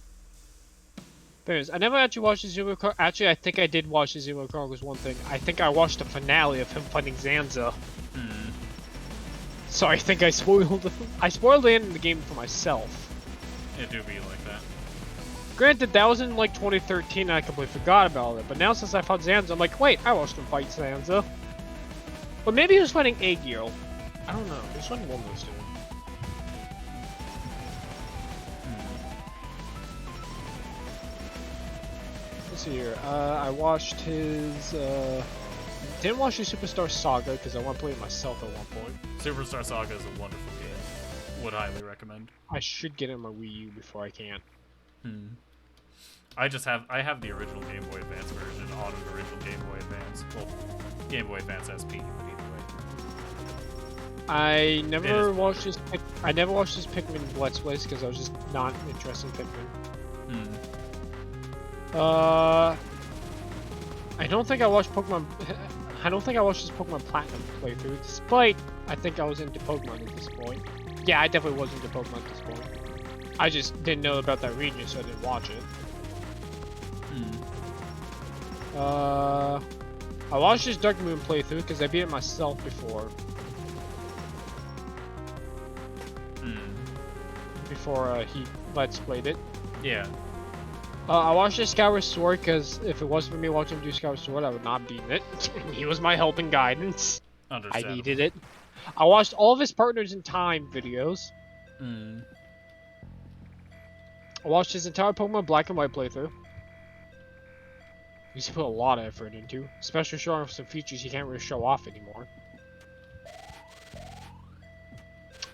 But anyways, I never actually watched the Xenoblade Chronicles. Actually, I think I did watch the Xenoblade Chronicles 1 thing. I think I watched the finale of him fighting Zanza. So I think I spoiled the end of the game for myself. It do be like that. Granted, that was in like 2013 and I completely forgot about it, but now since I fought Zanza, I'm like, wait, I watched him fight Zanza. But maybe he was fighting Aegir. I don't know, he was fighting one of those two. Let's see here, I watched his, didn't watch the Superstar Saga because I want to play it myself at one point. Superstar Saga is a wonderful game. Would highly recommend. I should get it on my Wii U before I can. I have the original Game Boy Advance version on an original Game Boy Advance. Well, Game Boy Advance SP, but either way. I never is watched this. I never watched this Pikmin Let's Plays because I was just not interested in Pikmin. Hmm. I don't think I watched Pokemon. I don't think I watched this Pokemon Platinum playthrough, despite I think I was into Pokemon at this point. Yeah, I definitely was into Pokemon at this point. I just didn't know about that region, so I didn't watch it. I watched this Dark Moon playthrough because I beat it myself before. Before he Let's Played it. Yeah. I watched this Skyward Sword because if it wasn't for me watching him do Skyward Sword, I would not beat it. He was my help and guidance. I Understandable. needed it. I watched all of his Partners in Time videos. I watched his entire Pokemon Black and White playthrough. He's put a lot of effort into, especially showing off some features he can't really show off anymore.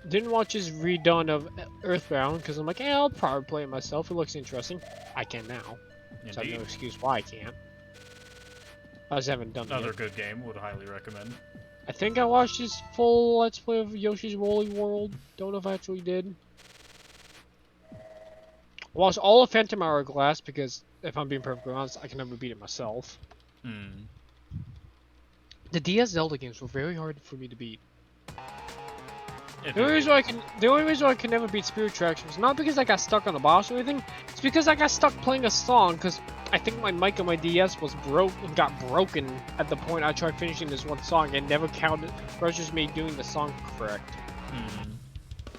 Didn't watch his redone of Earthbound because I'm like, yeah, I'll probably play it myself. It looks interesting. I can now. So I have no excuse why I can't. I just haven't done it Another yet. good game. Would highly recommend. I think I watched his full Let's Play of Yoshi's Woolly World. Don't know if I actually did. I watched all of Phantom Hourglass because, if I'm being perfectly honest, I can never beat it myself. The DS Zelda games were very hard for me to beat. The only reason why I can never beat Spirit Tracks was not because I got stuck on a boss or anything. It's because I got stuck playing a song because I think my mic on my DS was got broken at the point I tried finishing this one song and never counted registers me doing the song correct.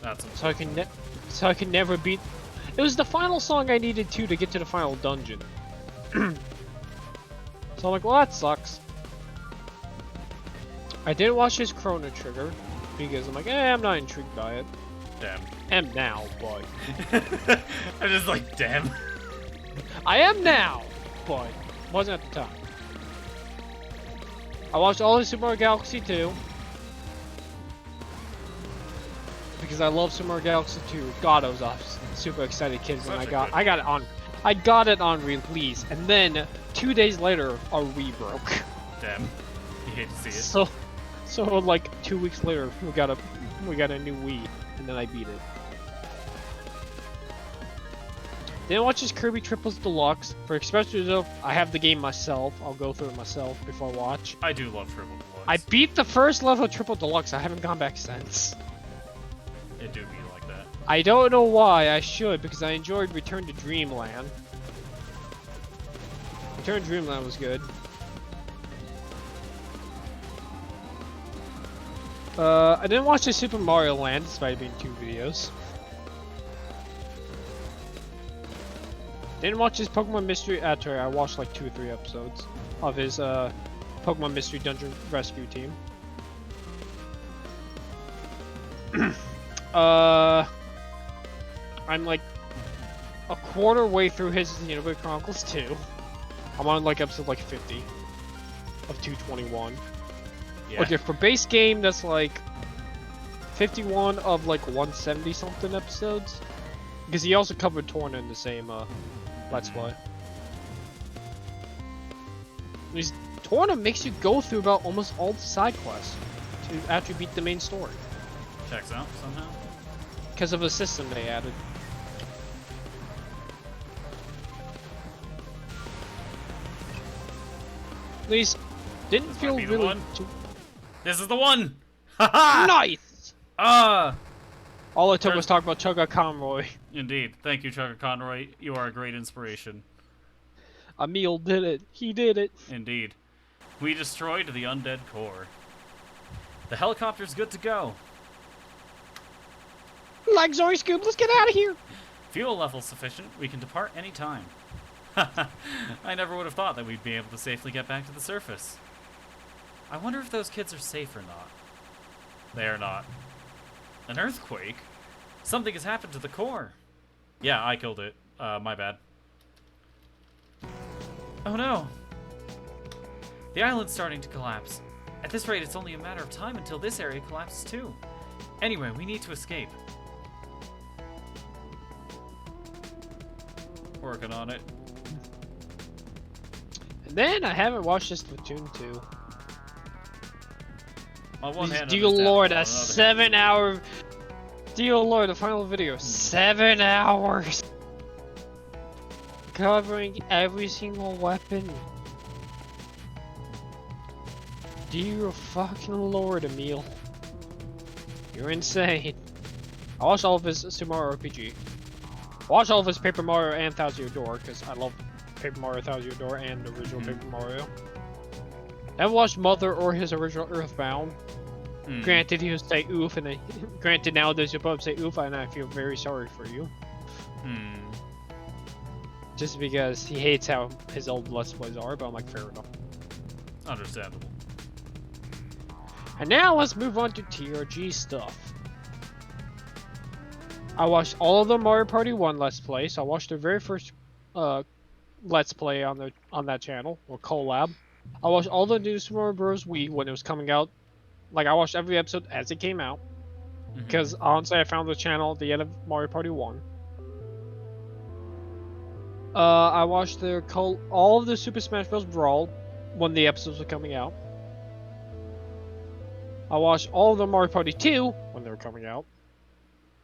That's So I can never beat. It was the final song I needed to get to the final dungeon. So I'm like, well, that sucks. I didn't watch his Chrono Trigger because I'm like, I'm not intrigued by it. Damn. Am now, but I'm just like, damn. I am now, but wasn't at the time. I watched all of Super Mario Galaxy 2 because I love Super Mario Galaxy 2. God, I was a super excited kid when I got it on release, and then 2 days later, our Wii broke. Damn. You hate to see it. So like 2 weeks later, we got a new Wii, and then I beat it. Then watch his Kirby Triples Deluxe. For especially though, I have the game myself. I'll go through it myself before I watch. I do love Triple Deluxe. I beat the first level of Triple Deluxe. I haven't gone back since. It do be like that. I don't know why. I should because I enjoyed Return to Dreamland. Return to Dreamland was good. I didn't watch the Super Mario Land despite it being 2 videos. Didn't watch his Pokemon Mystery. Sorry, I watched like 2 or 3 episodes of his Pokemon Mystery Dungeon Rescue Team. I'm like a quarter way through his Xenoblade Chronicles 2. I'm on like episode like 50 of 221. Yeah. Okay, for base game, that's like 51 of like 170 something episodes. Because he also covered Torna in the same Let's Play. Torna makes you go through about almost all the side quests to actually beat the main story. Checks out somehow. Because of a system they added. At least didn't feel be the really one. This is the one! Haha! nice. All it took Turns- was talk about Chugga Conroy. Indeed. Thank you, Chugga Conroy. You are a great inspiration. Emil did it. He did it. Indeed. We destroyed the undead core. The helicopter's good to go. Like Zoe Scoop, let's get out of here. Fuel level sufficient. We can depart any time. I never would have thought that we'd be able to safely get back to the surface. I wonder if those kids are safe or not. They are not. An earthquake? Something has happened to the core. Yeah, I killed it. My bad. Oh no! The island's starting to collapse. At this rate, it's only a matter of time until this area collapses too. Anyway, we need to escape. Working on it. And then I haven't watched this Splatoon 2. On one hand, Dear understandable, Lord, on a the other hand, 7-hour. Dear Lord, the final video, 7 hours, covering every single weapon. Dear fucking Lord, Emil, you're insane. I watched all of his Super Mario RPG. I watched all of his Paper Mario and Thousand Year Door because I love Paper Mario, Thousand Year Door, and the original Paper Mario. I haven't watched Mother or his original Earthbound. Granted, he would say oof, and then, granted nowadays you'll probably say oof, and I feel very sorry for you. Just because he hates how his old Let's Plays are, but I'm like, fair enough. Understandable. And now let's move on to TRG stuff. I watched all of the Mario Party 1 Let's Play, so I watched the very first Let's Play on that channel, or collab. I watched all the new Super Mario Bros. Wii when it was coming out. Like, I watched every episode as it came out. Because, honestly, I found the channel at the end of Mario Party 1. I watched all of the Super Smash Bros. Brawl when the episodes were coming out. I watched all of the Mario Party 2 when they were coming out.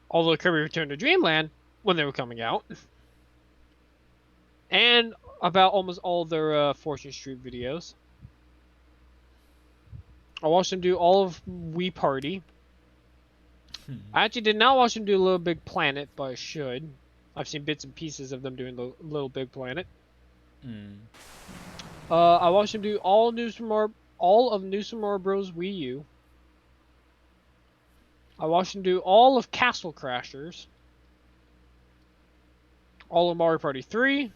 All the Kirby Return to Dreamland when they were coming out. And about almost all their Fortune Street videos. I watched them do all of Wii Party. I actually did not watch them do Little Big Planet, but I should. I've seen bits and pieces of them doing Little Big Planet. I watched them do all of New Super Mario Bros. Wii U. I watched them do all of Castle Crashers. All of Mario Party 3.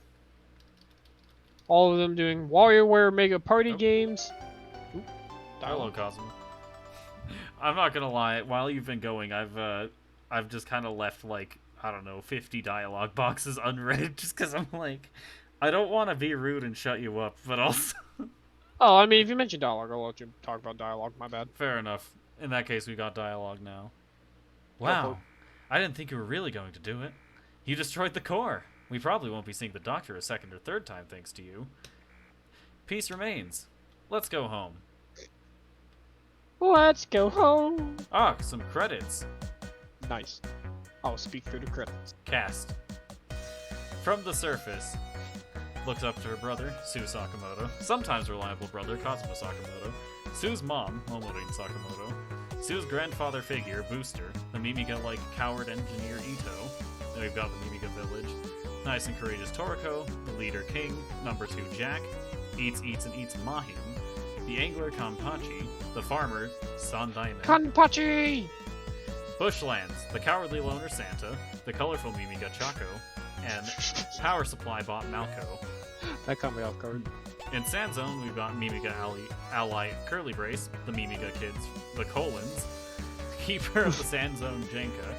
All of them doing WarioWare Mega Party games. Hello, Cosmo. I'm not gonna lie. While you've been going, I've just kind of left like, I don't know, 50 dialogue boxes unread just because I'm like, I don't want to be rude and shut you up, but also. Oh, I mean, if you mention dialogue, I'll let you talk about dialogue. My bad. Fair enough. In that case, we got dialogue now. Wow, I didn't think you were really going to do it. You destroyed the core. We probably won't be seeing the doctor a second or third time thanks to you. Peace remains. Let's go home. Let's go home. Ah, some credits. Nice. I'll speak through the credits. Cast. From the surface. Looked up to her brother, Sue Sakamoto. Sometimes reliable brother, Kazuma Sakamoto. Sue's mom, Momorin Sakamoto. Sue's grandfather figure, Booster. The Mimiga-like coward engineer, Ito. Then we've got the Mimiga village. Nice and courageous Toriko. The leader, King. Number 2, Jack. Eats and eats Mahim. The angler, Kanpachi. The farmer, Sandaime. Kanpachi! Bushlands, the cowardly loner Santa, the colorful Mimiga Chaco, and power supply bot Malco. That caught me off guard. In Sand Zone, we've got Mimiga ally Curly Brace, the Mimiga kids, the Colons, keeper of the Sand Zone Jenka,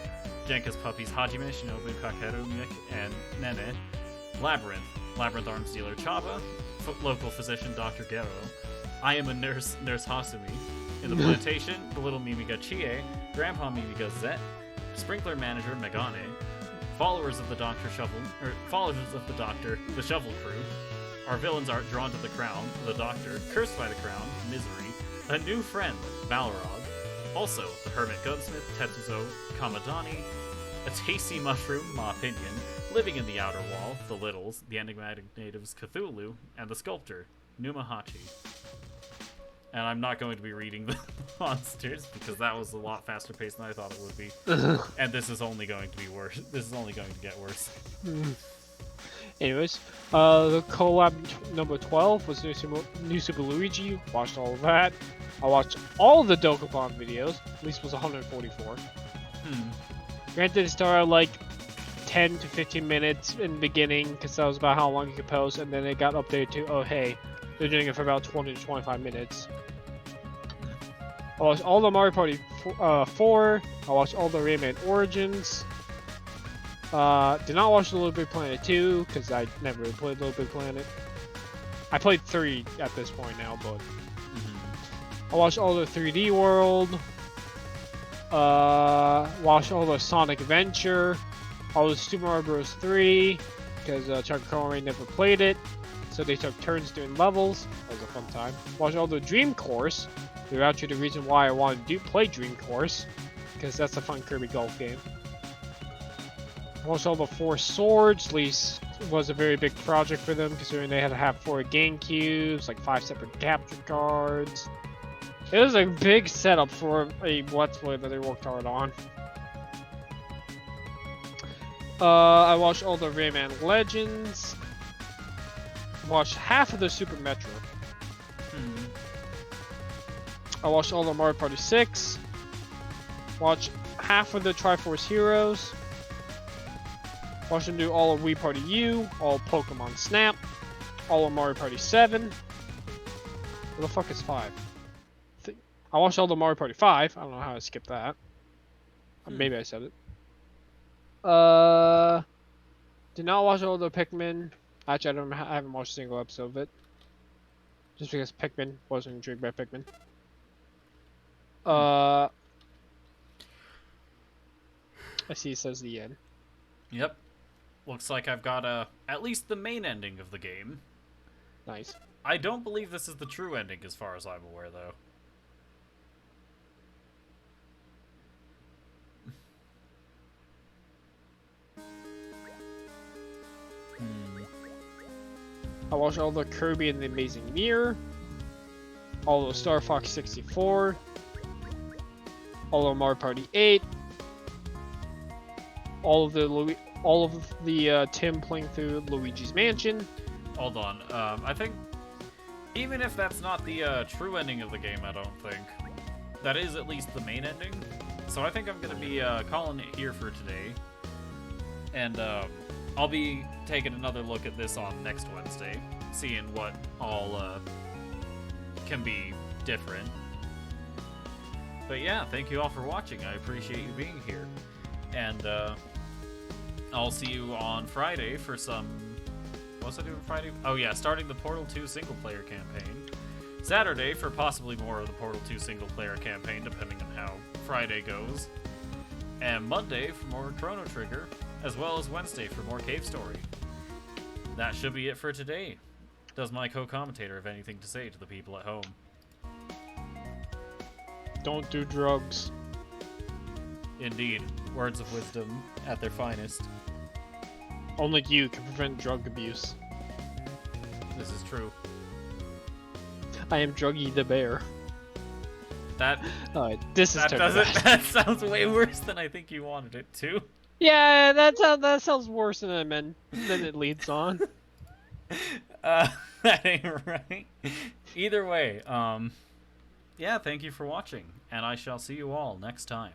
Jenka's puppies Hajime, Shinobu, Kakeru, Mick, and Nene, Labyrinth arms dealer Chaba, local physician Dr. Gero, I am a nurse Hasumi. In the plantation, the little Mimiga Chie, Grandpa Mimiga Zet, sprinkler manager Megane, followers of the Doctor, the Shovel Crew. Our villains are drawn to the crown, the Doctor, cursed by the crown, Misery, a new friend, Balrog, also the Hermit Gunsmith, Tetsuzo Kamadani, a tasty mushroom, Ma Pinion, living in the outer wall, the Littles, the enigmatic natives Cthulhu, and the sculptor, Numahachi. And I'm not going to be reading the monsters because that was a lot faster paced than I thought it would be. And this is only going to be worse. This is only going to get worse. Anyways, the collab number 12 was New Super Luigi. Watched all of that. I watched all of the Dokapon videos. At least it was 144. Granted, it started like 10 to 15 minutes in the beginning because that was about how long you could post, and then it got updated to, oh hey, they're doing it for about 20 to 25 minutes. I watched all the Mario Party 4. I watched all the Rayman Origins. Did not watch the Little Big Planet 2 because I never really played Little Big Planet. I played 3 at this point now, but I watched all the 3D World. Watched all the Sonic Adventure. All the Super Mario Bros. 3 because Chuck Connery never played it. So so they took turns doing levels. That was a fun time. Watched all the Dream Course. They're actually the reason why I wanted to play Dream Course, because that's a fun Kirby golf game. Watched all the 4 Swords. At least was a very big project for them, considering they had to have 4 GameCubes, like 5 separate capture cards. It was a big setup for a Let's Play that they worked hard on. I watched all the Rayman Legends. Watched half of the Super Metro. I watched all the Mario Party 6. Watched half of the Triforce Heroes. Watched them do all of Wii Party U, all of Pokemon Snap, all of Mario Party 7. Where the fuck is 5? I watched all the Mario Party 5. I don't know how I skipped that. Maybe I said it. Did not watch all the Pikmin. Actually, I haven't watched a single episode of it. Just because Pikmin wasn't intrigued by Pikmin. I see it says the end. Yep. Looks like I've got at least the main ending of the game. Nice. I don't believe this is the true ending as far as I'm aware, though. I watched all the Kirby and the Amazing Mirror, all of Star Fox 64, all of Mario Party 8, all of the Tim playing through Luigi's Mansion. Hold on. I think even if that's not the true ending of the game, I don't think that is at least the main ending. So I think I'm gonna be calling it here for today, and I'll be taking another look at this on next Wednesday, seeing what all can be different. But yeah, thank you all for watching. I appreciate you being here. And I'll see you on Friday for some... What's I doing Friday? Oh yeah, starting the Portal 2 single-player campaign. Saturday for possibly more of the Portal 2 single-player campaign, depending on how Friday goes. And Monday for more Chrono Trigger, as well as Wednesday for more Cave Story. That should be it for today. Does my co-commentator have anything to say to the people at home? Don't do drugs. Indeed. Words of wisdom at their finest. Only you can prevent drug abuse. This is true. I am Druggy the Bear. That this is that sounds way worse than I think you wanted it to. Yeah, that sounds worse than I meant. Then it leads on. That ain't right. Either way, yeah, thank you for watching, and I shall see you all next time.